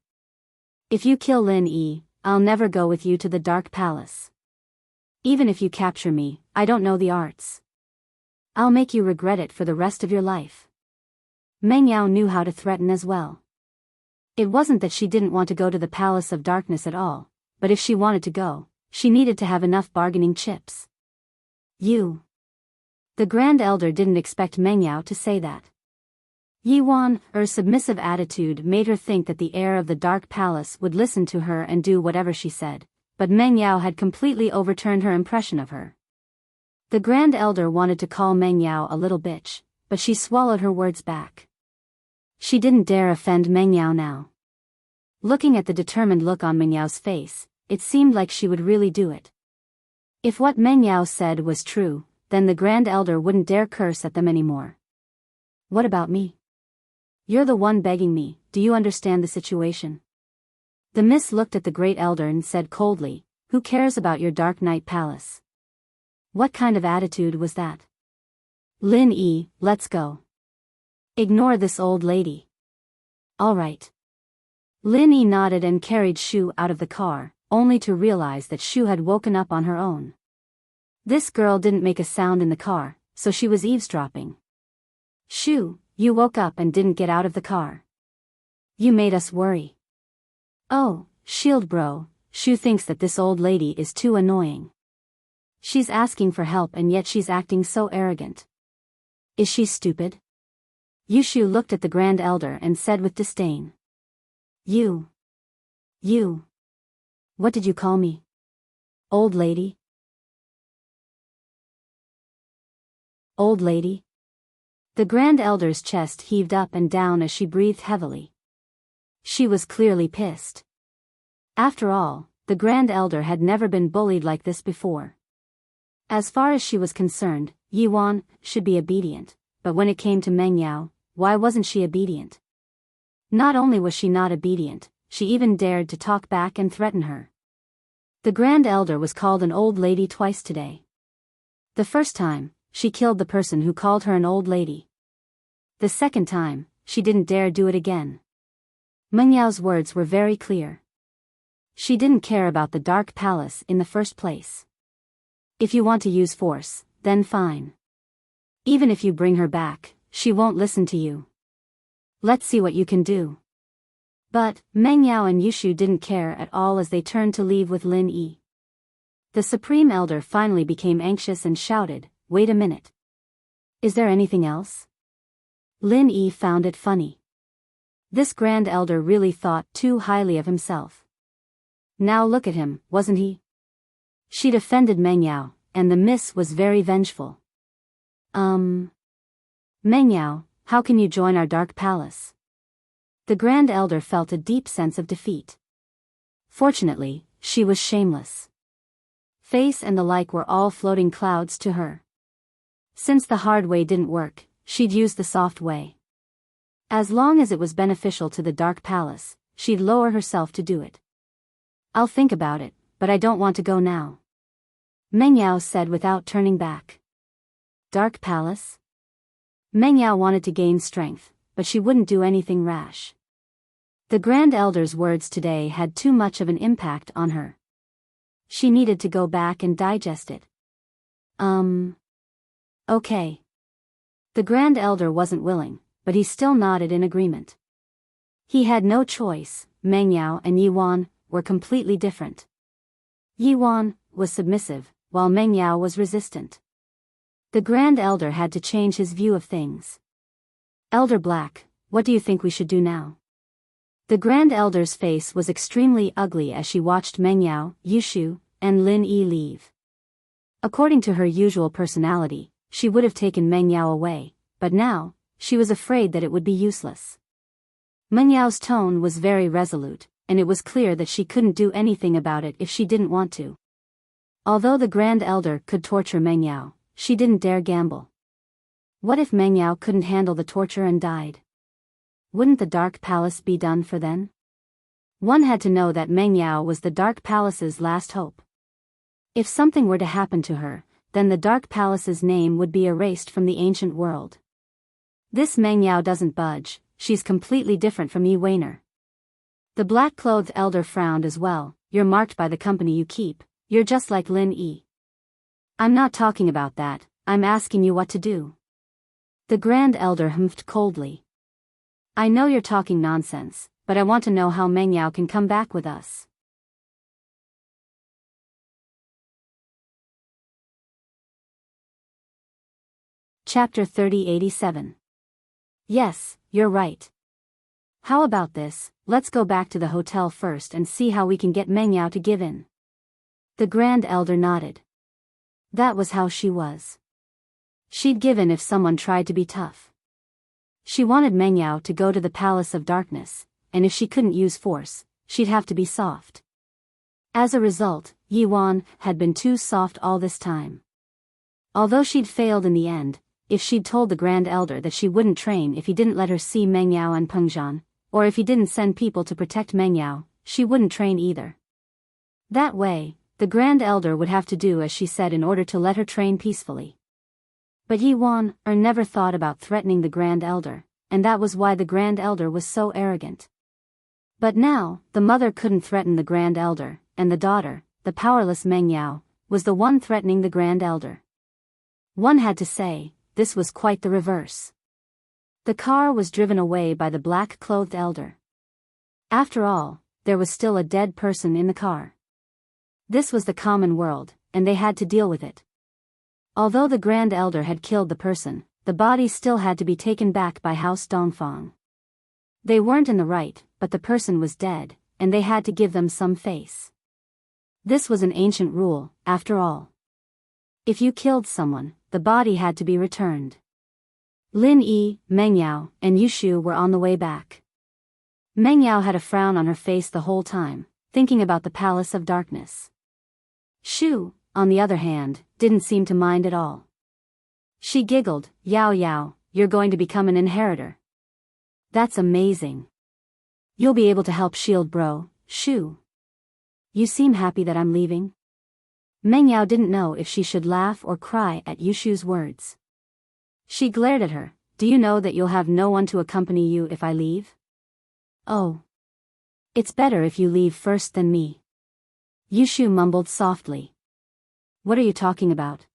If you kill Lin Yi, I'll never go with you to the Dark Palace. Even if you capture me, I don't know the arts. I'll make you regret it for the rest of your life. Meng Yao knew how to threaten as well. It wasn't that she didn't want to go to the Palace of Darkness at all, but if she wanted to go, she needed to have enough bargaining chips. You. The Grand Elder didn't expect Meng Yao to say that. Her submissive attitude made her think that the heir of the Dark Palace would listen to her and do whatever she said, but Meng Yao had completely overturned her impression of her. The Grand Elder wanted to call Meng Yao a little bitch, but she swallowed her words back. She didn't dare offend Meng Yao now. Looking at the determined look on Meng Yao's face, it seemed like she would really do it. If what Meng Yao said was true, then the Grand Elder wouldn't dare curse at them anymore. What about me? You're the one begging me, do you understand the situation? The Miss looked at the Great Elder and said coldly, who cares about your Dark Night Palace? What kind of attitude was that? Lin Yi, let's go. Ignore this old lady. All right. Lin Yi nodded and carried Shu out of the car, only to realize that Shu had woken up on her own. This girl didn't make a sound in the car, so she was eavesdropping. Shu, you woke up and didn't get out of the car. You made us worry. Oh, shield bro, Shu thinks that this old lady is too annoying. She's asking for help and yet she's acting so arrogant. Is she stupid? Yushu looked at the Grand Elder and said with disdain. You. What did you call me? Old lady? Old lady? The Grand Elder's chest heaved up and down as she breathed heavily. She was clearly pissed. After all, the Grand Elder had never been bullied like this before. As far as she was concerned, Yi Wan should be obedient, but when it came to Meng Yao, why wasn't she obedient? Not only was she not obedient, she even dared to talk back and threaten her. The Grand Elder was called an old lady twice today. The first time, she killed the person who called her an old lady. The second time, she didn't dare do it again. Meng Yao's words were very clear. She didn't care about the Dark Palace in the first place. If you want to use force, then fine. Even if you bring her back, she won't listen to you. Let's see what you can do. But Meng Yao and Yushu didn't care at all as they turned to leave with Lin Yi. The Supreme Elder finally became anxious and shouted, "Wait a minute. Is there anything else?" Lin Yi found it funny. This Grand Elder really thought too highly of himself. Now look at him, wasn't he? She'd offended Meng Yao, and the miss was very vengeful. Meng Yao, how can you join our Dark Palace? The Grand Elder felt a deep sense of defeat. Fortunately, she was shameless. Face and the like were all floating clouds to her. Since the hard way didn't work, she'd use the soft way. As long as it was beneficial to the Dark Palace, she'd lower herself to do it. I'll think about it, but I don't want to go now, Meng Yao said without turning back. Dark Palace? Meng Yao wanted to gain strength, but she wouldn't do anything rash. The Grand Elder's words today had too much of an impact on her. She needed to go back and digest it. Okay. The Grand Elder wasn't willing, but he still nodded in agreement. He had no choice. Meng Yao and Yi Wan were completely different. Yi Wan was submissive, while Meng Yao was resistant. The Grand Elder had to change his view of things. Elder Black, what do you think we should do now? The Grand Elder's face was extremely ugly as she watched Meng Yao, Yushu, and Lin Yi leave. According to her usual personality, she would have taken Meng Yao away, but now, she was afraid that it would be useless. Meng Yao's tone was very resolute, and it was clear that she couldn't do anything about it if she didn't want to. Although the Grand Elder could torture Meng Yao, she didn't dare gamble. What if Meng Yao couldn't handle the torture and died? Wouldn't the Dark Palace be done for then? One had to know that Meng Yao was the Dark Palace's last hope. If something were to happen to her, then the Dark Palace's name would be erased from the ancient world. This Meng Yao doesn't budge, she's completely different from Yi Weiner. The black-clothed elder frowned as well. You're marked by the company you keep, you're just like Lin Yi. I'm not talking about that, I'm asking you what to do. The Grand Elder humphed coldly. I know you're talking nonsense, but I want to know how Meng Yao can come back with us. Chapter 3087. Yes, you're right. How about this, let's go back to the hotel first and see how we can get Meng Yao to give in. The Grand Elder nodded. That was how she was. She'd give in if someone tried to be tough. She wanted Meng Yao to go to the Palace of Darkness, and if she couldn't use force, she'd have to be soft. As a result, Yi Wan had been too soft all this time. Although she'd failed in the end, if she'd told the Grand Elder that she wouldn't train if he didn't let her see Meng Yao and Peng Zhan, or if he didn't send people to protect Meng Yao, she wouldn't train either. That way, the Grand Elder would have to do as she said in order to let her train peacefully. But Yi Wan never thought about threatening the Grand Elder, and that was why the Grand Elder was so arrogant. But now, the mother couldn't threaten the Grand Elder, and the daughter, the powerless Meng Yao, was the one threatening the Grand Elder. One had to say, this was quite the reverse. The car was driven away by the black-clothed elder. After all, there was still a dead person in the car. This was the common world, and they had to deal with it. Although the Grand Elder had killed the person, the body still had to be taken back by House Dongfang. They weren't in the right, but the person was dead, and they had to give them some face. This was an ancient rule, after all. If you killed someone, the body had to be returned. Lin Yi, Meng Yao, and Yushu were on the way back. Meng Yao had a frown on her face the whole time, thinking about the Palace of Darkness. Shu, on the other hand, didn't seem to mind at all. She giggled, "Yao Yao, you're going to become an inheritor. That's amazing. You'll be able to help shield bro, Shu. You seem happy that I'm leaving?" Meng Yao didn't know if she should laugh or cry at Yushu's words. She glared at her. "Do you know that you'll have no one to accompany you if I leave?" "Oh. It's better if you leave first than me." Yushu mumbled softly. "What are you talking about?"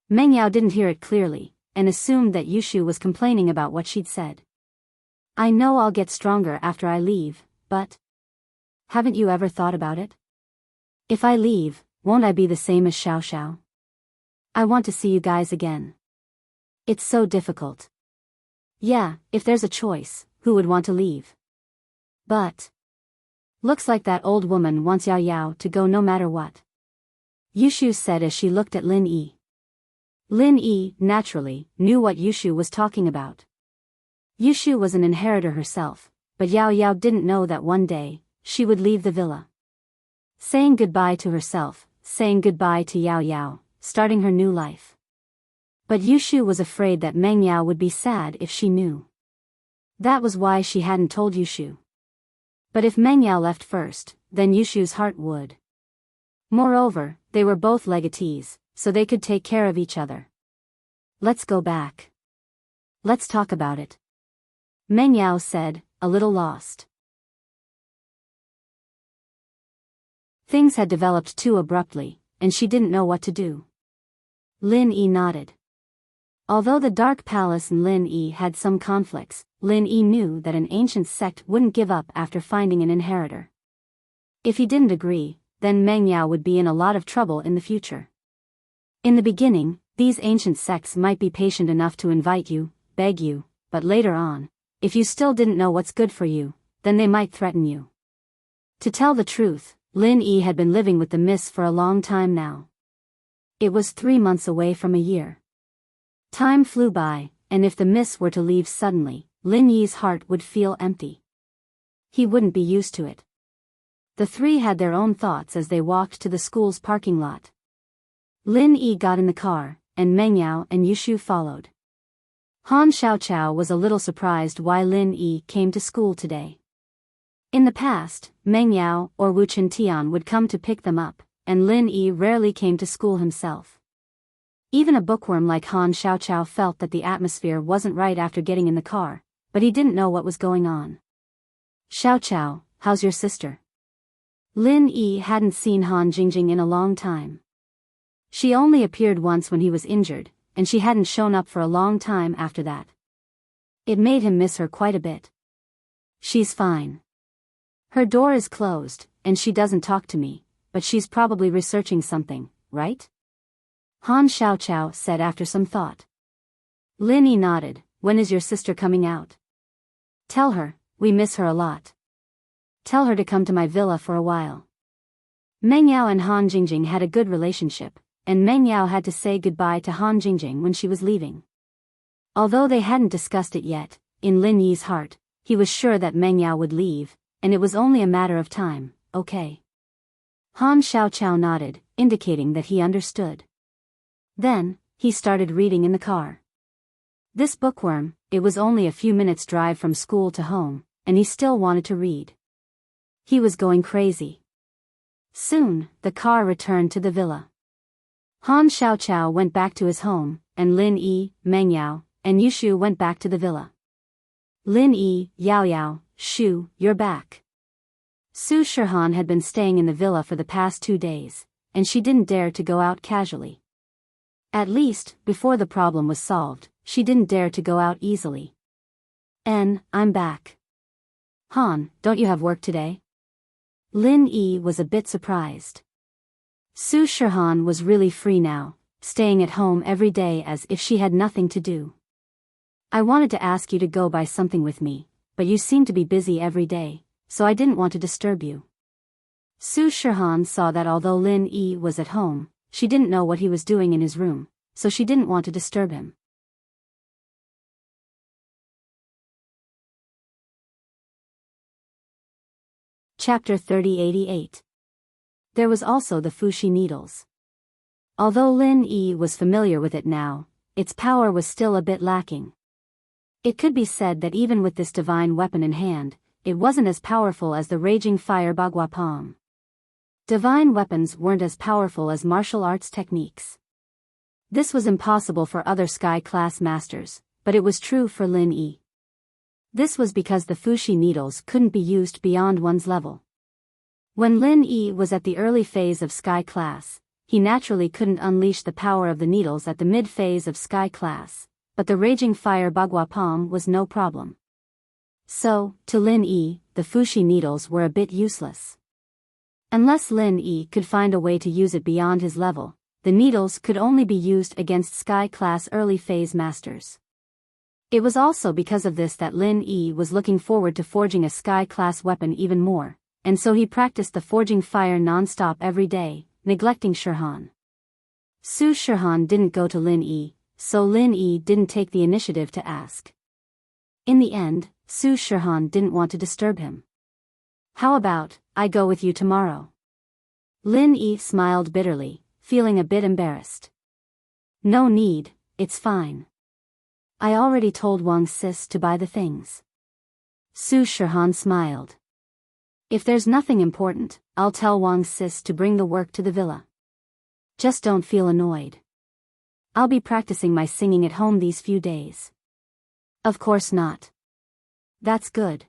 Meng Yao didn't hear it clearly, and assumed that Yushu was complaining about what she'd said. "I know I'll get stronger after I leave, but... haven't you ever thought about it? If I leave, won't I be the same as Xiao Xiao? I want to see you guys again. It's so difficult." "Yeah, if there's a choice, who would want to leave? But... looks like that old woman wants Yao Yao to go no matter what," Yushu said as she looked at Lin Yi. Lin Yi, naturally, knew what Yushu was talking about. Yushu was an inheritor herself, but Yao Yao didn't know that one day, she would leave the villa. Saying goodbye to herself, saying goodbye to Yao Yao, starting her new life. But Yushu was afraid that Meng Yao would be sad if she knew. That was why she hadn't told Yushu. But if Meng Yao left first, then Yushu's heart would. Moreover, they were both legatees, so they could take care of each other. "Let's go back. Let's talk about it," Meng Yao said, a little lost. Things had developed too abruptly, and she didn't know what to do. Lin Yi nodded. Although the Dark Palace and Lin Yi had some conflicts, Lin Yi knew that an ancient sect wouldn't give up after finding an inheritor. If he didn't agree, then Meng Yao would be in a lot of trouble in the future. In the beginning, these ancient sects might be patient enough to invite you, beg you, but later on, if you still didn't know what's good for you, then they might threaten you. To tell the truth, Lin Yi had been living with the miss for a long time now. It was 3 months away from a year. Time flew by, and if the miss were to leave suddenly, Lin Yi's heart would feel empty. He wouldn't be used to it. The three had their own thoughts as they walked to the school's parking lot. Lin Yi got in the car, and Meng Yao and Yushu followed. Han Xiaoqiao was a little surprised why Lin Yi came to school today. In the past, Meng Yao or Wu Tian would come to pick them up, and Lin Yi rarely came to school himself. Even a bookworm like Han Xiaoqiao felt that the atmosphere wasn't right after getting in the car, but he didn't know what was going on. "Xiaoqiao, how's your sister?" Lin Yi hadn't seen Han Jingjing in a long time. She only appeared once when he was injured, and she hadn't shown up for a long time after that. It made him miss her quite a bit. "She's fine. Her door is closed, and she doesn't talk to me, but she's probably researching something, right?" Han Xiaoqiao said after some thought. Lin Yi nodded. "When is your sister coming out?" "Tell her, we miss her a lot. Tell her to come to my villa for a while." Meng Yao and Han Jingjing had a good relationship, and Meng Yao had to say goodbye to Han Jingjing when she was leaving. Although they hadn't discussed it yet, in Lin Yi's heart, he was sure that Meng Yao would leave, and it was only a matter of time. "Okay." Han Xiaoqiao nodded, indicating that he understood. Then, he started reading in the car. This bookworm, it was only a few minutes' drive from school to home, and he still wanted to read. He was going crazy. Soon, the car returned to the villa. Han Xiaoqiao went back to his home, and Lin Yi, Meng Yao, and Yushu went back to the villa. "Lin Yi, Yao Yao, Shu, you're back." Su Shihan had been staying in the villa for the past 2 days, and she didn't dare to go out casually. At least, before the problem was solved, she didn't dare to go out easily. I'm back." "Han, don't you have work today?" Lin Yi was a bit surprised. Su Shihan was really free now, staying at home every day as if she had nothing to do. "I wanted to ask you to go buy something with me, but you seem to be busy every day, so I didn't want to disturb you." Su Shihan saw that although Lin Yi was at home, she didn't know what he was doing in his room, so she didn't want to disturb him. Chapter 3088. There was also the Fuxi needles. Although Lin Yi was familiar with it now, its power was still a bit lacking. It could be said that even with this divine weapon in hand, it wasn't as powerful as the raging fire Bagua Palm. Divine weapons weren't as powerful as martial arts techniques. This was impossible for other sky class masters, but it was true for Lin Yi. This was because the Fuxi needles couldn't be used beyond one's level. When Lin Yi was at the early phase of sky class, he naturally couldn't unleash the power of the needles at the mid-phase of sky class, but the raging fire Bagua Palm was no problem. So, to Lin Yi, the Fuxi needles were a bit useless. Unless Lin Yi could find a way to use it beyond his level, the needles could only be used against sky class early phase masters. It was also because of this that Lin Yi was looking forward to forging a sky class weapon even more, and so he practiced the forging fire non-stop every day, neglecting Shihan. Su Shihan didn't go to Lin Yi, so Lin Yi didn't take the initiative to ask. In the end, Su Shihan didn't want to disturb him. How about, I go with you tomorrow? Lin Yi smiled bitterly, feeling a bit embarrassed. No need, it's fine. I already told Wang Sis to buy the things. Su Shihan smiled. If there's nothing important, I'll tell Wang Sis to bring the work to the villa. Just don't feel annoyed. I'll be practicing my singing at home these few days. Of course not. That's good.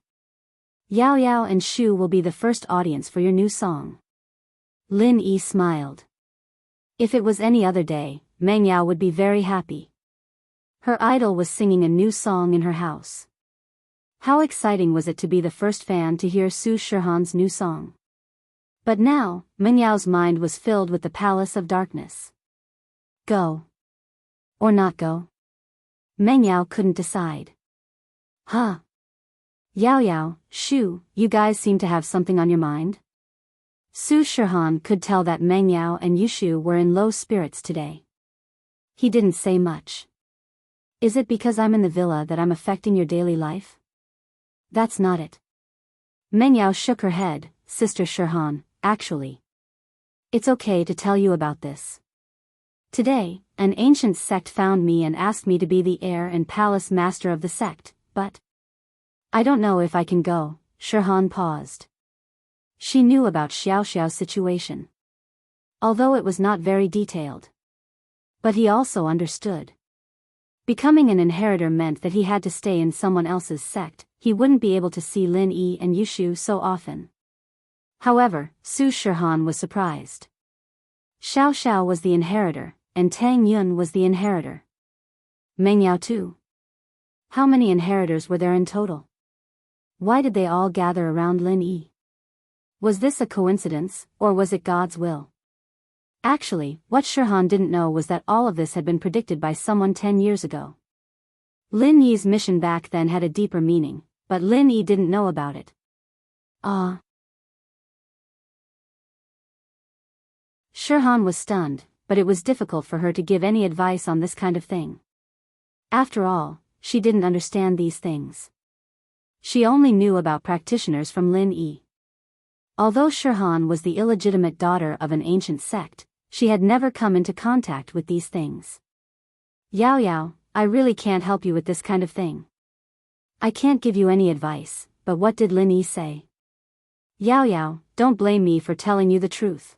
Yao Yao and Shu will be the first audience for your new song. Lin Yi smiled. If it was any other day, Meng Yao would be very happy. Her idol was singing a new song in her house. How exciting was it to be the first fan to hear Su Shihan's new song. But now, Meng Yao's mind was filled with the Palace of Darkness. Go. Or not go? Meng Yao couldn't decide. Huh. Yao Yao, Shu, you guys seem to have something on your mind? Su Shihan could tell that Meng Yao and Yushu were in low spirits today. He didn't say much. Is it because I'm in the villa that I'm affecting your daily life? That's not it. Meng Yao shook her head. Sister Shihan, actually. It's okay to tell you about this. Today, an ancient sect found me and asked me to be the heir and palace master of the sect, but I don't know if I can go. Shihan paused. She knew about Xiao Xiao's situation, although it was not very detailed. But he also understood. Becoming an inheritor meant that he had to stay in someone else's sect. He wouldn't be able to see Lin Yi and Yushu so often. However, Su Shihan was surprised. Xiao Xiao was the inheritor, and Tang Yun was the inheritor. Meng Yao too. How many inheritors were there in total? Why did they all gather around Lin Yi? Was this a coincidence, or was it God's will? Actually, what Shihan didn't know was that all of this had been predicted by someone 10 years ago. Lin Yi's mission back then had a deeper meaning, but Lin Yi didn't know about it. Shihan was stunned, but it was difficult for her to give any advice on this kind of thing. After all, she didn't understand these things. She only knew about practitioners from Lin Yi. Although Shihan was the illegitimate daughter of an ancient sect, she had never come into contact with these things. Yao Yao, I really can't help you with this kind of thing. I can't give you any advice, but what did Lin Yi say? Yao Yao, don't blame me for telling you the truth.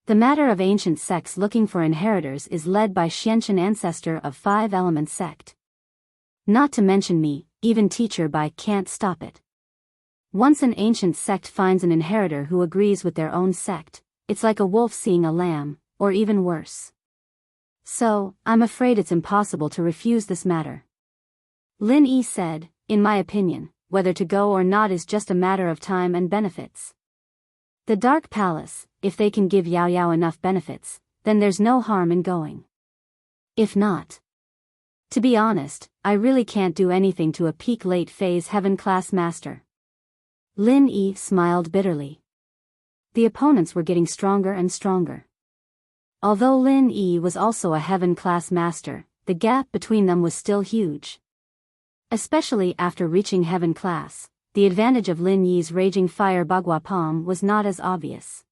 The matter of ancient sects looking for inheritors is led by Xianchen, ancestor of Five Element sect. Not to mention me, even teacher by can't stop it. Once an ancient sect finds an inheritor who agrees with their own sect, it's like a wolf seeing a lamb, or even worse. So, I'm afraid it's impossible to refuse this matter. Lin Yi said, in my opinion, whether to go or not is just a matter of time and benefits. The Dark Palace, if they can give Yao Yao enough benefits, then there's no harm in going. If not. To be honest, I really can't do anything to a peak late phase heaven class master. Lin Yi smiled bitterly. The opponents were getting stronger and stronger. Although Lin Yi was also a heaven-class master, the gap between them was still huge. Especially after reaching heaven class, the advantage of Lin Yi's raging fire Bagua Palm was not as obvious.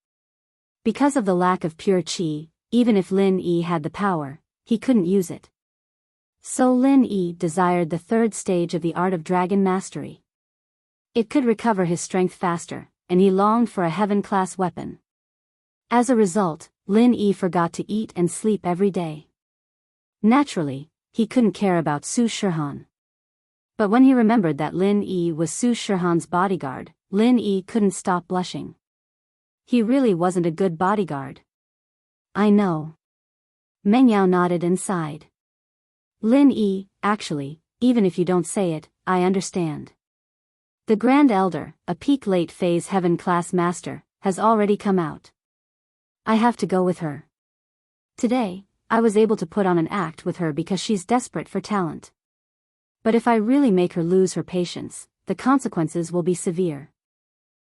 Because of the lack of pure qi, even if Lin Yi had the power, he couldn't use it. So Lin Yi desired the third stage of the art of dragon mastery. It could recover his strength faster, and he longed for a heaven-class weapon. As a result, Lin Yi forgot to eat and sleep every day. Naturally, he couldn't care about Su Shihan. But when he remembered that Lin Yi was Su Shihan's bodyguard, Lin Yi couldn't stop blushing. He really wasn't a good bodyguard. I know. Meng Yao nodded and sighed. Lin Yi, actually, even if you don't say it, I understand. The Grand Elder, a peak late phase heaven class master, has already come out. I have to go with her. Today, I was able to put on an act with her because she's desperate for talent. But if I really make her lose her patience, the consequences will be severe.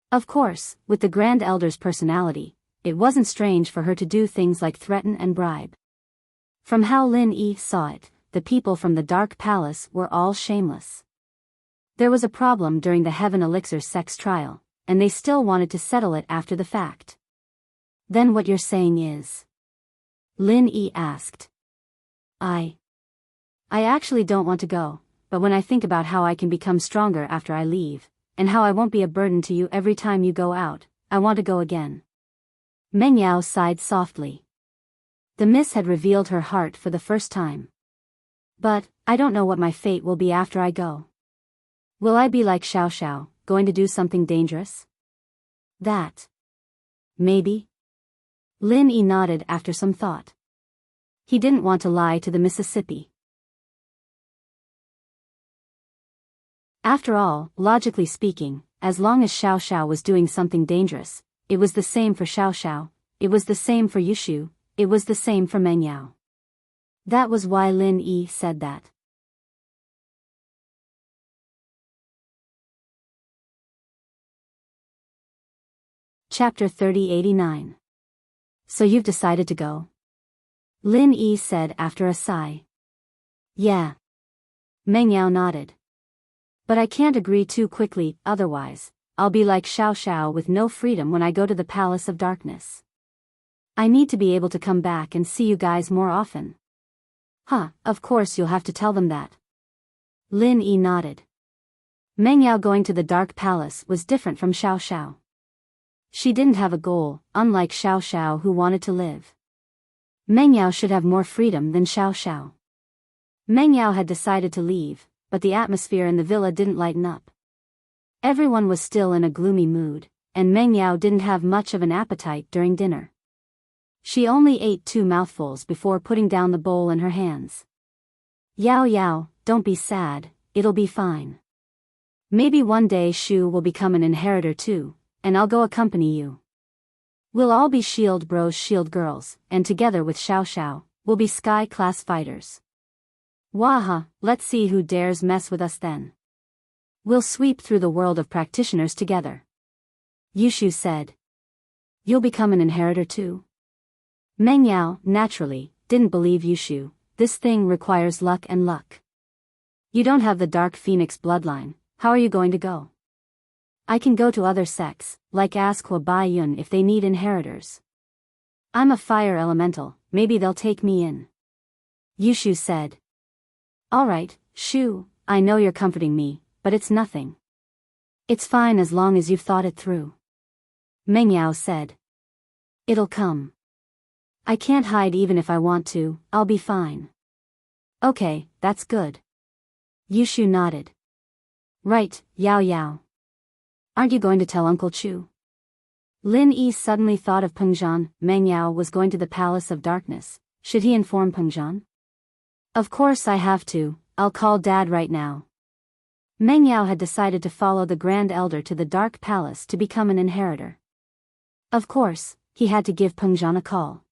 Of course, with the Grand Elder's personality, it wasn't strange for her to do things like threaten and bribe. From how Lin Yi saw it, the people from the Dark Palace were all shameless. There was a problem during the Heaven Elixir sex trial, and they still wanted to settle it after the fact. Then what you're saying is? Lin Yi asked. I actually don't want to go, but when I think about how I can become stronger after I leave, and how I won't be a burden to you every time you go out, I want to go again. Meng Yao sighed softly. The miss had revealed her heart for the first time. But, I don't know what my fate will be after I go. Will I be like Xiao Xiao, going to do something dangerous? That. Maybe. Lin Yi nodded after some thought. He didn't want to lie to the Mississippi. After all, logically speaking, as long as Xiao Xiao was doing something dangerous, it was the same for Xiao Xiao, it was the same for Yushu, it was the same for Meng Yao. That was why Lin Yi said that. Chapter 3089. So you've decided to go? Lin Yi said after a sigh. Yeah. Meng Yao nodded. But I can't agree too quickly, otherwise, I'll be like Xiao Xiao with no freedom when I go to the Palace of Darkness. I need to be able to come back and see you guys more often. Of course you'll have to tell them that. Lin Yi nodded. Meng Yao going to the Dark Palace was different from Xiao Xiao. She didn't have a goal, unlike Xiao Xiao who wanted to live. Meng Yao should have more freedom than Xiao Xiao. Meng Yao had decided to leave, but the atmosphere in the villa didn't lighten up. Everyone was still in a gloomy mood, and Meng Yao didn't have much of an appetite during dinner. She only ate 2 mouthfuls before putting down the bowl in her hands. Yao Yao, don't be sad, it'll be fine. Maybe one day Shu will become an inheritor too, and I'll go accompany you. We'll all be shield bros, shield girls, and together with Xiao Xiao, we'll be sky-class fighters. Waha, let's see who dares mess with us then. We'll sweep through the world of practitioners together. Yushu said. You'll become an inheritor too? Meng Yao, naturally, didn't believe Yushu. This thing requires luck and luck. You don't have the Dark Phoenix bloodline, how are you going to go? I can go to other sects, like ask Hua Bai Yun if they need inheritors. I'm a fire elemental, maybe they'll take me in. Yushu said. Alright, Shu, I know you're comforting me, but it's nothing. It's fine as long as you've thought it through. Meng Yao said. It'll come. I can't hide even if I want to, I'll be fine. Okay, that's good. Yushu nodded. Right, Yao Yao. Aren't you going to tell Uncle Chu? Lin Yi suddenly thought of Pengzhan. Meng Yao was going to the Palace of Darkness. Should he inform Pengzhan? Of course I have to, I'll call Dad right now. Meng Yao had decided to follow the Grand Elder to the Dark Palace to become an inheritor. Of course, he had to give Pengzhan a call.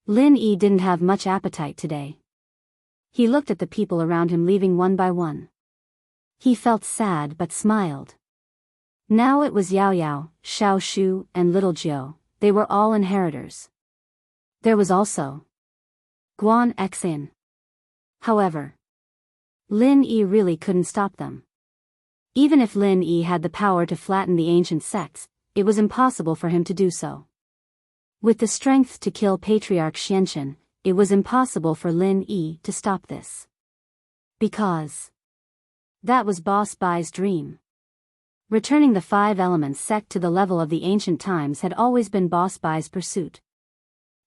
Lin Yi didn't have much appetite today. He looked at the people around him leaving one by one. He felt sad but smiled. Now it was Yao Yao, Xiao Shu, and little Jiu. They were all inheritors. There was also Guan Xin. However, Lin Yi really couldn't stop them. Even if Lin Yi had the power to flatten the ancient sects, it was impossible for him to do so. With the strength to kill Patriarch Xianchen, it was impossible for Lin Yi to stop this. Because that was Boss Bai's dream. Returning the Five Elements sect to the level of the ancient times had always been Boss Bai's pursuit.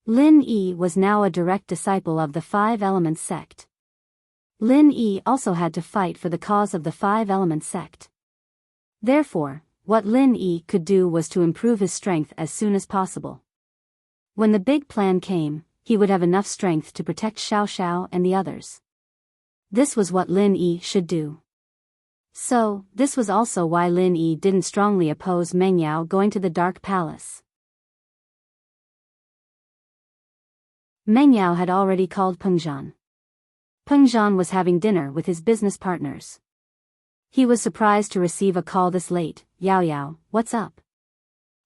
Lin Yi was now a direct disciple of the Five Elements sect. Lin Yi also had to fight for the cause of the Five Elements sect. Therefore, what Lin Yi could do was to improve his strength as soon as possible. When the big plan came, he would have enough strength to protect Xiao Xiao and the others. This was what Lin Yi should do. So, this was also why Lin Yi didn't strongly oppose Meng Yao going to the Dark Palace. Meng Yao had already called Peng Zhan. Peng Zhan was having dinner with his business partners. He was surprised to receive a call this late. Yao Yao, what's up?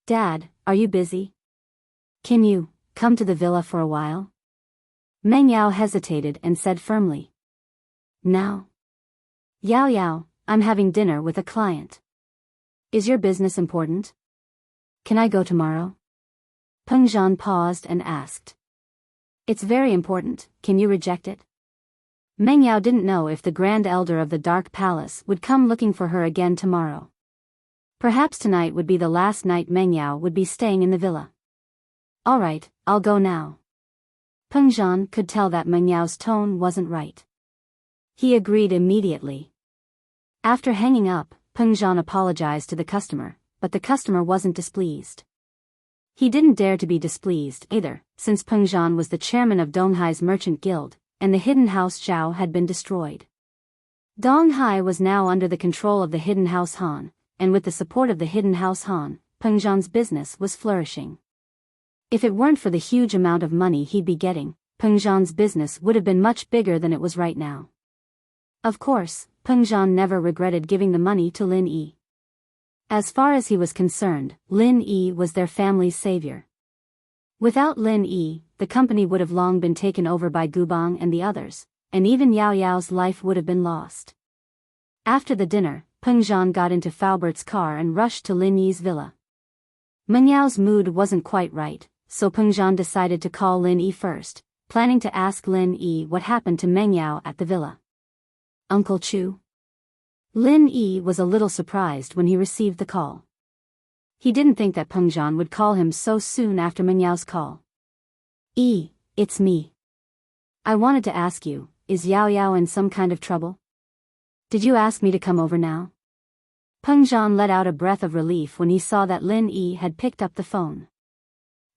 Dad, are you busy? Can you come to the villa for a while? Meng Yao hesitated and said firmly. Now? Yao Yao, I'm having dinner with a client. Is your business important? Can I go tomorrow? Peng Zhan paused and asked. It's very important, can you reject it? Meng Yao didn't know if the Grand Elder of the Dark Palace would come looking for her again tomorrow. Perhaps tonight would be the last night Meng Yao would be staying in the villa. Alright, I'll go now. Peng Zhan could tell that Meng Yao's tone wasn't right. He agreed immediately. After hanging up, Peng Zhan apologized to the customer, but the customer wasn't displeased. He didn't dare to be displeased either, since Peng Zhan was the chairman of Donghai's merchant guild, and the hidden house Zhao had been destroyed. Donghai was now under the control of the hidden house Han, and with the support of the hidden house Han, Peng Zhan's business was flourishing. If it weren't for the huge amount of money he'd be getting, Peng Zhan's business would have been much bigger than it was right now. Of course, Peng Zhan never regretted giving the money to Lin Yi. As far as he was concerned, Lin Yi was their family's savior. Without Lin Yi, the company would have long been taken over by Gubang and the others, and even Yao Yao's life would have been lost. After the dinner, Peng Zhan got into Faubert's car and rushed to Lin Yi's villa. Meng Yao's mood wasn't quite right, so Peng Zhan decided to call Lin Yi first, planning to ask Lin Yi what happened to Meng Yao at the villa. Uncle Chu? Lin Yi was a little surprised when he received the call. He didn't think that Peng Zhan would call him so soon after Meng Yao's call. It's me. I wanted to ask you, is Yao Yao in some kind of trouble? Did you ask me to come over now? Peng Zhan let out a breath of relief when he saw that Lin Yi had picked up the phone.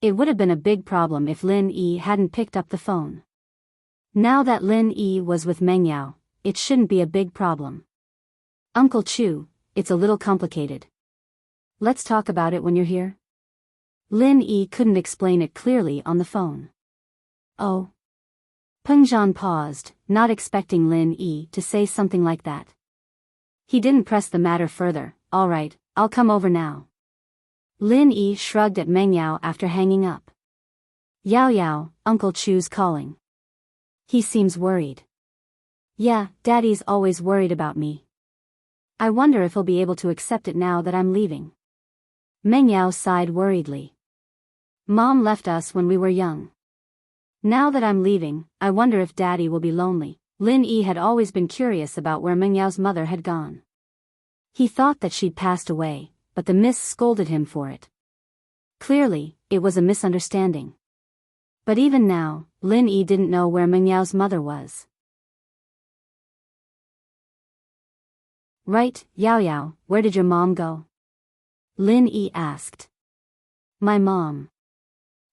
It would have been a big problem if Lin Yi hadn't picked up the phone. Now that Lin Yi was with Meng Yao, it shouldn't be a big problem. Uncle Chu, it's a little complicated. Let's talk about it when you're here. Lin Yi couldn't explain it clearly on the phone. Oh. Peng Zhan paused, not expecting Lin Yi to say something like that. He didn't press the matter further. Alright, I'll come over now. Lin Yi shrugged at Meng Yao after hanging up. Yao Yao, Uncle Chu's calling. He seems worried. Yeah, Daddy's always worried about me. I wonder if he'll be able to accept it now that I'm leaving. Meng Yao sighed worriedly. Mom left us when we were young. Now that I'm leaving, I wonder if Daddy will be lonely. Lin Yi had always been curious about where Meng Yao's mother had gone. He thought that she'd passed away, but the miss scolded him for it. Clearly, it was a misunderstanding. But even now, Lin Yi didn't know where Meng Yao's mother was. Right, Yao Yao, where did your mom go? Lin Yi asked. My mom.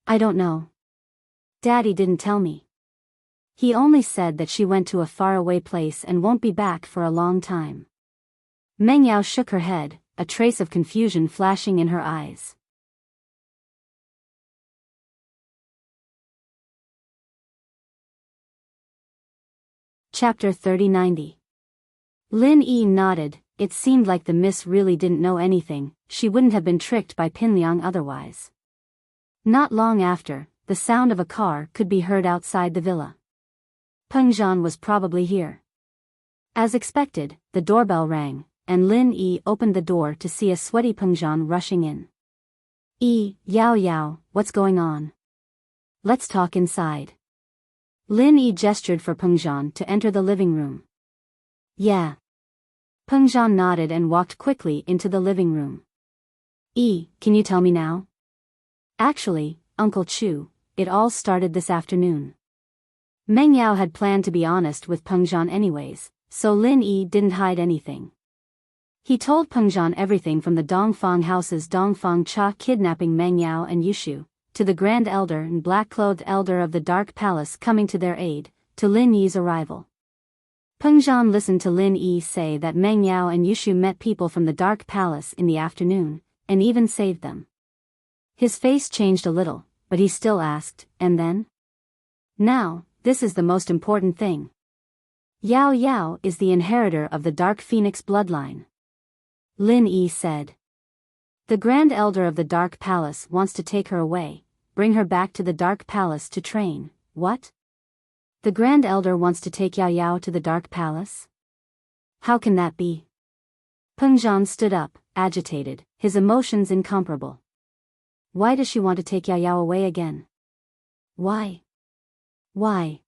I don't know. Daddy didn't tell me. He only said that she went to a faraway place and won't be back for a long time. Meng Yao shook her head, a trace of confusion flashing in her eyes. Chapter 3090. Lin Yi nodded, it seemed like the miss really didn't know anything. She wouldn't have been tricked by Pinliang otherwise. Not long after, the sound of a car could be heard outside the villa. Peng Zhan was probably here. As expected, the doorbell rang, and Lin Yi opened the door to see a sweaty Peng Zhan rushing in. Yao Yao, what's going on? Let's talk inside. Lin Yi gestured for Peng Zhan to enter the living room. Yeah. Peng Zhan nodded and walked quickly into the living room. Can you tell me now? Actually, Uncle Chu, it all started this afternoon. Meng Yao had planned to be honest with Peng Zhan anyways, so Lin Yi didn't hide anything. He told Peng Zhan everything from the Dongfang house's Dongfang Cha kidnapping Meng Yao and Yushu, to the Grand Elder and black-clothed Elder of the Dark Palace coming to their aid, to Lin Yi's arrival. Peng Zhan listened to Lin Yi say that Meng Yao and Yushu met people from the Dark Palace in the afternoon, and even saved them. His face changed a little, but he still asked, and then? Now, this is the most important thing. Yao Yao is the inheritor of the Dark Phoenix bloodline. Lin Yi said. The Grand Elder of the Dark Palace wants to take her away, bring her back to the Dark Palace to train. What? The Grand Elder wants to take Yao Yao to the Dark Palace? How can that be? Peng Zhan stood up, agitated, his emotions incomparable. Why does she want to take Yao Yao away again? Why? Why?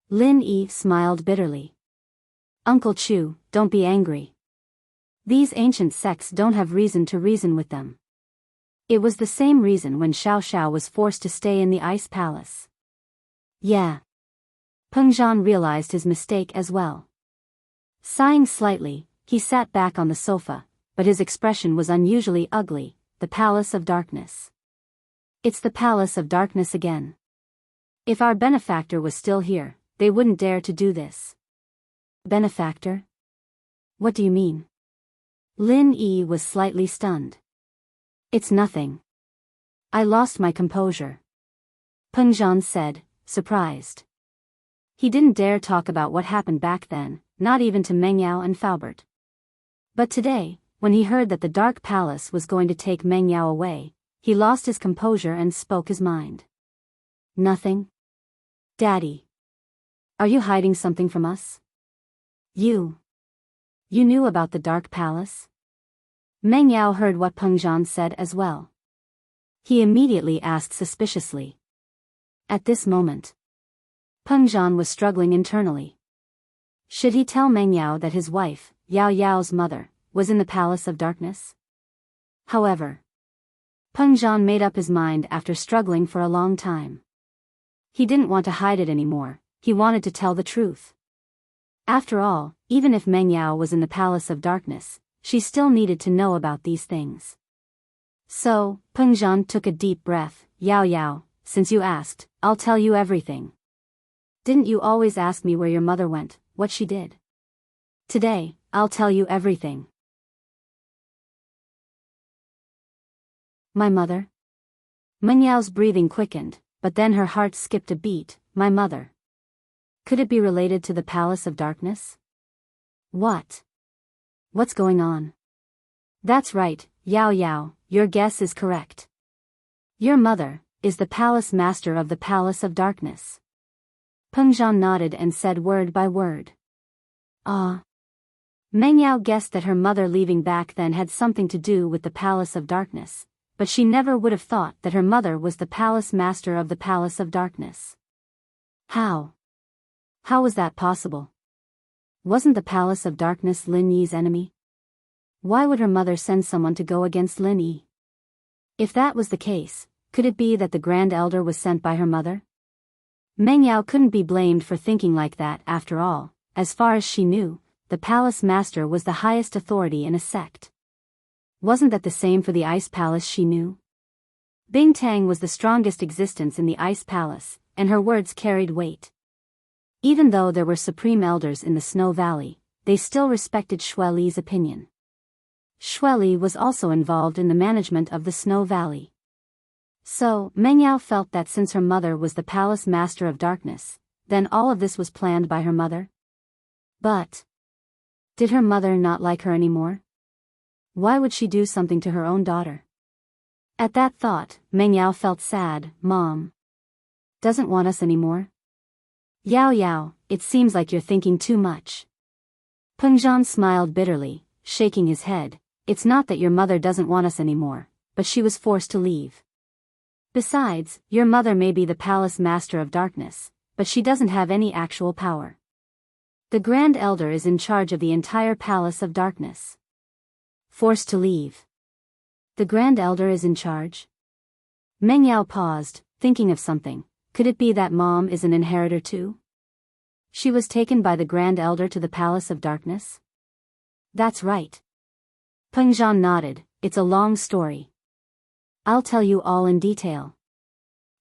Lin Yi smiled bitterly. Uncle Chu, don't be angry. These ancient sects don't have reason to reason with them. It was the same reason when Xiao Xiao was forced to stay in the Ice Palace. Yeah. Peng Zhan realized his mistake as well. Sighing slightly, he sat back on the sofa, but his expression was unusually ugly. The Palace of Darkness. It's the Palace of Darkness again. If our benefactor was still here, they wouldn't dare to do this. Benefactor? What do you mean? Lin Yi was slightly stunned. It's nothing. I lost my composure. Peng Zhan said, surprised. He didn't dare talk about what happened back then, not even to Meng Yao and Faubert. But today, when he heard that the Dark Palace was going to take Meng Yao away, he lost his composure and spoke his mind. Nothing? Daddy. Are you hiding something from us? You knew about the Dark Palace? Meng Yao heard what Peng Zhan said as well. He immediately asked suspiciously. At this moment, Peng Zhan was struggling internally. Should he tell Meng Yao that his wife, Yao Yao's mother, was in the Palace of Darkness? However, Peng Zhan made up his mind after struggling for a long time. He didn't want to hide it anymore, he wanted to tell the truth. After all, even if Meng Yao was in the Palace of Darkness, she still needed to know about these things. So, Peng Zhan took a deep breath. Yao Yao, since you asked, I'll tell you everything. Didn't you always ask me where your mother went, what she did? Today, I'll tell you everything. My mother? Meng Yao's breathing quickened, but then her heart skipped a beat. My mother. Could it be related to the Palace of Darkness? What? What's going on? That's right, Yao Yao, your guess is correct. Your mother is the Palace Master of the Palace of Darkness. Peng Zhan nodded and said word by word. Ah. Meng Yao guessed that her mother leaving back then had something to do with the Palace of Darkness, but she never would have thought that her mother was the Palace Master of the Palace of Darkness. How? How was that possible? Wasn't the Palace of Darkness Lin Yi's enemy? Why would her mother send someone to go against Lin Yi? If that was the case, could it be that the Grand Elder was sent by her mother? Meng Yao couldn't be blamed for thinking like that after all. As far as she knew, the Palace Master was the highest authority in a sect. Wasn't that the same for the Ice Palace she knew? Bing Tang was the strongest existence in the Ice Palace, and her words carried weight. Even though there were supreme elders in the Snow Valley, they still respected Xue Li's opinion. Xue Li was also involved in the management of the Snow Valley. So, Meng Yao felt that since her mother was the Palace Master of Darkness, then all of this was planned by her mother? But Did her mother not like her anymore? Why would she do something to her own daughter? At that thought, Meng Yao felt sad. Mom doesn't want us anymore? Yao Yao, it seems like you're thinking too much. Peng Zhan smiled bitterly, shaking his head. It's not that your mother doesn't want us anymore, but she was forced to leave. Besides, your mother may be the palace master of darkness, but she doesn't have any actual power. The Grand Elder is in charge of the entire palace of darkness. Forced to leave. The Grand Elder is in charge? Meng Yao paused, thinking of something. Could it be that Mom is an inheritor too? She was taken by the Grand Elder to the Palace of Darkness? That's right. Peng Zhan nodded. It's a long story. I'll tell you all in detail.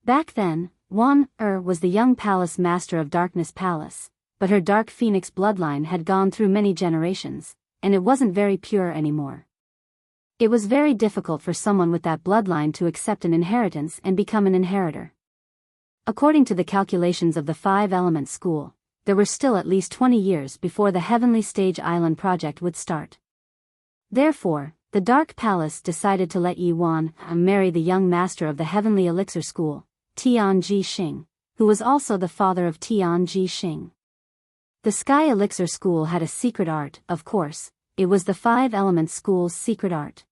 Back then, Wan was the young palace master of Darkness Palace, but her Dark Phoenix bloodline had gone through many generations, and it wasn't very pure anymore. It was very difficult for someone with that bloodline to accept an inheritance and become an inheritor. According to the calculations of the 5-Element School, there were still at least 20 years before the Heavenly Stage Island project would start. Therefore, the Dark Palace decided to let Yi Wan marry the young master of the Heavenly Elixir School, Tian Ji Xing, who was also the father of Tian Ji Xing. The Sky Elixir School had a secret art, of course. It was the 5-Element School's secret art.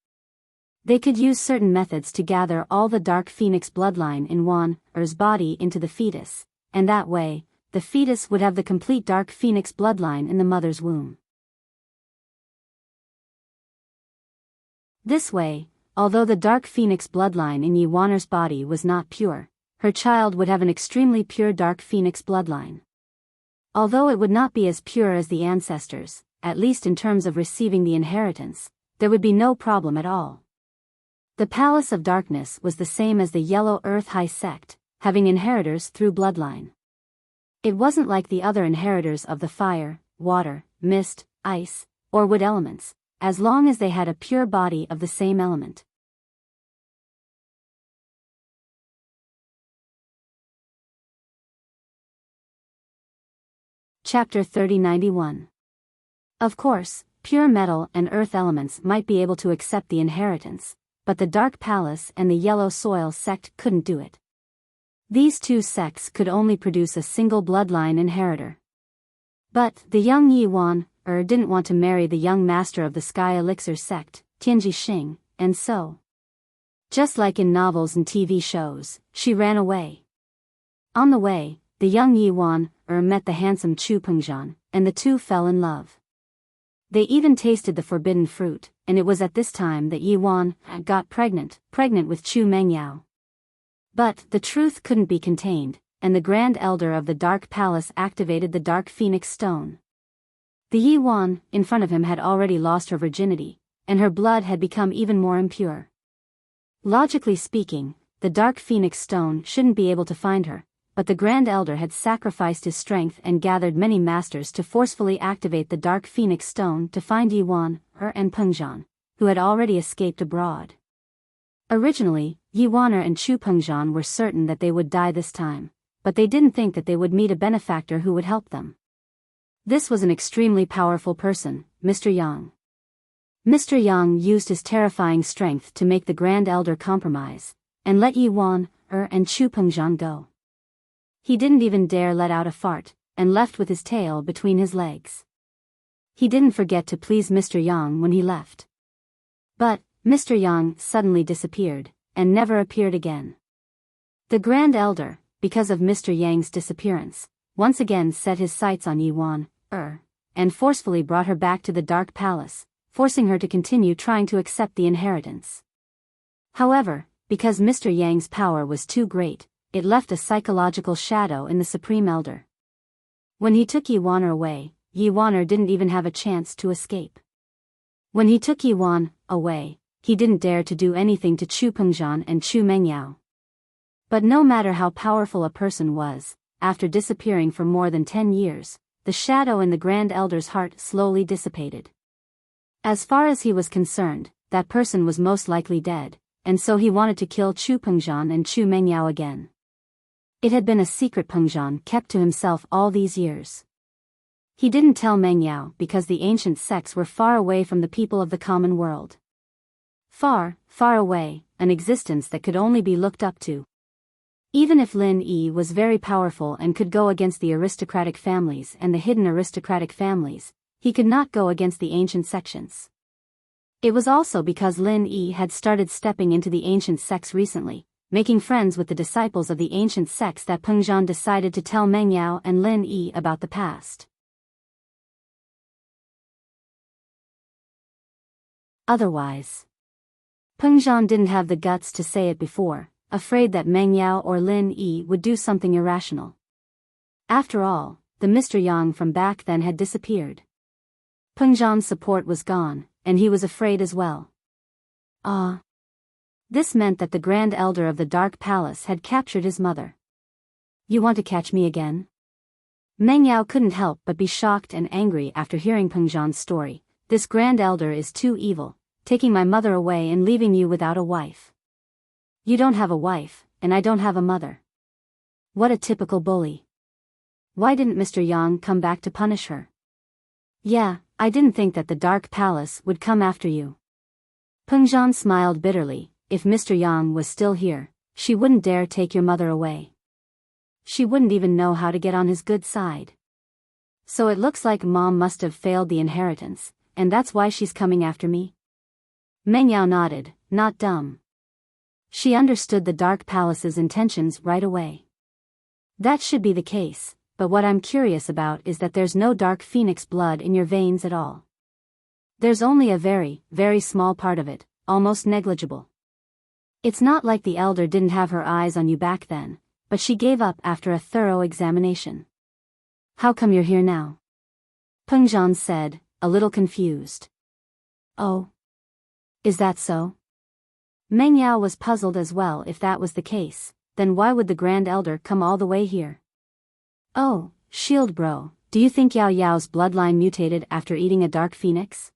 They could use certain methods to gather all the Dark Phoenix bloodline in Wan's body into the fetus, and that way, the fetus would have the complete Dark Phoenix bloodline in the mother's womb. This way, although the Dark Phoenix bloodline in Yi Wan's body was not pure, her child would have an extremely pure Dark Phoenix bloodline. Although it would not be as pure as the ancestors, at least in terms of receiving the inheritance, there would be no problem at all. The Palace of Darkness was the same as the Yellow Earth High Sect, having inheritors through bloodline. It wasn't like the other inheritors of the fire, water, mist, ice, or wood elements, as long as they had a pure body of the same element. Chapter 3091. Of course, pure metal and earth elements might be able to accept the inheritance, but the Dark Palace and the Yellow Soil sect couldn't do it. These two sects could only produce a single bloodline inheritor. But the young Yi Wan didn't want to marry the young master of the Sky Elixir sect, Tianji Xing, and so, just like in novels and TV shows, she ran away. On the way, the young Yi Wan met the handsome Chu Pengzhan, and the two fell in love. They even tasted the forbidden fruit, and it was at this time that Yi Wan got pregnant with Chu Mengyao. But the truth couldn't be contained, and the Grand Elder of the Dark Palace activated the Dark Phoenix Stone. The Yi Wan in front of him had already lost her virginity, and her blood had become even more impure. Logically speaking, the Dark Phoenix Stone shouldn't be able to find her, but the Grand Elder had sacrificed his strength and gathered many masters to forcefully activate the Dark Phoenix Stone to find Yi Wan and Pengzhan, who had already escaped abroad. Originally, Yi Wan and Chu Pengzhan were certain that they would die this time, but they didn't think that they would meet a benefactor who would help them. This was an extremely powerful person, Mr. Yang. Mr. Yang used his terrifying strength to make the Grand Elder compromise, and let Yi Wan and Chu Pengzhan go. He didn't even dare let out a fart, and left with his tail between his legs. He didn't forget to please Mr. Yang when he left. But Mr. Yang suddenly disappeared, and never appeared again. The Grand Elder, because of Mr. Yang's disappearance, once again set his sights on Yi Wan, and forcefully brought her back to the Dark Palace, forcing her to continue trying to accept the inheritance. However, because Mr. Yang's power was too great, it left a psychological shadow in the Supreme Elder. When he took Yi Wan away, Yi Wan didn't even have a chance to escape. When he took Yi Wan away, he didn't dare to do anything to Chu Pengzhan and Chu Mengyao. But no matter how powerful a person was, after disappearing for more than 10 years, the shadow in the Grand Elder's heart slowly dissipated. As far as he was concerned, that person was most likely dead, and so he wanted to kill Chu Pengzhan and Chu Mengyao again. It had been a secret Pengzhan kept to himself all these years. He didn't tell Meng Yao because the ancient sects were far away from the people of the common world. Far, far away, an existence that could only be looked up to. Even if Lin Yi was very powerful and could go against the aristocratic families and the hidden aristocratic families, he could not go against the ancient sections. It was also because Lin Yi had started stepping into the ancient sects recently, making friends with the disciples of the ancient sects, that Peng Zhan decided to tell Meng Yao and Lin Yi about the past. Otherwise, Peng Zhan didn't have the guts to say it before, afraid that Meng Yao or Lin Yi would do something irrational. After all, the Mr. Yang from back then had disappeared. Peng Zhan's support was gone, and he was afraid as well. This meant that the Grand Elder of the Dark Palace had captured his mother. You want to catch me again? Meng Yao couldn't help but be shocked and angry after hearing Peng Zhan's story. This Grand Elder is too evil, taking my mother away and leaving you without a wife. You don't have a wife, and I don't have a mother. What a typical bully. Why didn't Mr. Yang come back to punish her? Yeah, I didn't think that the Dark Palace would come after you. Peng Zhan smiled bitterly. If Mr. Yang was still here, she wouldn't dare take your mother away. She wouldn't even know how to get on his good side. So it looks like Mom must have failed the inheritance, and that's why she's coming after me? Meng Yao nodded, not dumb. She understood the Dark Palace's intentions right away. That should be the case, but what I'm curious about is that there's no Dark Phoenix blood in your veins at all. There's only a very, very small part of it, almost negligible. It's not like the elder didn't have her eyes on you back then, but she gave up after a thorough examination. How come you're here now? Peng Zhan said, a little confused. Oh. Is that so? Meng Yao was puzzled as well. If that was the case, then why would the Grand Elder come all the way here? Oh, Shield Bro, do you think Yao Yao's bloodline mutated after eating a Dark Phoenix?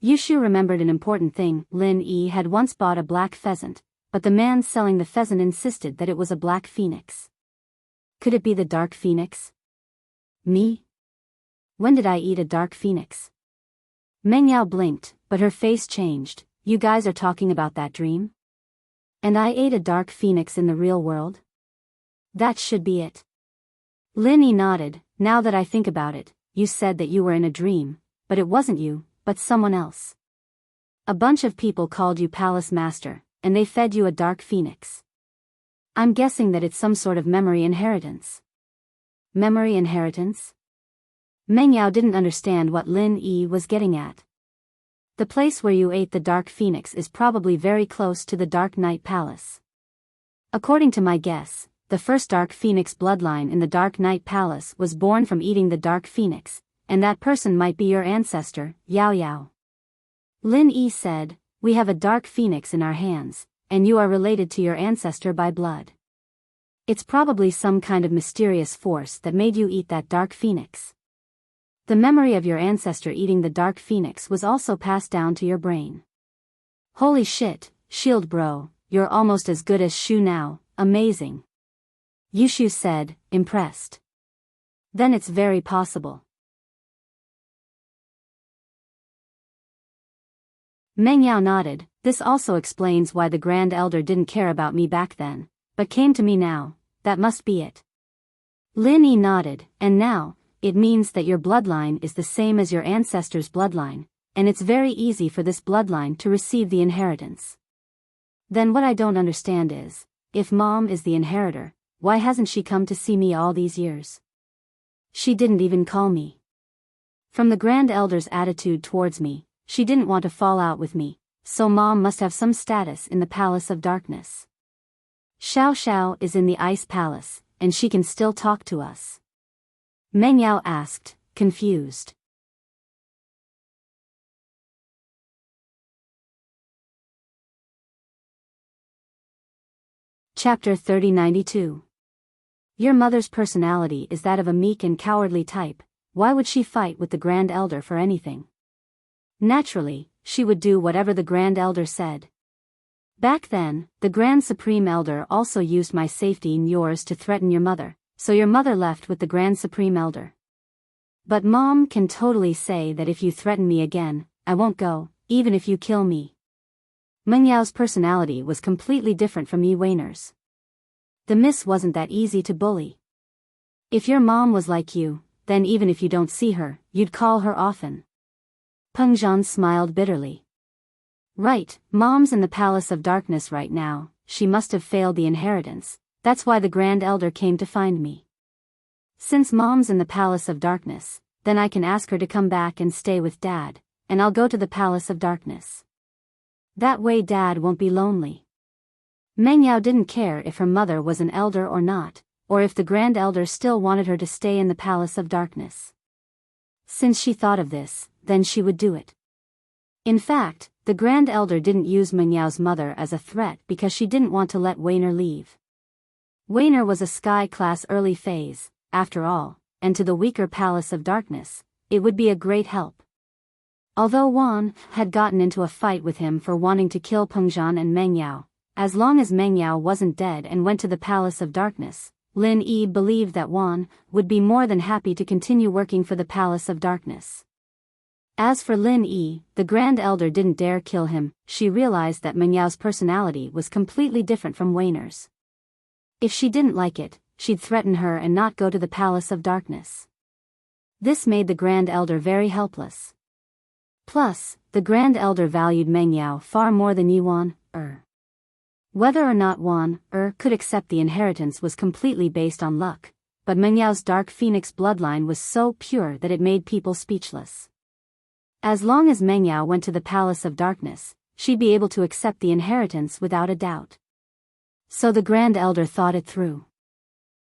Yushu remembered an important thing. Lin Yi had once bought a black pheasant, but the man selling the pheasant insisted that it was a black phoenix. Could it be the Dark Phoenix? Me? When did I eat a Dark Phoenix? Meng Yao blinked, but her face changed. You guys are talking about that dream? And I ate a Dark Phoenix in the real world? That should be it. Lin Yi nodded. Now that I think about it, you said that you were in a dream, but it wasn't you, but someone else. A bunch of people called you Palace Master, and they fed you a Dark Phoenix. I'm guessing that it's some sort of memory inheritance. Memory inheritance? Meng Yao didn't understand what Lin Yi was getting at. The place where you ate the Dark Phoenix is probably very close to the Dark Knight Palace. According to my guess, the first Dark Phoenix bloodline in the Dark Knight Palace was born from eating the Dark Phoenix, and that person might be your ancestor, Yao Yao. Lin Yi said, we have a Dark Phoenix in our hands, and you are related to your ancestor by blood. It's probably some kind of mysterious force that made you eat that Dark Phoenix. The memory of your ancestor eating the Dark Phoenix was also passed down to your brain. Holy shit, Shield Bro, you're almost as good as Shu now, amazing. Yushu said, impressed. Then it's very possible. Meng Yao nodded. This also explains why the Grand Elder didn't care about me back then, but came to me now. That must be it. Lin Yi nodded. And now, it means that your bloodline is the same as your ancestor's bloodline, and it's very easy for this bloodline to receive the inheritance. Then what I don't understand is, if Mom is the inheritor, why hasn't she come to see me all these years? She didn't even call me. From the Grand Elder's attitude towards me, she didn't want to fall out with me, so Mom must have some status in the Palace of Darkness. Xiao Xiao is in the Ice Palace, and she can still talk to us. Meng Yao asked, confused. Chapter 3092. Your mother's personality is that of a meek and cowardly type. Why would she fight with the Grand Elder for anything? Naturally, she would do whatever the Grand Elder said. Back then, the Grand Supreme Elder also used my safety and yours to threaten your mother, so your mother left with the Grand Supreme Elder. But Mom can totally say that if you threaten me again, I won't go, even if you kill me. Meng Yao's personality was completely different from Yi Weiner's. The miss wasn't that easy to bully. If your mom was like you, then even if you don't see her, you'd call her often. Peng Zhan smiled bitterly. Right, Mom's in the Palace of Darkness right now. She must have failed the inheritance. That's why the Grand Elder came to find me. Since Mom's in the Palace of Darkness, then I can ask her to come back and stay with Dad, and I'll go to the Palace of Darkness. That way Dad won't be lonely. Meng Yao didn't care if her mother was an elder or not, or if the Grand Elder still wanted her to stay in the Palace of Darkness. Since she thought of this, then she would do it. In fact, the Grand Elder didn't use Meng Yao's mother as a threat because she didn't want to let Weiner leave. Weiner was a Sky Class early phase, after all, and to the weaker Palace of Darkness, it would be a great help. Although Wan had gotten into a fight with him for wanting to kill Peng Zhan and Meng Yao, as long as Meng Yao wasn't dead and went to the Palace of Darkness, Lin Yi believed that Wan would be more than happy to continue working for the Palace of Darkness. As for Lin Yi, the Grand Elder didn't dare kill him. She realized that Meng Yao's personality was completely different from Weiner's. If she didn't like it, she'd threaten her and not go to the Palace of Darkness. This made the Grand Elder very helpless. Plus, the Grand Elder valued Meng Yao far more than Yi Wan. Whether or not Wan could accept the inheritance was completely based on luck, but Meng Yao's Dark Phoenix bloodline was so pure that it made people speechless. As long as Meng Yao went to the Palace of Darkness, she'd be able to accept the inheritance without a doubt. So the Grand Elder thought it through.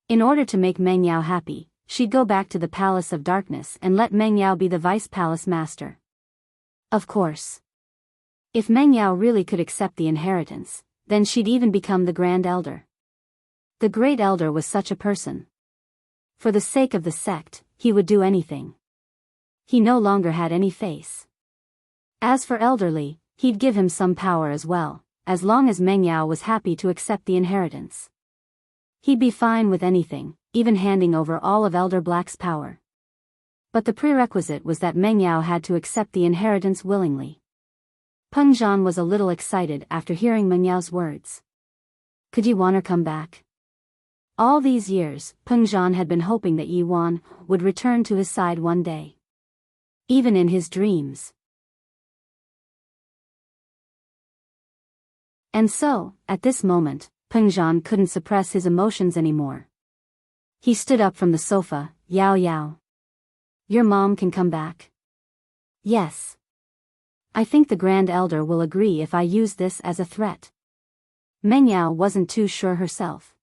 In order to make Meng Yao happy, she'd go back to the Palace of Darkness and let Meng Yao be the Vice Palace Master. Of course. If Meng Yao really could accept the inheritance, then she'd even become the Grand Elder. The Great Elder was such a person. For the sake of the sect, he would do anything. He no longer had any face. As for Elderly, he'd give him some power as well, as long as Meng Yao was happy to accept the inheritance. He'd be fine with anything, even handing over all of Elder Black's power. But the prerequisite was that Meng Yao had to accept the inheritance willingly. Peng Zhan was a little excited after hearing Meng Yao's words. Could Yi Wan come back? All these years, Peng Zhan had been hoping that Yi Wan would return to his side one day. Even in his dreams. And so, at this moment, Peng Zhan couldn't suppress his emotions anymore. He stood up from the sofa. Yao Yao. Your mom can come back? Yes. I think the Grand Elder will agree if I use this as a threat. Meng Yao wasn't too sure herself.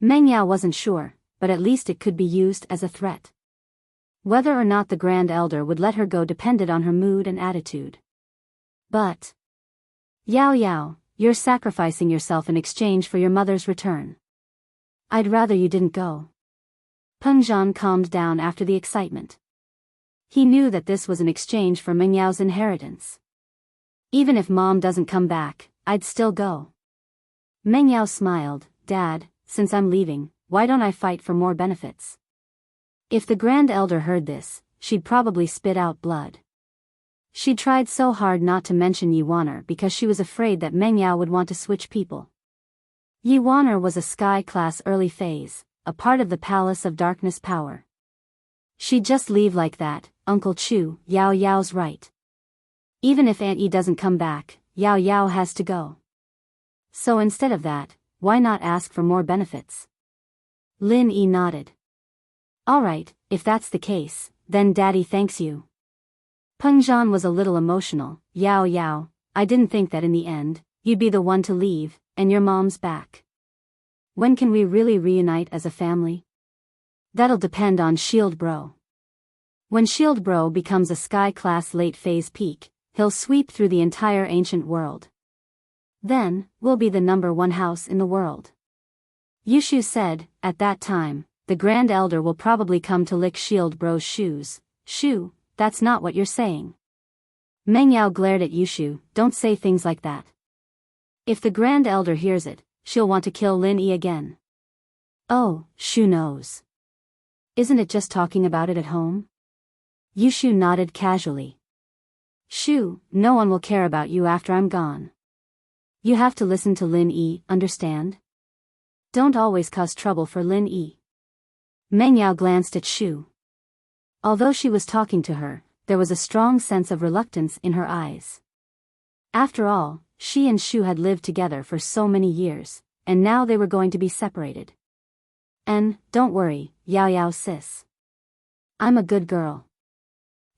Meng Yao wasn't sure, but at least it could be used as a threat. Whether or not the Grand Elder would let her go depended on her mood and attitude. But Yao Yao, you're sacrificing yourself in exchange for your mother's return. I'd rather you didn't go. Peng Zhan calmed down after the excitement. He knew that this was an exchange for Meng Yao's inheritance. Even if Mom doesn't come back, I'd still go. Meng Yao smiled. Dad, since I'm leaving, why don't I fight for more benefits? If the Grand Elder heard this, she'd probably spit out blood. She tried so hard not to mention Yi Waner because she was afraid that Meng Yao would want to switch people. Yi Waner was a Sky Class early phase, a part of the Palace of Darkness power. She'd just leave like that. Uncle Chu, Yao Yao's right. Even if Aunt Yi doesn't come back, Yao Yao has to go. So instead of that, why not ask for more benefits? Lin Yi nodded. Alright, if that's the case, then Daddy thanks you. Peng Zhan was a little emotional. Yao Yao, I didn't think that in the end, you'd be the one to leave, and your mom's back. When can we really reunite as a family? That'll depend on Shield Bro. When Shield Bro becomes a Sky Class late phase peak, he'll sweep through the entire ancient world. Then, we'll be the #1 house in the world. Yushu said, at that time, the Grand Elder will probably come to lick Shield Bro's shoes. Shu, that's not what you're saying. Meng Yao glared at Yushu. Don't say things like that. If the Grand Elder hears it, she'll want to kill Lin Yi again. Oh, Shu knows. Isn't it just talking about it at home? Yushu nodded casually. Shu, no one will care about you after I'm gone. You have to listen to Lin Yi, understand? Don't always cause trouble for Lin Yi. Meng Yao glanced at Shu. Although she was talking to her, there was a strong sense of reluctance in her eyes. After all, she and Shu had lived together for so many years, and now they were going to be separated. And, don't worry, Yao Yao sis. I'm a good girl.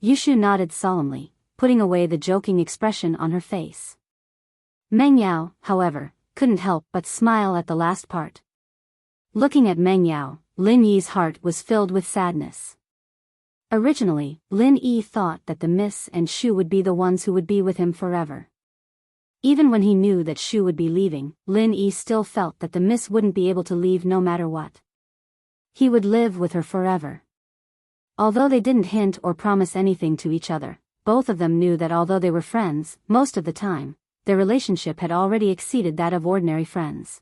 Yushu nodded solemnly, putting away the joking expression on her face. Meng Yao, however, couldn't help but smile at the last part. Looking at Meng Yao, Lin Yi's heart was filled with sadness. Originally, Lin Yi thought that the Miss and Shu would be the ones who would be with him forever. Even when he knew that Shu would be leaving, Lin Yi still felt that the Miss wouldn't be able to leave no matter what. He would live with her forever. Although they didn't hint or promise anything to each other, both of them knew that although they were friends, most of the time, their relationship had already exceeded that of ordinary friends.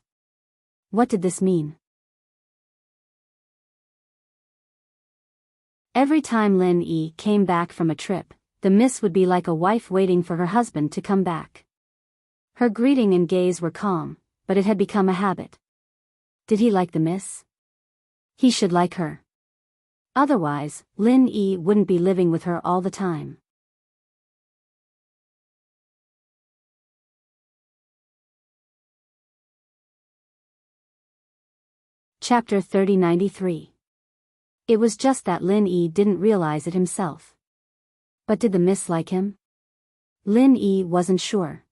What did this mean? Every time Lin Yi came back from a trip, the Miss would be like a wife waiting for her husband to come back. Her greeting and gaze were calm, but it had become a habit. Did he like the Miss? He should like her. Otherwise, Lin Yi wouldn't be living with her all the time. Chapter 3093. It was just that Lin Yi didn't realize it himself. But did the Miss like him? Lin Yi wasn't sure.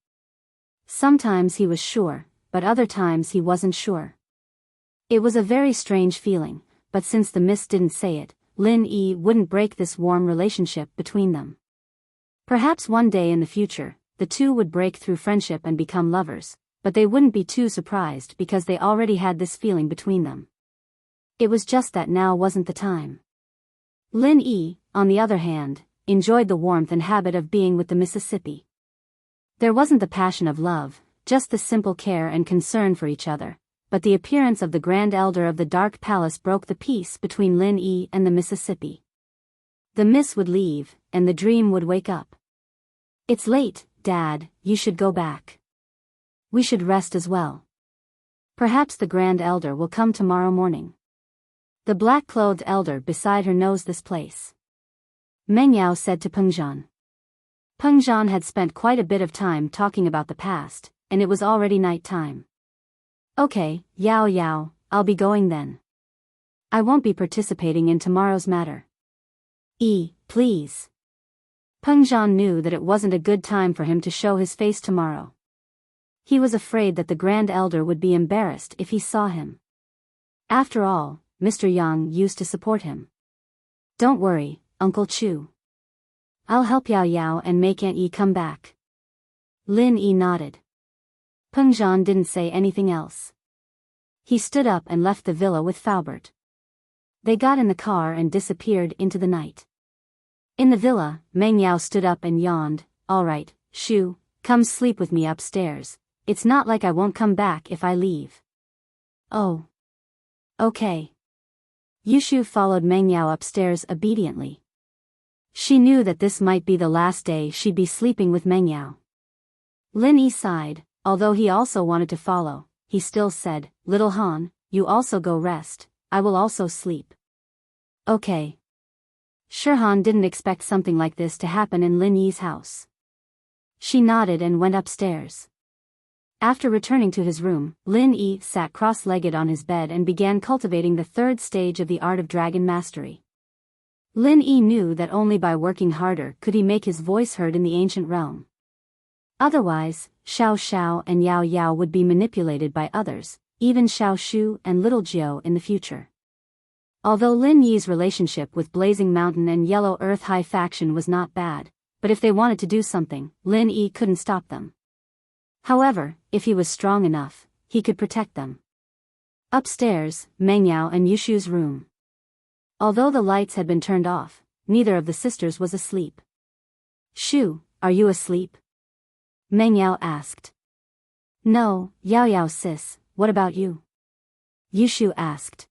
Sometimes he was sure, but other times he wasn't sure. It was a very strange feeling, but since the Miss didn't say it, Lin Yi wouldn't break this warm relationship between them. Perhaps one day in the future, the two would break through friendship and become lovers, but they wouldn't be too surprised because they already had this feeling between them. It was just that now wasn't the time. Lin Yi, on the other hand, enjoyed the warmth and habit of being with the Mississippi. There wasn't the passion of love, just the simple care and concern for each other, but the appearance of the Grand Elder of the Dark Palace broke the peace between Lin Yi and the Mississippi. The Miss would leave, and the dream would wake up. It's late, Dad, you should go back. We should rest as well. Perhaps the Grand Elder will come tomorrow morning. The black-clothed elder beside her knows this place. Meng Yao said to Peng Zhan. Peng Zhan had spent quite a bit of time talking about the past, and it was already night time. Okay, Yao Yao, I'll be going then. I won't be participating in tomorrow's matter. Please. Peng Zhan knew that it wasn't a good time for him to show his face tomorrow. He was afraid that the Grand Elder would be embarrassed if he saw him. After all, Mr. Yang used to support him. Don't worry, Uncle Chu. I'll help Yao Yao and make Aunt Yi come back. Lin Yi nodded. Peng Zhan didn't say anything else. He stood up and left the villa with Faubert. They got in the car and disappeared into the night. In the villa, Meng Yao stood up and yawned. All right, Shu, come sleep with me upstairs. It's not like I won't come back if I leave. Oh. Okay. Yushu followed Meng Yao upstairs obediently. She knew that this might be the last day she'd be sleeping with Meng Yao. Lin Yi sighed, although he also wanted to follow. He still said, Little Han, you also go rest, I will also sleep. Okay. Shirhan didn't expect something like this to happen in Lin Yi's house. She nodded and went upstairs. After returning to his room, Lin Yi sat cross-legged on his bed and began cultivating the third stage of the art of dragon mastery. Lin Yi knew that only by working harder could he make his voice heard in the ancient realm. Otherwise, Xiao Xiao and Yao Yao would be manipulated by others, even Xiao Shu and Little Jiao in the future. Although Lin Yi's relationship with Blazing Mountain and Yellow Earth High faction was not bad, but if they wanted to do something, Lin Yi couldn't stop them. However, if he was strong enough, he could protect them. Upstairs, Meng Yao and Yushu's room. Although the lights had been turned off, neither of the sisters was asleep. Shu, are you asleep? Meng Yao asked. No, Yao Yao sis, what about you? Yushu asked.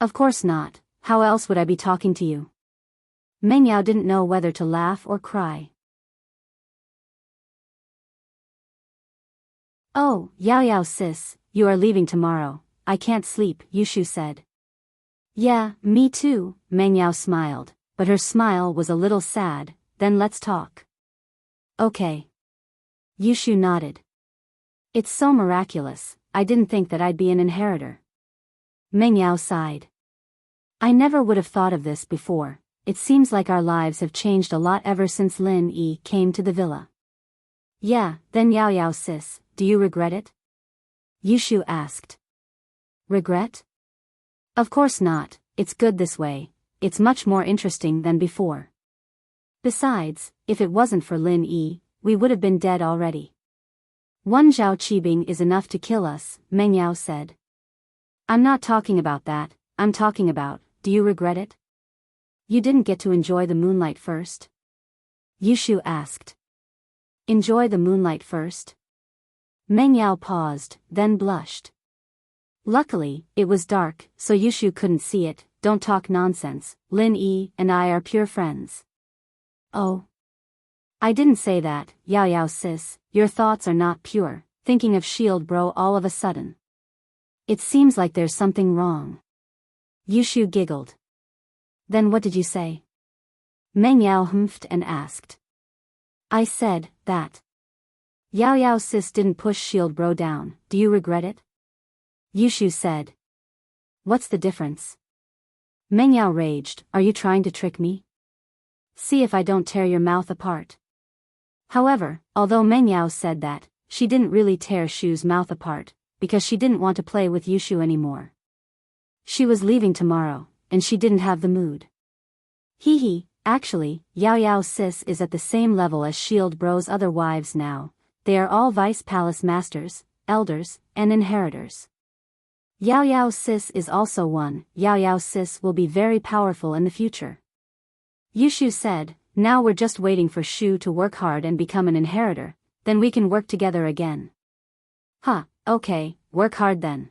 Of course not, how else would I be talking to you? Meng Yao didn't know whether to laugh or cry. Oh, Yao Yao sis, you are leaving tomorrow. I can't sleep, Yushu said. Yeah, me too, Meng Yao smiled, but her smile was a little sad. Then let's talk. Okay. Yushu nodded. It's so miraculous, I didn't think that I'd be an inheritor. Meng Yao sighed. I never would have thought of this before. It seems like our lives have changed a lot ever since Lin Yi came to the villa. Yeah, then Yao Yao sis, do you regret it? Yushu asked. Regret? Of course not, it's good this way, it's much more interesting than before. Besides, if it wasn't for Lin Yi, we would have been dead already. One Zhao Qibing is enough to kill us, Meng Yao said. I'm not talking about that, I'm talking about, do you regret it? You didn't get to enjoy the moonlight first? Yushu asked. Enjoy the moonlight first? Meng Yao paused, then blushed. Luckily, it was dark, so Yushu couldn't see it. Don't talk nonsense, Lin Yi and I are pure friends. Oh. I didn't say that, Yao Yao sis, your thoughts are not pure, thinking of Shield Bro all of a sudden. It seems like there's something wrong. Yushu giggled. Then what did you say? Meng Yao humphed and asked. I said, that Yao Yao sis didn't push Shield Bro down, do you regret it? Yushu said. What's the difference? Meng Yao raged, are you trying to trick me? See if I don't tear your mouth apart. However, although Meng Yao said that, she didn't really tear Shu's mouth apart, because she didn't want to play with Yushu anymore. She was leaving tomorrow, and she didn't have the mood. Hee, actually, Yao Yao sis is at the same level as Shield Bro's other wives now. They are all vice palace masters, elders, and inheritors. Yao Yao sis is also one. Yao Yao sis will be very powerful in the future. Yushu said, now we're just waiting for Shu to work hard and become an inheritor, then we can work together again. Huh, okay, work hard then.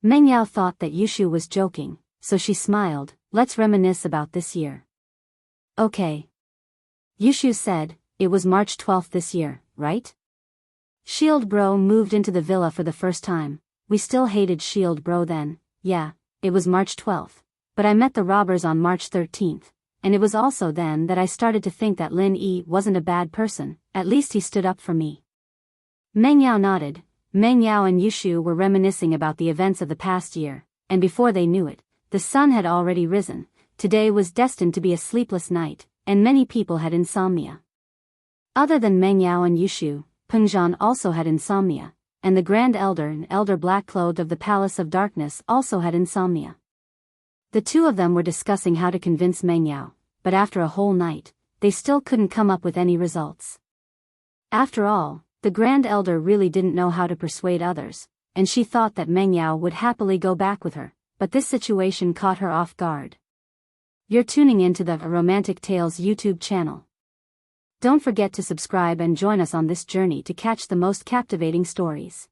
Meng Yao thought that Yushu was joking, so she smiled, let's reminisce about this year. Okay. Yushu said, it was March 12th this year, right? Shield Bro moved into the villa for the first time. We still hated Shield Bro then, yeah, it was March 12th, but I met the robbers on March 13th. And it was also then that I started to think that Lin Yi wasn't a bad person, at least he stood up for me. Meng Yao nodded. Meng Yao and Yushu were reminiscing about the events of the past year, and before they knew it, the sun had already risen. Today was destined to be a sleepless night, and many people had insomnia. Other than Meng Yao and Yushu, Pengzhan also had insomnia, and the Grand Elder and Elder Black-Clothed of the Palace of Darkness also had insomnia. The two of them were discussing how to convince Meng Yao, but after a whole night, they still couldn't come up with any results. After all, the Grand Elder really didn't know how to persuade others, and she thought that Meng Yao would happily go back with her, but this situation caught her off guard. You're tuning into the Romantic Tales YouTube channel. Don't forget to subscribe and join us on this journey to catch the most captivating stories.